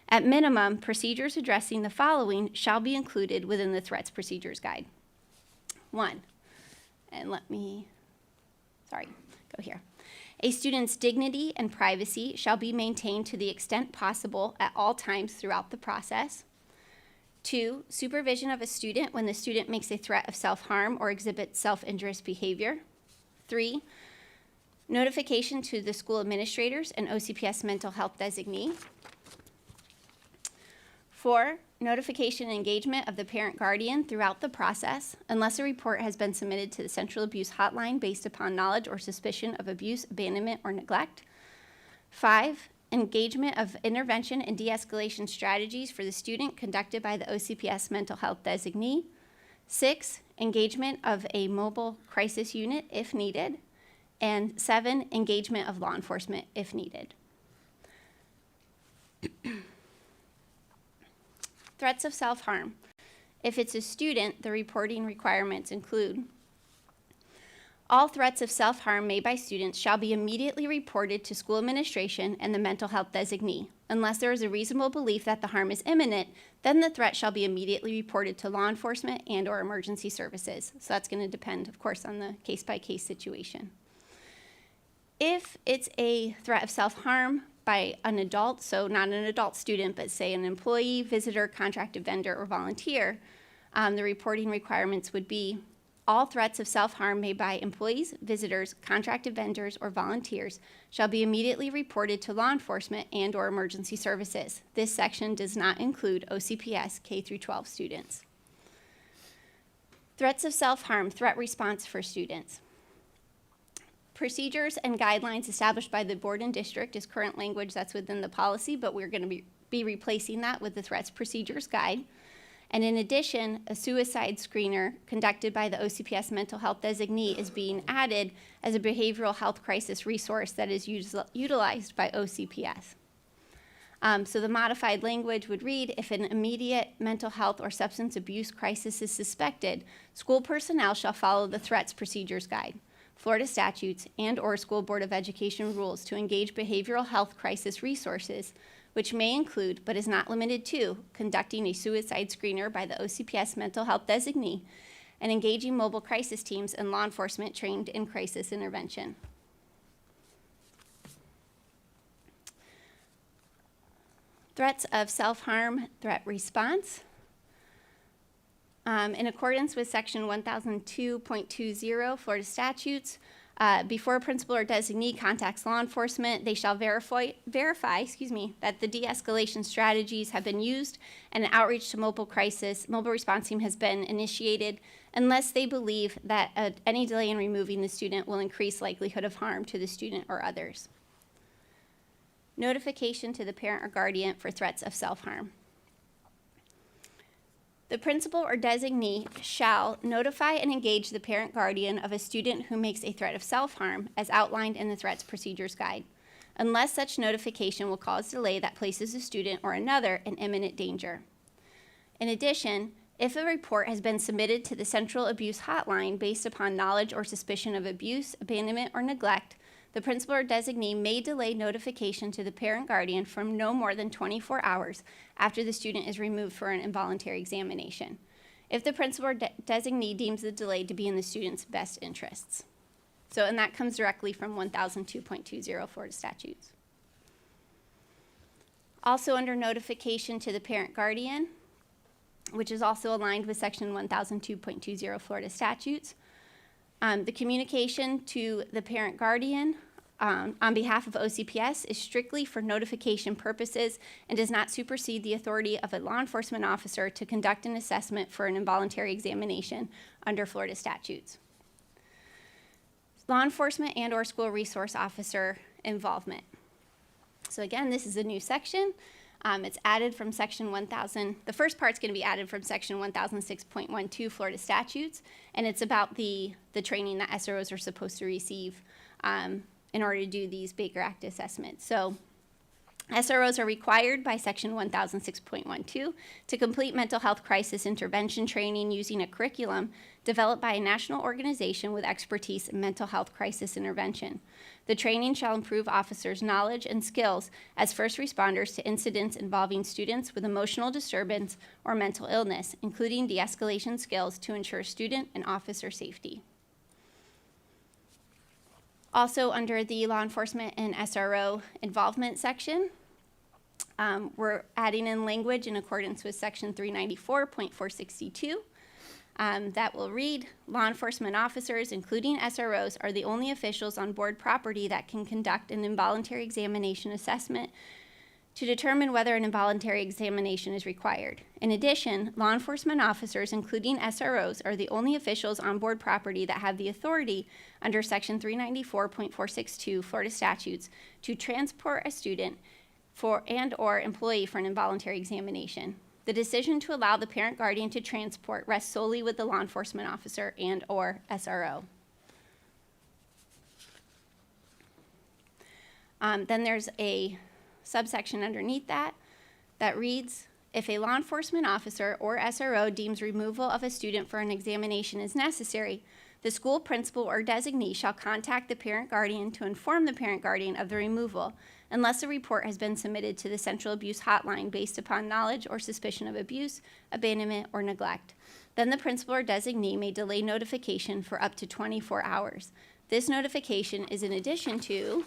Speaker 5: At minimum, procedures addressing the following shall be included within the Threats Procedures Guide. 1, and go here. A student's dignity and privacy shall be maintained to the extent possible at all times throughout the process. 2, supervision of a student when the student makes a threat of self-harm or exhibits self-injurious behavior. 3, notification to the school administrators and OCPS mental health designee. 4, notification and engagement of the parent guardian throughout the process unless a report has been submitted to the Central Abuse Hotline based upon knowledge or suspicion of abuse, abandonment, or neglect. 5, engagement of intervention and de-escalation strategies for the student conducted by the OCPS mental health designee. 6, engagement of a mobile crisis unit if needed. And 7, engagement of law enforcement if needed. Threats of self-harm. If it's a student, the reporting requirements include all threats of self-harm made by students shall be immediately reported to school administration and the mental health designee. Unless there is a reasonable belief that the harm is imminent, then the threat shall be immediately reported to law enforcement and/or emergency services. So that's going to depend, of course, on the case-by-case situation. If it's a threat of self-harm by an adult, so not an adult student, but say an employee, visitor, contracted vendor, or volunteer, the reporting requirements would be all threats of self-harm made by employees, visitors, contracted vendors, or volunteers shall be immediately reported to law enforcement and/or emergency services. This section does not include OCPS K-12 students. Threats of self-harm, threat response for students. Procedures and guidelines established by the board and district is current language that's within the policy, but we're going to be replacing that with the Threats Procedures Guide. And in addition, a suicide screener conducted by the OCPS mental health designee is being added as a behavioral health crisis resource that is utilized by OCPS. So the modified language would read, if an immediate mental health or substance abuse crisis is suspected, school personnel shall follow the Threats Procedures Guide, Florida statutes, and/or School Board of Education rules to engage behavioral health crisis resources, which may include, but is not limited to, conducting a suicide screener by the OCPS mental health designee and engaging mobile crisis teams and law enforcement trained in crisis intervention. Threats of self-harm, threat response. In accordance with section 1002.20 Florida statutes, before a principal or designee contacts law enforcement, they shall verify that the de-escalation strategies have been used and an outreach to mobile response team has been initiated unless they believe that any delay in removing the student will increase likelihood of harm to the student or others. Notification to the parent or guardian for threats of self-harm. The principal or designee shall notify and engage the parent guardian of a student who makes a threat of self-harm as outlined in the Threats Procedures Guide, unless such notification will cause delay that places the student or another in imminent danger. In addition, if a report has been submitted to the Central Abuse Hotline based upon knowledge or suspicion of abuse, abandonment, or neglect, the principal or designee may delay notification to the parent guardian from no more than 24 hours after the student is removed for an involuntary examination, if the principal or designee deems the delay to be in the student's best interests. So, and that comes directly from 1002.20 Florida statutes. Also under notification to the parent guardian, which is also aligned with section 1002.20 Florida statutes. The communication to the parent guardian on behalf of OCPS is strictly for notification purposes and does not supersede the authority of a law enforcement officer to conduct an assessment for an involuntary examination under Florida statutes. Law enforcement and/or school resource officer involvement. So again, this is a new section. It's added from section 1000. The first part's going to be added from section 1006.12 Florida statutes, and it's about the training that SROs are supposed to receive in order to do these Baker Act assessments. So SROs are required by section 1006.12 to complete mental health crisis intervention training using a curriculum developed by a national organization with expertise in mental health crisis intervention. The training shall improve officers' knowledge and skills as first responders to incidents involving students with emotional disturbance or mental illness, including de-escalation skills to ensure student and officer safety. Also, under the law enforcement and SRO involvement section, we're adding in language in accordance with section 394.462. That will read, law enforcement officers, including SROs, are the only officials on board property that can conduct an involuntary examination assessment to determine whether an involuntary examination is required. In addition, law enforcement officers, including SROs, are the only officials on board property that have the authority under section 394.462 Florida statutes to transport a student and/or employee for an involuntary examination. The decision to allow the parent guardian to transport rests solely with the law enforcement officer and/or SRO. Then there's a subsection underneath that reads, if a law enforcement officer or SRO deems removal of a student for an examination is necessary, the school principal or designee shall contact the parent guardian to inform the parent guardian of the removal, unless a report has been submitted to the Central Abuse Hotline based upon knowledge or suspicion of abuse, abandonment, or neglect. Then the principal or designee may delay notification for up to 24 hours. This notification is in addition to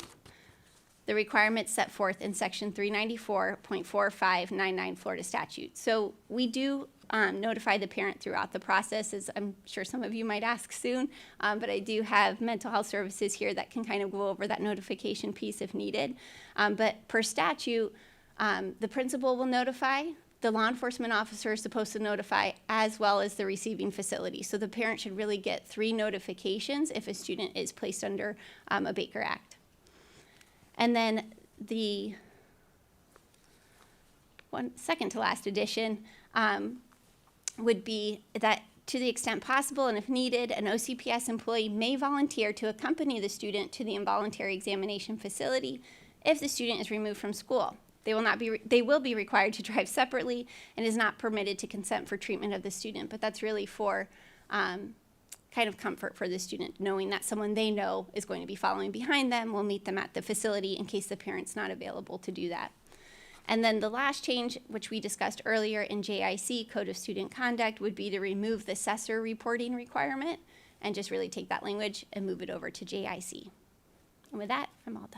Speaker 5: the requirements set forth in section 394.4599 Florida statute. So we do notify the parent throughout the process, as I'm sure some of you might ask soon, but I do have mental health services here that can kind of go over that notification piece if needed. But per statute, the principal will notify, the law enforcement officer is supposed to notify, as well as the receiving facility. So the parent should really get 3 notifications if a student is placed under a Baker Act. And then the second to last addition would be that to the extent possible and if needed, an OCPS employee may volunteer to accompany the student to the involuntary examination facility if the student is removed from school. They will be required to drive separately and is not permitted to consent for treatment of the student, but that's really for kind of comfort for the student, knowing that someone they know is going to be following behind them will meet them at the facility in case the parent's not available to do that. And then the last change, which we discussed earlier in JIC, Code of Student Conduct, would be to remove the assessor reporting requirement and just really take that language and move it over to JIC. And with that, I'm all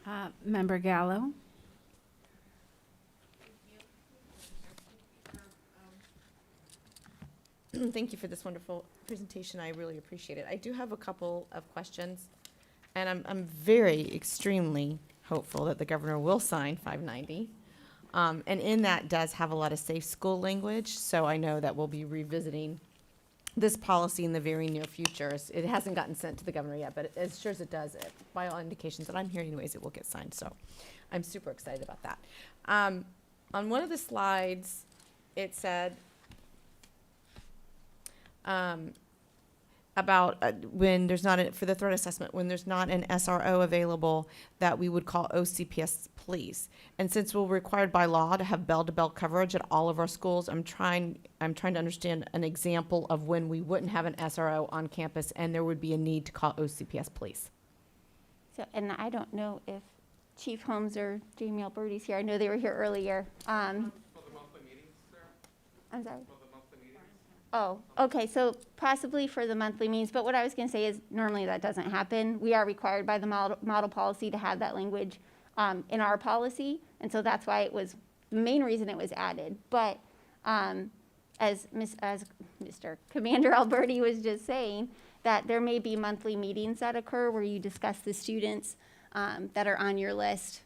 Speaker 5: done.
Speaker 8: Member Gallo?
Speaker 15: Thank you for this wonderful presentation. I really appreciate it. I do have a couple of questions, and I'm very extremely hopeful that the governor will sign 590. And in that does have a lot of safe school language, so I know that we'll be revisiting this policy in the very near future. It hasn't gotten sent to the governor yet, but as sure as it does, by all indications that I'm hearing anyways, it will get signed, so I'm super excited about that. On one of the slides, it said, about when there's not for the threat assessment, when there's not an SRO available, that we would call OCPS police. And since we're required by law to have bell-to-bell coverage at all of our schools, I'm trying to understand an example of when we wouldn't have an SRO on campus and there would be a need to call OCPS police.
Speaker 5: So, and I don't know if Chief Holmes or Jamie Alberti's here. I know they were here earlier.
Speaker 17: For the monthly meetings, Sarah?
Speaker 5: I'm sorry?
Speaker 17: For the monthly meetings?
Speaker 5: Oh, okay, so possibly for the monthly meetings, but what I was gonna say is normally that doesn't happen. We are required by the model policy to have that language in our policy, and so that's why it was, the main reason it was added. But as Mr. Commander Alberti was just saying, that there may be monthly meetings that occur where you discuss the students that are on your list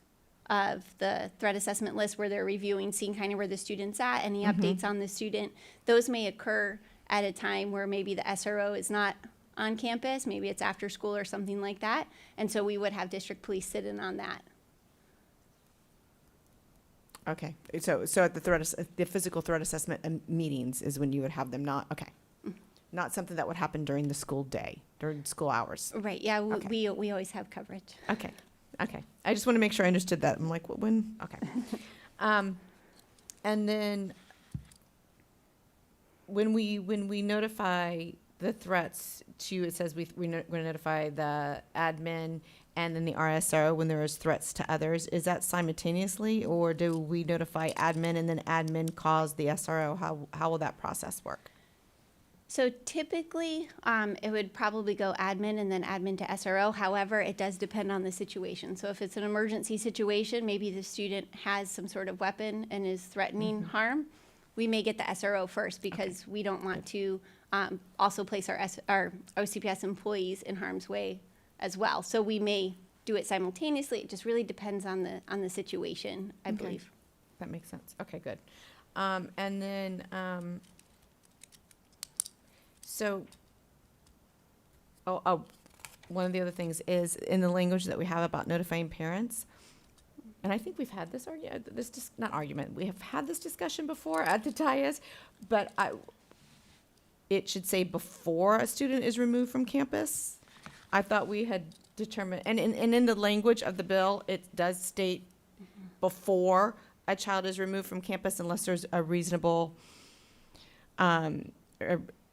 Speaker 5: of the threat assessment list, where they're reviewing, seeing kind of where the student's at, any updates on the student. Those may occur at a time where maybe the SRO is not on campus, maybe it's after school or something like that. And so we would have district police sit in on that.
Speaker 15: Okay, so at the physical threat assessment meetings is when you would have them, not, okay. Not something that would happen during the school day, during school hours.
Speaker 5: Right, yeah,
Speaker 15: Okay.
Speaker 5: we always have coverage.
Speaker 15: Okay, okay. I just want to make sure I understood that. I'm like, when? Okay. And then when we notify the threats to, it says we're going to notify the admin and then the RSO when there is threats to others. Is that simultaneously, or do we notify admin and then admin calls the SRO? How will that process work?
Speaker 5: So typically, it would probably go admin and then admin to SRO. However, it does depend on the situation. So if it's an emergency situation, maybe the student has some sort of weapon and is threatening harm, we may get the SRO first, because we don't want to also place our OCPS employees in harm's way as well. So we may do it simultaneously. It just really depends on the situation, I believe.
Speaker 15: That makes sense. Okay, good. And then, so, one of the other things is in the language that we have about notifying parents, and I think we've had this we have had this discussion before at the TIAS, but it should say before a student is removed from campus. I thought we had determined, and in the language of the bill, it does state before a child is removed from campus unless there's a reasonable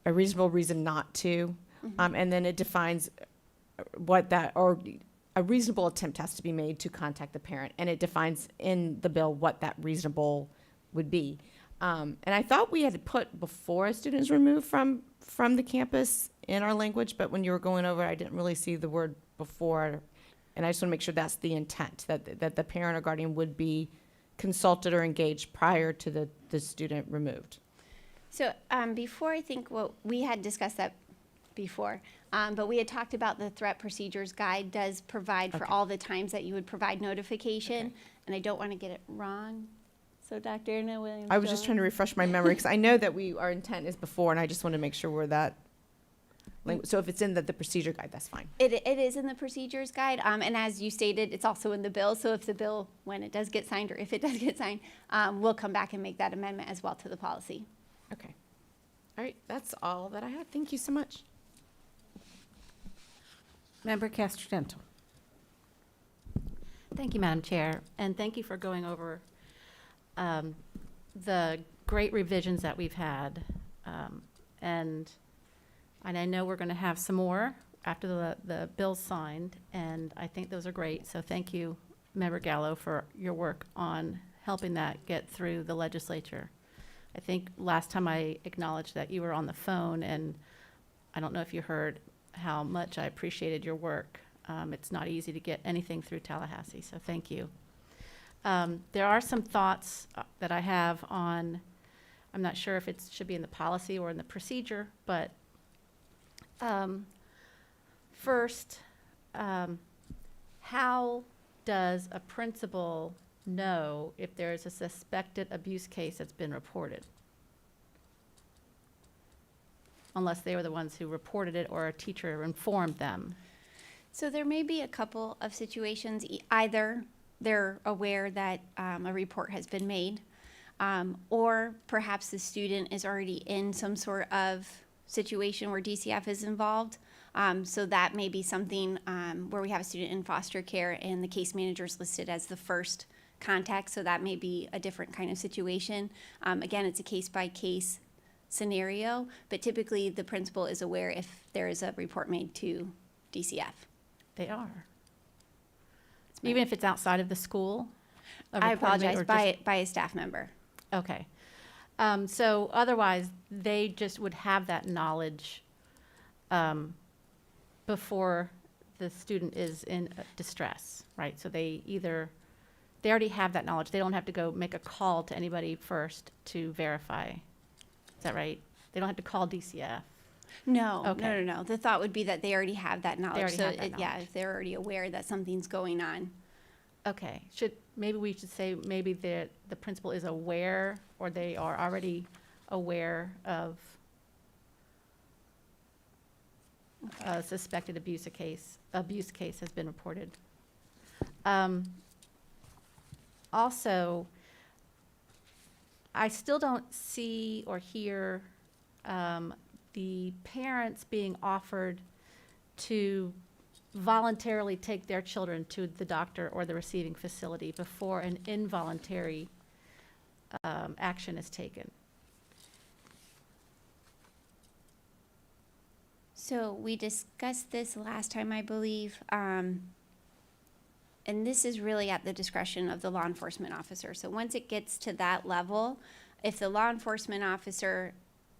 Speaker 15: reason not to. And then it defines what that, or a reasonable attempt has to be made to contact the parent. And it defines in the bill what that reasonable would be. And I thought we had put before a student is removed from the campus in our language, but when you were going over, I didn't really see the word before. And I just want to make sure that's the intent, that the parent or guardian would be consulted or engaged prior to the student removed.
Speaker 5: So before, I think we had discussed that before, but we had talked about the threat procedures guide does provide for all the times that you would provide notification, and I don't want to get it wrong. So Dr. Anna Williams.
Speaker 15: I was just trying to refresh my memory because I know that our intent is before, and I just want to make sure we're that. So if it's in the procedure guide, that's fine.
Speaker 5: It is in the procedures guide, and as you stated, it's also in the bill. So if the bill, when it does get signed, or if it does get signed, we'll come back and make that amendment as well to the policy.
Speaker 15: Okay. All right, that's all that I had. Thank you so much.
Speaker 8: Member Castro-Dental.
Speaker 6: Thank you, Madam Chair, and thank you for going over the great revisions that we've had. And I know we're going to have some more after the bill's signed, and I think those are great. So thank you, Member Gallo, for your work on helping that get through the legislature. I think last time I acknowledged that you were on the phone, and I don't know if you heard how much I appreciated your work. It's not easy to get anything through Tallahassee, so thank you. There are some thoughts that I have on, I'm not sure if it should be in the policy or in the procedure, but first, how does a principal know if there is a suspected abuse case that's been reported? Unless they were the ones who reported it or a teacher informed them.
Speaker 5: So there may be a couple of situations, either they're aware that a report has been made, or perhaps the student is already in some sort of situation where DCF is involved. So that may be something where we have a student in foster care and the case manager is listed as the first contact, so that may be a different kind of situation. Again, it's a case-by-case scenario, but typically the principal is aware if there is a report made to DCF.
Speaker 6: They are. Even if it's outside of the school?
Speaker 5: I apologize, by a staff member.
Speaker 6: Okay. So otherwise, they just would have that knowledge before the student is in distress, right? So they either they already have that knowledge. They don't have to go make a call to anybody first to verify. Is that right? They don't have to call DCF.
Speaker 5: No,
Speaker 6: Okay.
Speaker 5: no. The thought would be that they already have that knowledge.
Speaker 6: already
Speaker 5: So
Speaker 6: have that
Speaker 5: yeah,
Speaker 6: knowledge.
Speaker 5: if they're already aware that something's going on.
Speaker 6: Okay, maybe we should say maybe the principal is aware, or they are already aware of a suspected abuse case has been reported. Also, I still don't see or hear the parents being offered to voluntarily take their children to the doctor or the receiving facility before an involuntary action is taken.
Speaker 5: So we discussed this last time, I believe, and this is really at the discretion of the law enforcement officer. So once it gets to that level, if the law enforcement officer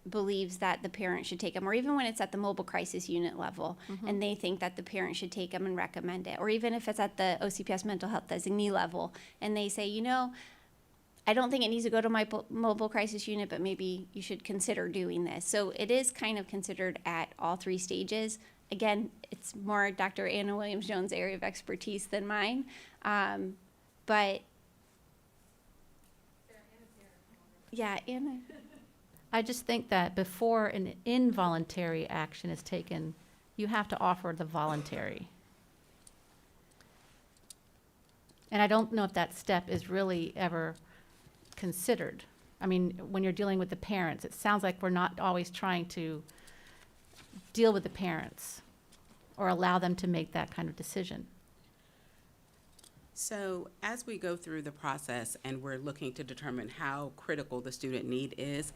Speaker 5: believes that the parent should take them, or even when it's at the mobile crisis unit level, and they think that the parent should take them and recommend it, or even if it's at the OCPS mental health designee level, and they say, you know, I don't think it needs to go to my mobile crisis unit, but maybe you should consider doing this. So it is kind of considered at all three stages. Again, it's more Dr. Anna Williams-Jones' area of expertise than mine, but yeah, Anna.
Speaker 6: I just think that before an involuntary action is taken, you have to offer the voluntary. And I don't know if that step is really ever considered. I mean, when you're dealing with the parents, it sounds like we're not always trying to deal with the parents or allow them to make that kind of decision.
Speaker 18: So as we go through the process and we're looking to determine how critical the student need is,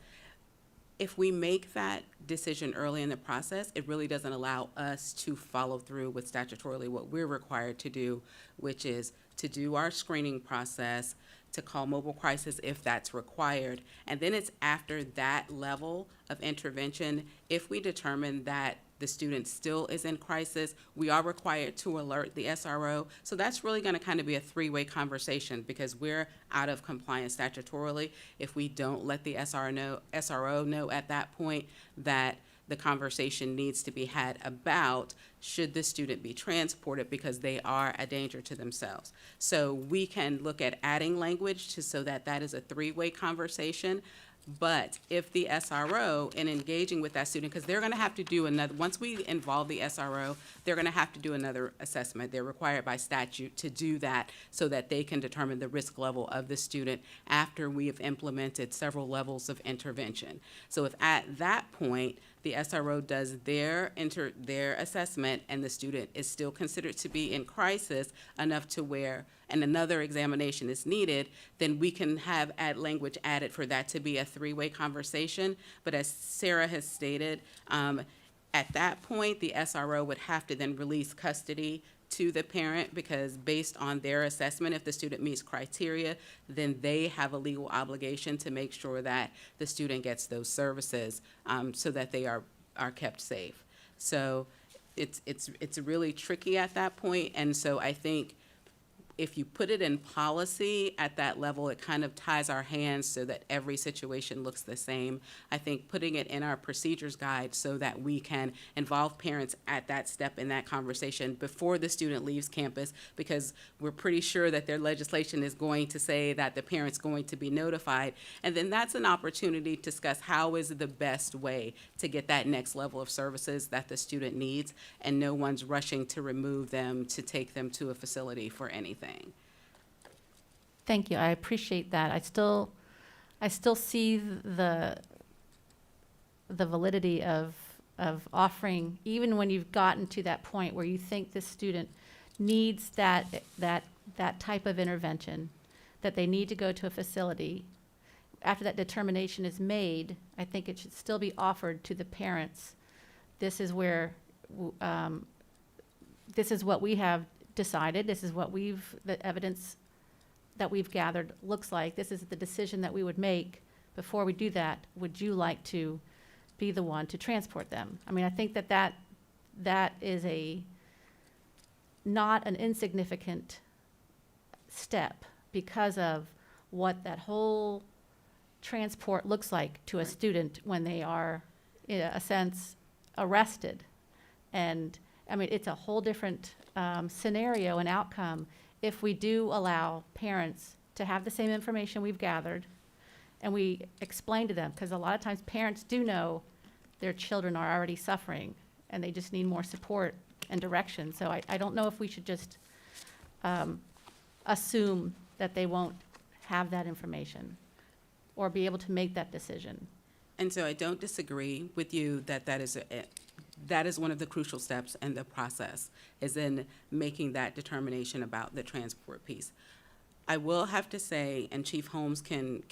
Speaker 18: if we make that decision early in the process, it really doesn't allow us to follow through with statutorily what we're required to do, which is to do our screening process, to call mobile crisis if that's required. And then it's after that level of intervention, if we determine that the student still is in crisis, we are required to alert the SRO. So that's really going to kind of be a three-way conversation, because we're out of compliance statutorily if we don't let the SRO know at that point that the conversation needs to be had about should the student be transported because they are a danger to themselves. So we can look at adding language so that that is a three-way conversation. But if the SRO, in engaging with that student, because they're going to have to do another, once we involve the SRO, they're going to have to do another assessment. They're required by statute to do that so that they can determine the risk level of the student after we have implemented several levels of intervention. So if at that point, the SRO does their assessment and the student is still considered to be in crisis enough to where and another examination is needed, then we can have language added for that to be a three-way conversation. But as Sarah has stated, at that point, the SRO would have to then release custody to the parent, because based on their assessment, if the student meets criteria, then they have a legal obligation to make sure that the student gets those services so that they are kept safe. So it's really tricky at that point. And so I think if you put it in policy at that level, it kind of ties our hands so that every situation looks the same. I think putting it in our procedures guide so that we can involve parents at that step in that conversation before the student leaves campus, because we're pretty sure that their legislation is going to say that the parent's going to be notified. And then that's an opportunity to discuss how is the best way to get that next level of services that the student needs, and no one's rushing to remove them to take them to a facility for anything.
Speaker 6: Thank you. I appreciate that. I still see the validity of offering, even when you've gotten to that point where you think the student needs that type of intervention, that they need to go to a facility. After that determination is made, I think it should still be offered to the parents. This is where, this is what we have decided. This is what the evidence that we've gathered looks like. This is the decision that we would make. Before we do that, would you like to be the one to transport them? I mean, I think that is not an insignificant step because of what that whole transport looks like to a student when they are, in a sense, arrested. And, I mean, it's a whole different scenario and outcome if we do allow parents to have the same information we've gathered and we explain to them, because a lot of times parents do know their children are already suffering and they just need more support and direction. So I don't know if we should just assume that they won't have that information or be able to make that decision.
Speaker 18: And so I don't disagree with you that that is one of the crucial steps in the process, is in making that determination about the transport piece. I will have to say, and Chief Holmes can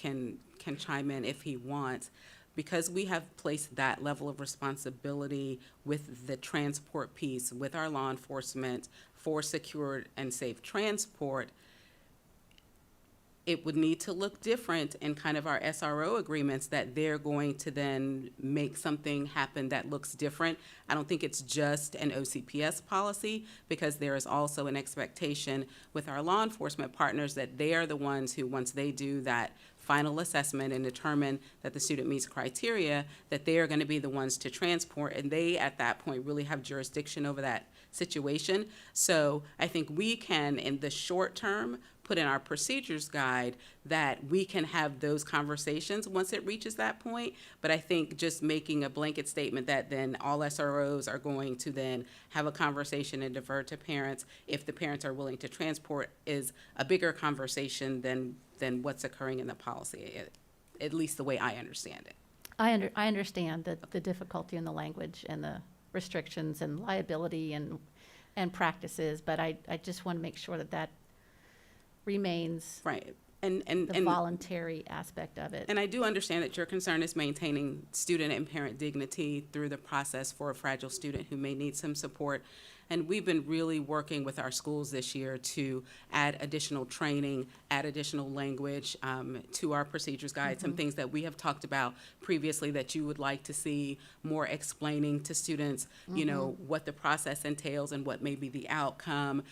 Speaker 18: chime in if he wants, because we have placed that level of responsibility with the transport piece, with our law enforcement for secure and safe transport, it would need to look different in kind of our SRO agreements, that they're going to then make something happen that looks different. I don't think it's just an OCPS policy, because there is also an expectation with our law enforcement partners that they are the ones who, once they do that final assessment and determine that the student meets criteria, that they are going to be the ones to transport, and they at that point really have jurisdiction over that situation. So I think we can, in the short term, put in our procedures guide that we can have those conversations once it reaches that point. But I think just making a blanket statement that then all SROs are going to then have a conversation and defer to parents if the parents are willing to transport is a bigger conversation than what's occurring in the policy, at least the way I understand it.
Speaker 6: I understand the difficulty in the language and the restrictions and liability and practices, but I just want to make sure that remains
Speaker 18: right. And
Speaker 6: the voluntary aspect of it.
Speaker 18: And I do understand that your concern is maintaining student and parent dignity through the process for a fragile student who may need some support. And we've been really working with our schools this year to add additional training, add additional language to our procedures guide, some things that we have talked about previously that you would like to see more explaining to students, you know, what the process entails and what may be the outcome.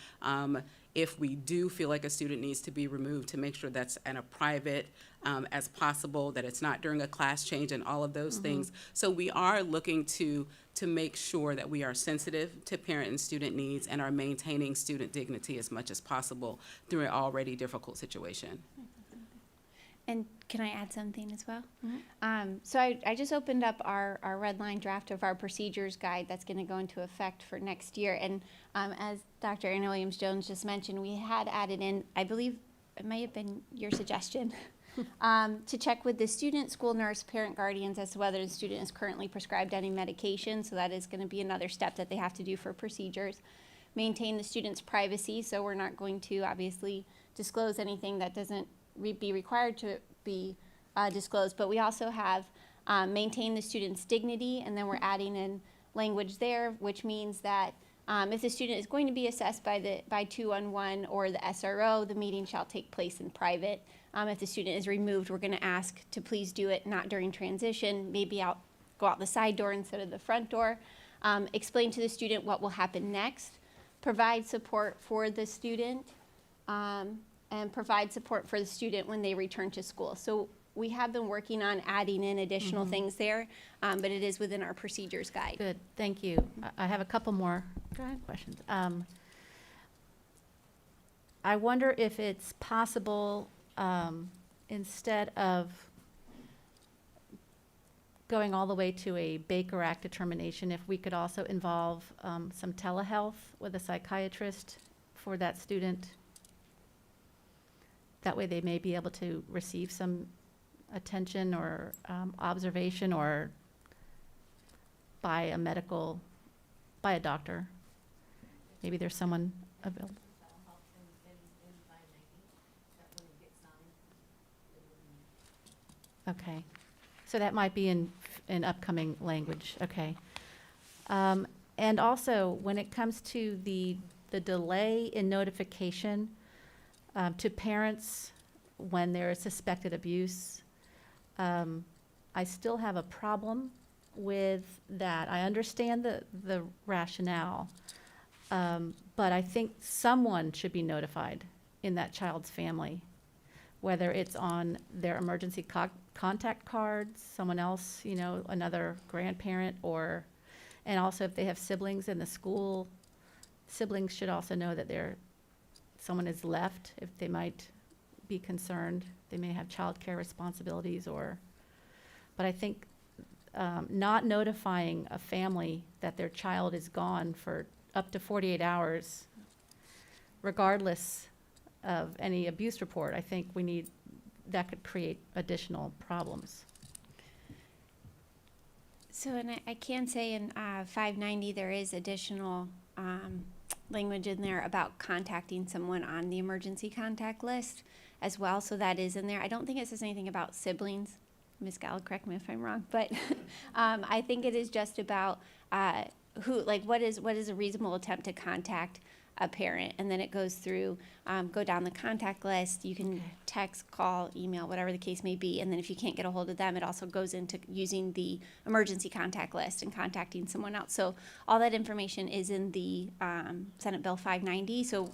Speaker 18: If we do feel like a student needs to be removed, to make sure that's in a private as possible, that it's not during a class change and all of those things. So we are looking to make sure that we are sensitive to parent and student needs and are maintaining student dignity as much as possible through an already difficult situation.
Speaker 5: And can I add something as well? So I just opened up our red line draft of our procedures guide that's going to go into effect for next year. And as Dr. Anna Williams-Jones just mentioned, we had added in, I believe it may have been your suggestion, to check with the student, school nurse, parent, guardians as to whether the student is currently prescribed any medication. So that is going to be another step that they have to do for procedures. Maintain the student's privacy. So we're not going to obviously disclose anything that doesn't be required to be disclosed, but we also have maintain the student's dignity, and then we're adding in language there, which means that if the student is going to be assessed by 211 or the SRO, the meeting shall take place in private. If the student is removed, we're going to ask to please do it not during transition, maybe go out the side door instead of the front door. Explain to the student what will happen next. Provide support for the student. And provide support for the student when they return to school. So we have been working on adding in additional things there, but it is within our procedures guide.
Speaker 6: Good, thank you. I have a couple more questions. I wonder if it's possible, instead of going all the way to a Baker Act determination, if we could also involve some telehealth with a psychiatrist for that student. That way they may be able to receive some attention or observation or by a doctor. Maybe there's someone available. Okay, so that might be in upcoming language, okay. And also, when it comes to the delay in notification to parents when there is suspected abuse, I still have a problem with that. I understand the rationale, but I think someone should be notified in that child's family whether it's on their emergency contact cards, someone else, you know, another grandparent, or, and also if they have siblings in the school, siblings should also know that someone is left, if they might be concerned. They may have childcare responsibilities but I think not notifying a family that their child is gone for up to 48 hours, regardless of any abuse report, I think that could create additional problems.
Speaker 5: So, and I can say in 590, there is additional language in there about contacting someone on the emergency contact list as well. So that is in there. I don't think it says anything about siblings. Ms. Gallo, correct me if I'm wrong, but I think it is just about what is a reasonable attempt to contact a parent, and then it goes through, go down the contact list. You can text, call, email, whatever the case may be, and then if you can't get a hold of them, it also goes into using the emergency contact list and contacting someone else. So all that information is in the Senate Bill 590. So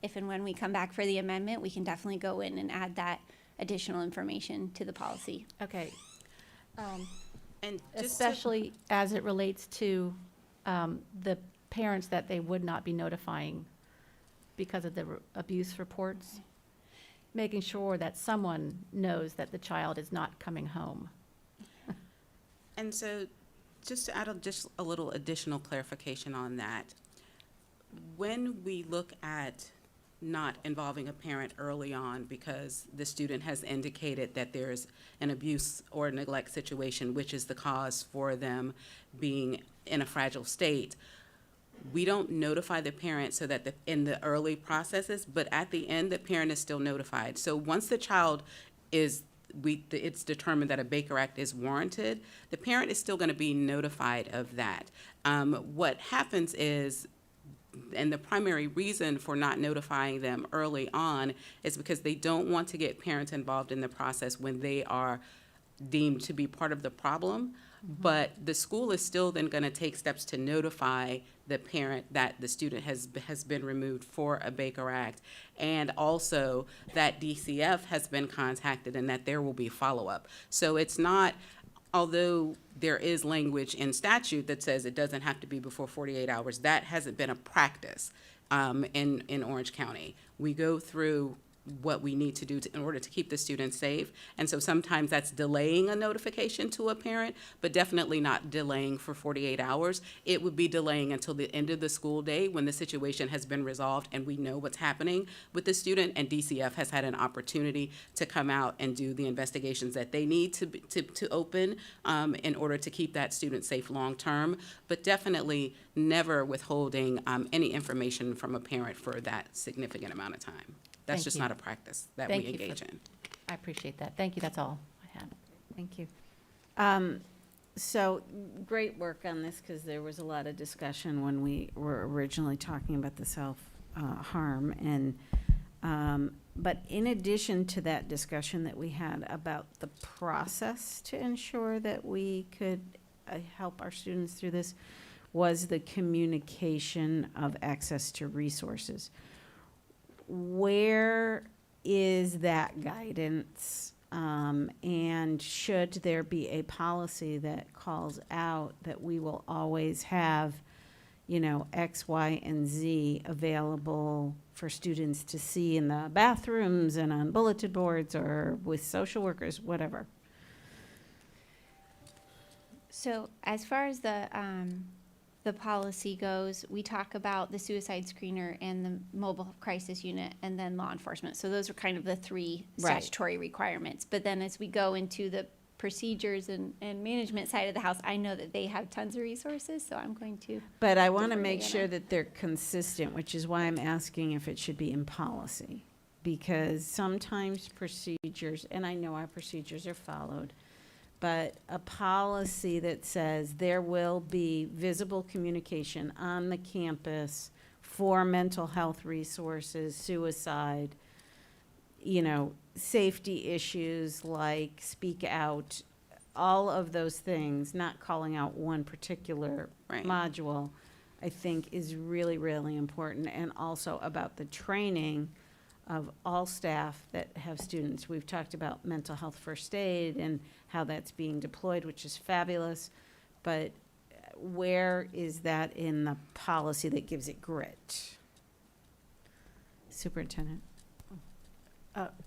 Speaker 5: if and when we come back for the amendment, we can definitely go in and add that additional information to the policy.
Speaker 6: Okay.
Speaker 18: And
Speaker 6: especially as it relates to the parents that they would not be notifying because of the abuse reports, making sure that someone knows that the child is not coming home.
Speaker 18: And so, just to add just a little additional clarification on that, when we look at not involving a parent early on because the student has indicated that there's an abuse or neglect situation, which is the cause for them being in a fragile state, we don't notify the parent so that in the early processes, but at the end, the parent is still notified. So once the child it's determined that a Baker Act is warranted, the parent is still going to be notified of that. What happens is, and the primary reason for not notifying them early on is because they don't want to get parents involved in the process when they are deemed to be part of the problem. But the school is still then going to take steps to notify the parent that the student has been removed for a Baker Act, and also that DCF has been contacted and that there will be follow-up. So it's not, although there is language in statute that says it doesn't have to be before 48 hours, that hasn't been a practice in Orange County. We go through what we need to do in order to keep the students safe. And so sometimes that's delaying a notification to a parent, but definitely not delaying for 48 hours. It would be delaying until the end of the school day when the situation has been resolved and we know what's happening with the student, and DCF has had an opportunity to come out and do the investigations that they need to open in order to keep that student safe long term, but definitely never withholding any information from a parent for that significant amount of time. That's just not a practice that we engage in.
Speaker 6: I appreciate that. Thank you. That's all I have.
Speaker 8: Thank you. So great work on this, because there was a lot of discussion when we were originally talking about the self-harm. But in addition to that discussion that we had about the process to ensure that we could help our students through this, was the communication of access to resources. Where is that guidance? And should there be a policy that calls out that we will always have, X, Y, and Z available for students to see in the bathrooms and on bulletin boards or with social workers, whatever?
Speaker 5: So as far as the policy goes, we talk about the suicide screener and the mobile crisis unit and then law enforcement. So those are kind of the three statutory requirements. But then as we go into the procedures and management side of the house, I know that they have tons of resources, so I'm going to.
Speaker 8: But I want to make sure that they're consistent, which is why I'm asking if it should be in policy. Because sometimes procedures, and I know our procedures are followed, but a policy that says there will be visible communication on the campus for mental health resources, suicide, safety issues like speak out, all of those things, not calling out one particular module, I think is really, really important. And also about the training of all staff that have students. We've talked about mental health first aid and how that's being deployed, which is fabulous. But where is that in the policy that gives it grit? Superintendent?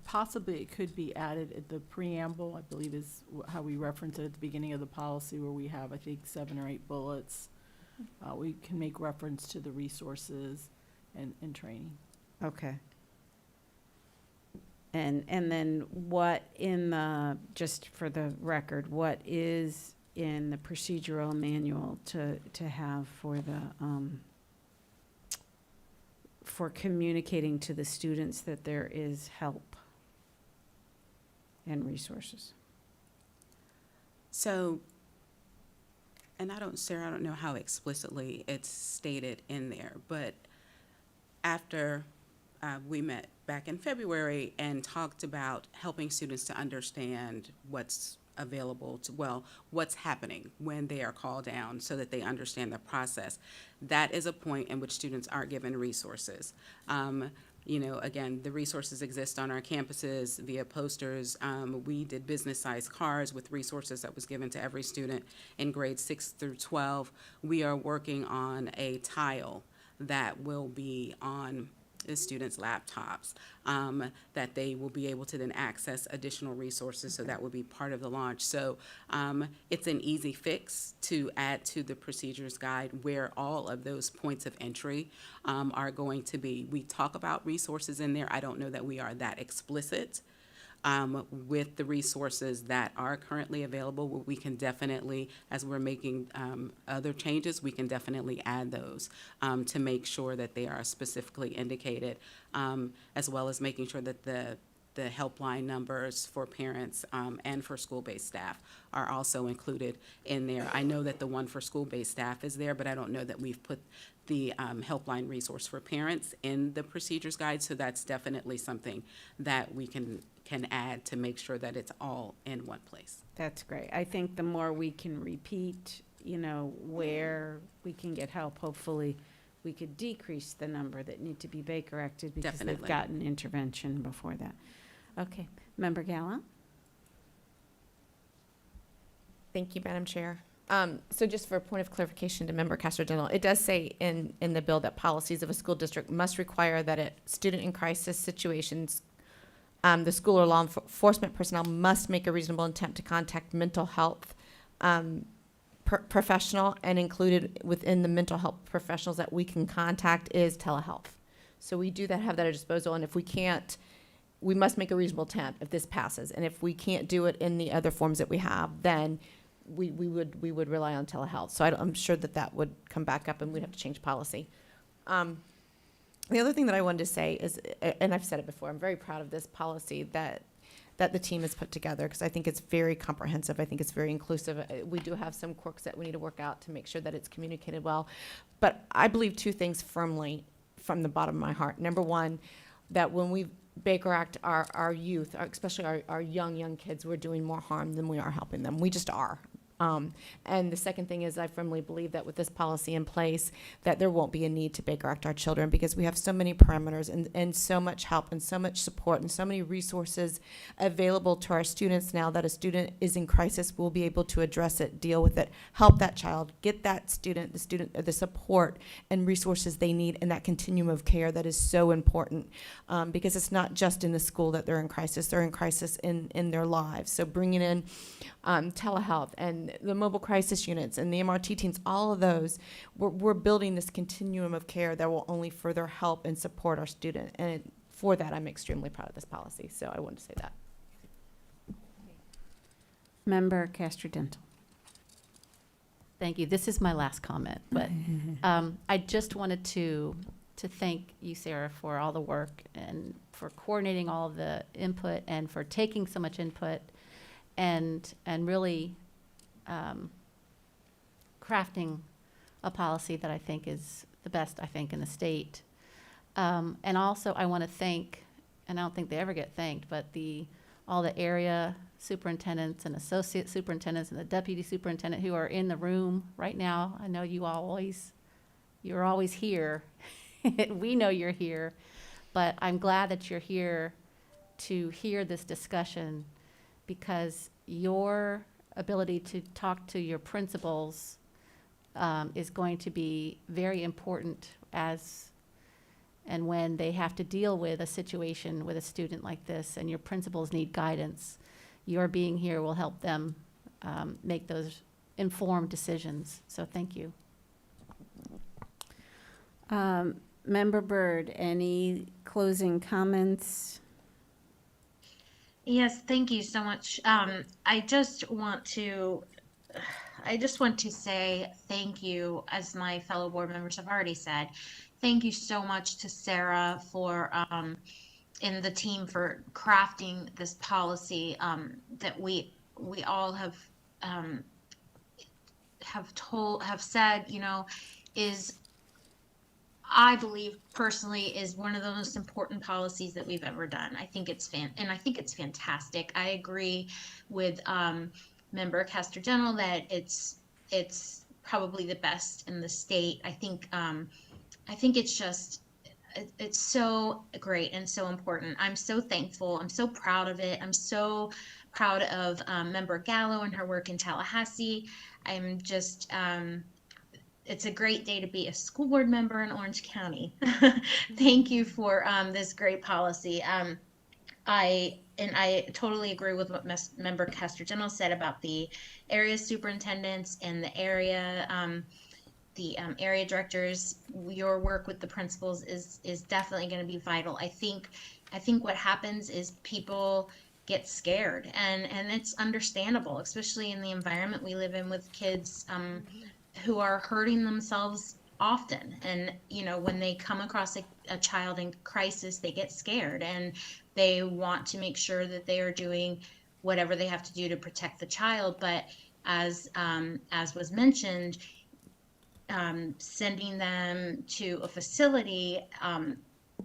Speaker 4: Possibly it could be added at the preamble, I believe is how we reference it at the beginning of the policy, where we have, I think, 7 or 8 bullets. We can make reference to the resources and training.
Speaker 8: Okay. And then what in the, just for the record, what is in the procedural manual to have for the, for communicating to the students that there is help and resources?
Speaker 18: So, and Sarah, I don't know how explicitly it's stated in there, but after we met back in February and talked about helping students to understand what's available what's happening when they are called down so that they understand the process. That is a point in which students aren't given resources. Again, the resources exist on our campuses via posters. We did business-sized cards with resources that was given to every student in grades 6 through 12. We are working on a tile that will be on the students' laptops, that they will be able to then access additional resources, so that will be part of the launch. So it's an easy fix to add to the procedures guide where all of those points of entry are going to be. We talk about resources in there. I don't know that we are that explicit with the resources that are currently available. We can definitely, as we're making other changes, we can definitely add those to make sure that they are specifically indicated, as well as making sure that the helpline numbers for parents and for school-based staff are also included in there. I know that the one for school-based staff is there, but I don't know that we've put the helpline resource for parents in the procedures guide, so that's definitely something that we can add to make sure that it's all in one place.
Speaker 8: That's great. I think the more we can repeat, where we can get help, hopefully we could decrease the number that need to be Baker-acted because they've
Speaker 18: Definitely.
Speaker 8: gotten intervention before that. Okay. Member Gallo?
Speaker 9: Thank you, Madam Chair. So just for a point of clarification to Member Castro-Dental, it does say in the bill that policies of a school district must require that a student in crisis situations, the school or law enforcement personnel must make a reasonable attempt to contact mental health professional, and included within the mental health professionals that we can contact is telehealth. So we do have that at disposal, and if we can't, we must make a reasonable attempt if this passes. And if we can't do it in the other forms that we have, then we would rely on telehealth. So I'm sure that would come back up and we'd have to change policy. The other thing that I wanted to say is, and I've said it before, I'm very proud of this policy that the team has put together, because I think it's very comprehensive. I think it's very inclusive. We do have some quirks that we need to work out to make sure that it's communicated well. But I believe two things firmly from the bottom of my heart. Number one, that when we Baker Act our youth, especially our young kids, we're doing more harm than we are helping them. We just are. And the second thing is, I firmly believe that with this policy in place, that there won't be a need to Baker Act our children, because we have so many parameters and so much help and so much support and so many resources available to our students now that a student is in crisis, we'll be able to address it, deal with it, help that child, get that student the support and resources they need in that continuum of care that is so important, because it's not just in the school that they're in crisis in their lives. So bringing in telehealth and the mobile crisis units and the MRT teams, all of those, we're building this continuum of care that will only further help and support our student. And for that, I'm extremely proud of this policy. So I wanted to say that.
Speaker 8: Member Castro-Dental.
Speaker 6: Thank you. This is my last comment, but I just wanted to thank you, Sarah, for all the work and for coordinating all of the input and for taking so much input and really crafting a policy that I think is the best, in the state. And also, I want to thank, and I don't think they ever get thanked, but all the area superintendents and associate superintendents and the deputy superintendent who are in the room right now. I know you're always here. We know you're here. But I'm glad that you're here to hear this discussion, because your ability to talk to your principals is going to be very important and when they have to deal with a situation with a student like this, and your principals need guidance, your being here will help them make those informed decisions. So thank you.
Speaker 8: Member Byrd, any closing comments?
Speaker 14: Yes, thank you so much. I just want to say thank you, as my fellow board members have already said. Thank you so much to Sarah for and the team for crafting this policy that we all have said, you know, is, I believe personally, is one of the most important policies that we've ever done. I think it's fantastic. I agree with Member Castor-General that it's probably the best in the state. I think it's so great and so important. I'm so thankful. I'm so proud of it. I'm so proud of Member Gallo and her work in Tallahassee. I'm just it's a great day to be a school board member in Orange County. Thank you for this great policy. I totally agree with what Member Castor-General said about the area superintendents and the area directors. Your work with the principals is definitely going to be vital. I think what happens is people get scared, and it's understandable, especially in the environment we live in with kids who are hurting themselves often. And, you know, when they come across a child in crisis, they get scared and they want to make sure that they are doing whatever they have to do to protect the child. But as was mentioned, sending them to a facility,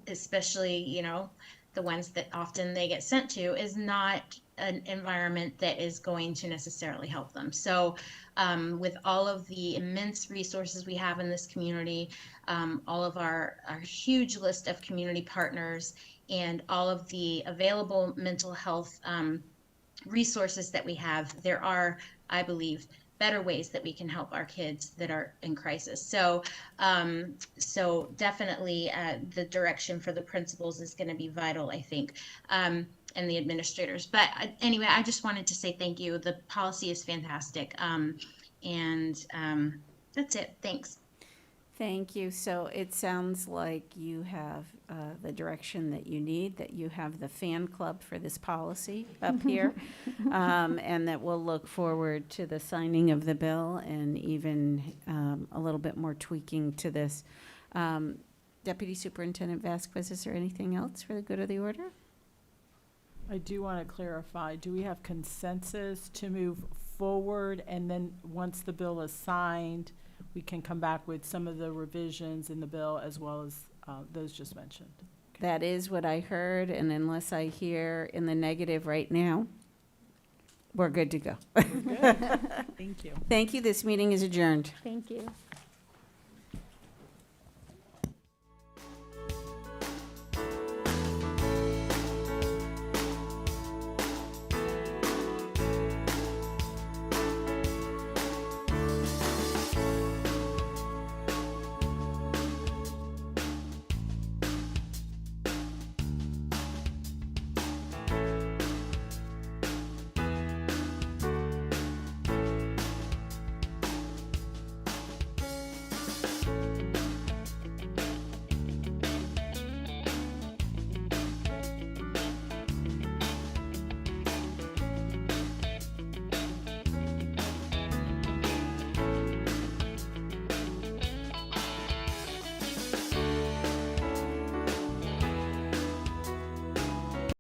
Speaker 14: especially, you know, the ones that often they get sent to, is not an environment that is going to necessarily help them. So with all of the immense resources we have in this community, all of our huge list of community partners, and all of the available mental health resources that we have, there are, I believe, better ways that we can help our kids that are in crisis. So definitely the direction for the principals is going to be vital, I think, and the administrators. But anyway, I just wanted to say thank you. The policy is fantastic. And that's it. Thanks.
Speaker 8: Thank you. So it sounds like you have the direction that you need, that you have the fan club for this policy up here, and that we'll look forward to the signing of the bill and even a little bit more tweaking to this. Deputy Superintendent Vasquez, is there anything else for the good of the order?
Speaker 4: I do want to clarify, do we have consensus to move forward, and then once the bill is signed, we can come back with some of the revisions in the bill as well as those just mentioned?
Speaker 8: That is what I heard, and unless I hear in the negative right now, we're good to go.
Speaker 4: Good. Thank you.
Speaker 8: Thank you. This meeting is adjourned.
Speaker 3: Thank you.